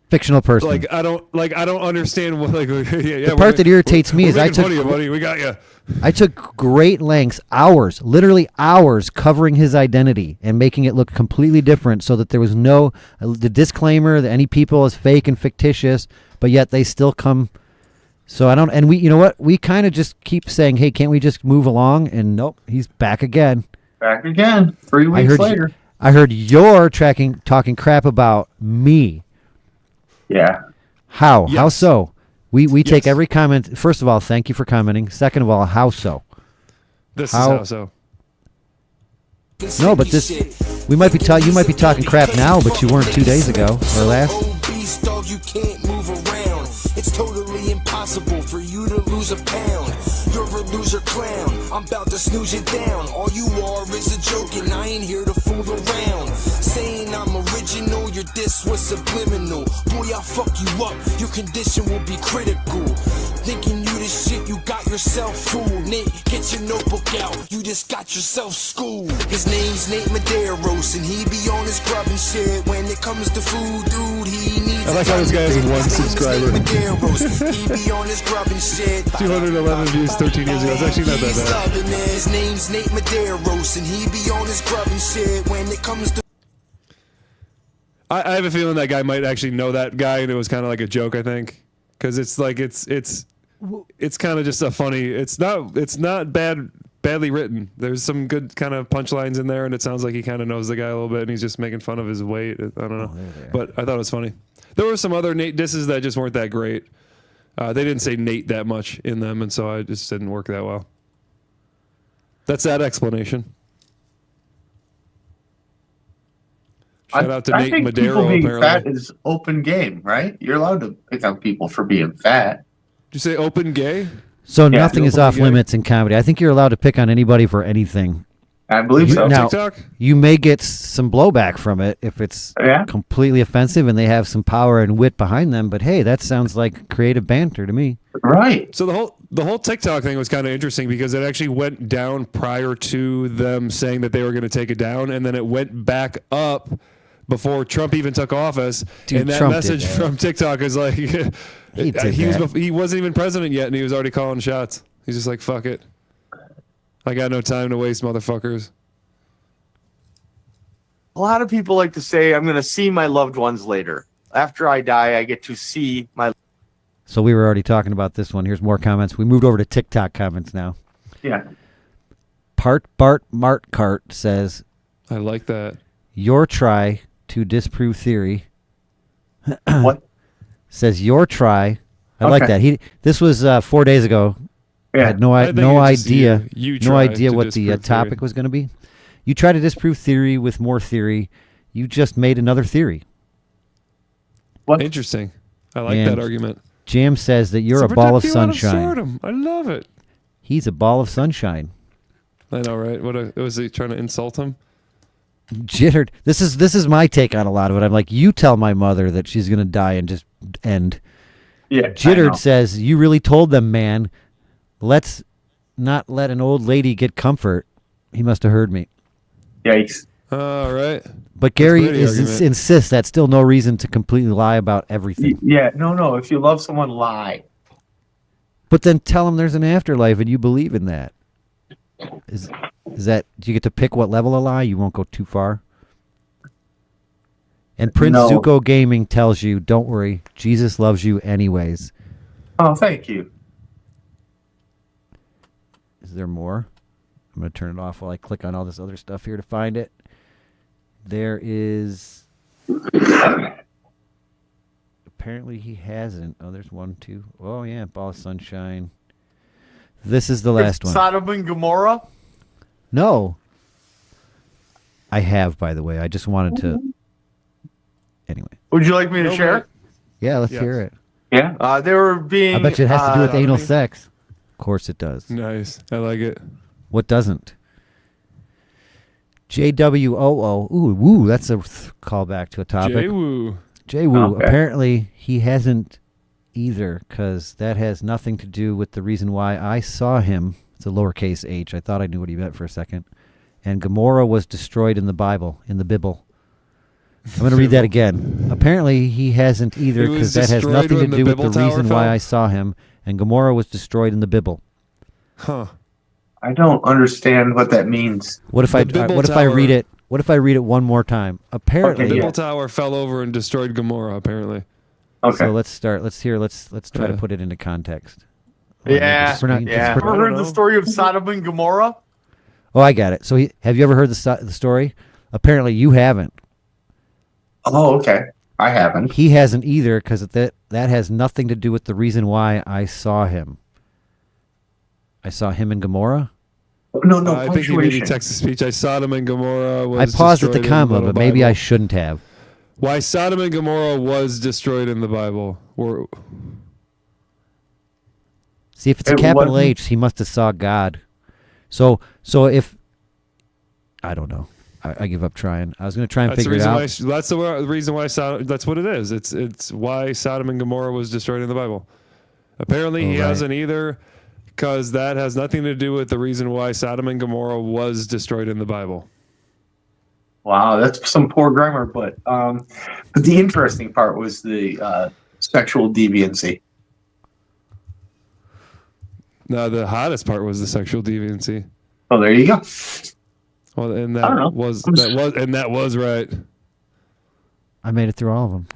Fictional person. Like I don't understand what like The part that irritates me is I took fun of you, buddy. We got you. I took great lengths, hours, literally hours, covering his identity and making it look completely different, so that there was no the disclaimer that any people is fake and fictitious, but yet they still come. So I don't, and we, you know what? We kind of just keep saying, hey, can't we just move along? And nope, he's back again. Back again. 3 weeks later. I heard you're talking crap about me. Yeah. How? How so? We take every comment. First of all, thank you for commenting. Second of all, how so? This is how so. No, but this you might be talking crap now, but you weren't 2 days ago or last. You can't move around. It's totally impossible for you to lose a pound. You're a loser clown. I'm about to snooze you down. All you are is a joke, and I ain't here to fool around. Saying I'm original, your diss was subliminal. Boy, I'll fuck you up. Your condition will be critical. Thinking you the shit, you got yourself fooled. Nate, get your notebook out. You just got yourself schooled. His name's Nate Medeiros, and he be on his grub and shit. When it comes to food, dude, he needs. I like how this guy has 1 subscriber. He be on his grub and shit. 211 views 13 years ago. It's actually not that bad. His name's Nate Medeiros, and he be on his grub and shit. When it comes to. I have a feeling that guy might actually know that guy, and it was kind of like a joke. I think because it's like it's kind of just a funny. It's not badly written. There's some good kind of punchlines in there, and it sounds like he kind of knows the guy a little bit, and he's just making fun of his weight. I don't know, but I thought it was funny. There were some other Nate disses that just weren't that great. They didn't say Nate that much in them, and so I just didn't work that well. That's that explanation. Shout out to I Nate think Madero. people being Apparently, fat is open game, right? You're allowed to pick on people for being fat. did you say open gay? So Yeah, nothing is openly off gay. limits in comedy. I think you're allowed to pick on anybody for anything. I believe so. Now, TikTok? you may get some blowback from it if it's completely offensive and they have some power and wit behind them. But hey, that sounds like creative banter to me. Right. So the whole TikTok thing was kind of interesting because it actually went down prior to them saying that they were going to take it down, and then it went back up before Trump even took office. Dude, and that Trump message did that. from TikTok is like, he wasn't even president yet, and he was already calling shots. He's just like, fuck it. I got no time to waste, motherfuckers. A lot of people like to say, I'm going to see my loved ones later. After I die, I get to see my... So we were already talking about this one. Here's more comments. We moved over to TikTok comments now. Yeah. Part Bart Martcart says, I like that. Your try to disprove theory. What? Says your try. I like Okay. that. This was 4 days ago. Yeah. I had no I think no it's just idea. you No try idea to what the disprove topic theory. was going to be. You try to disprove theory with more theory. You just made another theory. What? Interesting. I like And that argument. Jam says that you're To a ball of protect you out sunshine. stardom. I love it. He's a ball of sunshine. I know, right? Was he trying to insult him? Jittered. This is my take on a lot of it. I'm like, you tell my mother that she's going to die and just end. Yeah. Jittered says, you really told them, man. Let's not let an old lady get comfort. He must have heard me. Yikes. All right. But Gary Brady argument. insists that's still no reason to completely lie about everything. Yeah. No. If you love someone, lie. But then tell them there's an afterlife and you believe in that. Is that, do you get to pick what level of lie? You won't go too far. And Prince No. Zuko Gaming tells you, don't worry, Jesus loves you anyways. Oh, thank you. Is there more? I'm going to turn it off while I click on all this other stuff here to find it. There is... Apparently he hasn't. Oh, there's one, two. Oh, yeah, ball of sunshine. This is the last one. Sodom and Gomorrah? No. I have, by the way. I just wanted to... Anyway. Would you like me to share? Yeah, let's Yes. hear it. Yeah. They were being... I bet you it has to do with anal sex. Of course it does. Nice. I like it. What doesn't? JWOO. Ooh, woo, that's a callback to a topic. Jay-woo. Jay-woo. Okay. Apparently, he hasn't either, because that has nothing to do with the reason why I saw him. It's a lowercase h. I thought I knew what he meant for a second. And Gomorrah was destroyed in the Bible, in the Bible. I'm going to read that again. Apparently, he hasn't either, It was because that has destroyed nothing to when the do with the Bible tower reason why fell? I saw him. And Gomorrah was destroyed in the Bible. Huh. I don't understand what that means. What if I Bible what if I tower- read it? What if I read it one more time? The Apparently, Bible Tower fell over and destroyed Gomorrah, apparently. Okay. So let's start. Let's try to Yeah. put it into context. Yeah. We're not- Yeah. we're- Ever heard the story of Sodom and Gomorrah? Oh, I got it. So have you ever heard the story? Apparently, you haven't. Oh, okay. I haven't. He hasn't either, because that has nothing to do with the reason why I saw him. I saw him in Gomorrah. No, I think he maybe text to speech. I Sodom and Gomorrah was I paused at the destroyed in comma, but maybe I Bible. shouldn't have. Why Sodom and Gomorrah was destroyed in the Bible. See, if it's a It capital wasn't- H, he must have saw God. So if I don't know, I give up trying. I was going to try and That's the figure it reason out. why. That's the reason why. That's what it is. It's why Sodom and Gomorrah was destroyed in the Bible. Apparently, he right. hasn't either, because that has nothing to do with the reason why Sodom and Gomorrah was destroyed in the Bible. Wow, that's some poor grammar, but the interesting part was the sexual deviancy. No, the hottest part was the sexual deviancy. Oh, there you go. Well, and I don't know. that was right. I made it through all of them.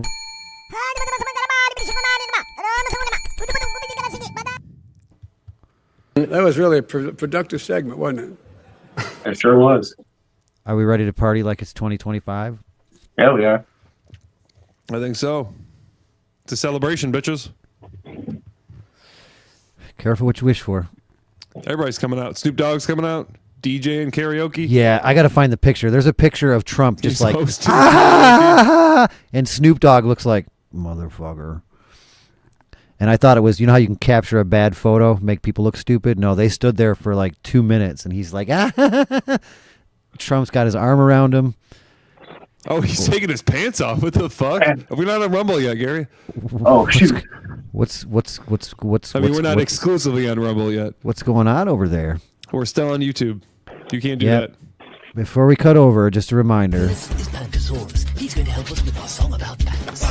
That was really a productive segment, wasn't it? It sure was. Are we ready to party like it's 2025? Yeah, we are. I think so. It's a celebration, bitches. Careful what you wish for. Everybody's coming out. Snoop Dogg's coming out. DJ and karaoke. Yeah, I got to find the picture. There's a picture of Trump just He's like, hosting and Snoop Dogg looks like, motherfucker. And I thought it was, you know how you can capture a bad photo, make people look stupid? No, they stood there for like 2 minutes, and he's like, Trump's got his arm around him. Oh, he's taking his pants off. What the fuck? Are we not on Rumble yet, Gary? Oh, shoot. What's I mean, we're not exclusively on Rumble yet. What's going on over there? We're still on YouTube. You can't do Yep. that. Before we cut over, just a reminder. This is Pantosaurus. He's going to help us with our song about pants.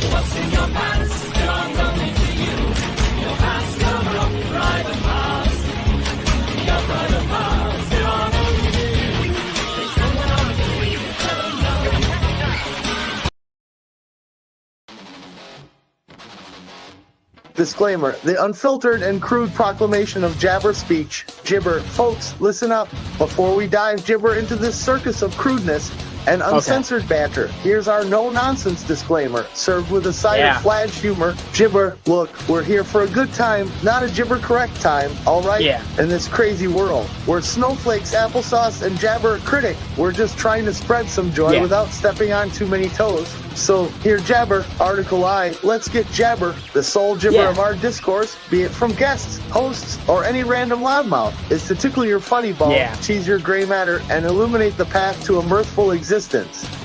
What's in your pants? Belongs only to you. Your pants cover up private parts. Your private parts belong only to you. There's someone on the wheel. Disclaimer: the unfiltered and crude proclamation of jabber speech. Gibber. Folks, listen up. Before we dive gibber into this circus of crudeness and uncensored banter, here's our no-nonsense disclaimer, served with a side of Fladge humor. Gibber, look, we're here for a good time, not a gibber-correct time, all right? Yeah. In this crazy world, where snowflakes, applesauce, and jabber are critic, we're just trying to spread some joy without stepping on too many toes. So, here Jabber, Article I, let's get Jabber, the sole gibber of our discourse, be it from guests, hosts, or any random loudmouth, is to tickle your funny bone, tease your gray matter, and illuminate the path to a mirthful existence.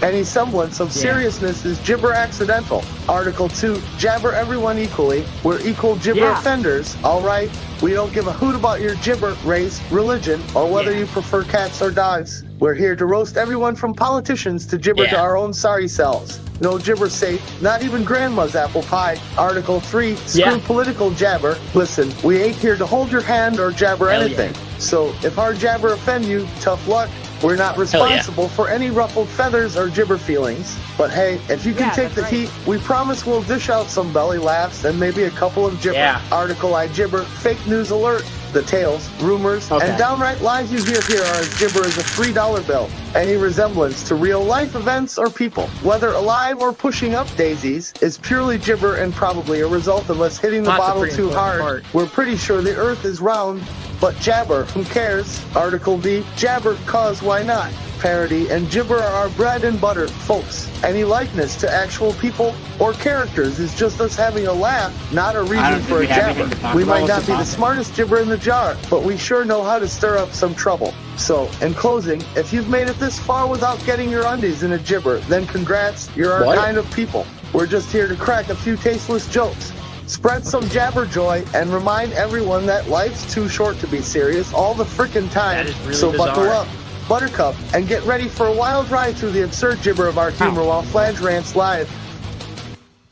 Any semblance of seriousness is gibber accidental. Article 2, jabber everyone equally. We're equal gibber offenders, alright? We don't give a hoot about your gibber, race, religion, or whether you prefer cats or dogs. We're here to roast everyone from politicians to gibber to our own sorry selves. No gibber safe, not even grandma's apple pie. Article 3, screw political jabber. Listen, we ain't here to hold your hand or jabber anything. So if our jabber offend you, tough luck. We're not responsible for any ruffled feathers or gibber feelings. But hey, if you can take the heat, we promise we'll dish out some belly laughs and maybe a couple of gibber. Article I gibber, fake news alert. The tales, rumors, and downright lies you hear here are as gibber as a $3 bill. Any resemblance to real-life events or people, whether alive or pushing up daisies, is purely gibber and probably a result of us hitting the bottle too hard. We're pretty sure the earth is round, but jabber, who cares? Article D, jabber, cause why not? Parody and gibber are our bread and butter, folks. Any likeness to actual people or characters is just us having a laugh, not a reason for a jabber. We might not be the smartest gibber in the jar, but we sure know how to stir up some trouble. So, in closing, if you've made it this far without getting your undies in a gibber, then congrats, you're our kind of people. We're just here to crack a few tasteless jokes, spread some jabber joy, and remind everyone that life's too short to be serious all the frickin' time. So buckle up, buttercup, and get ready for a wild ride through the absurd gibber of our humor while Fladge Rants live.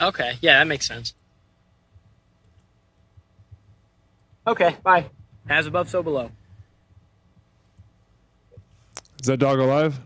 Okay, yeah, that makes sense. Okay, bye. As above, so below. Is that dog alive?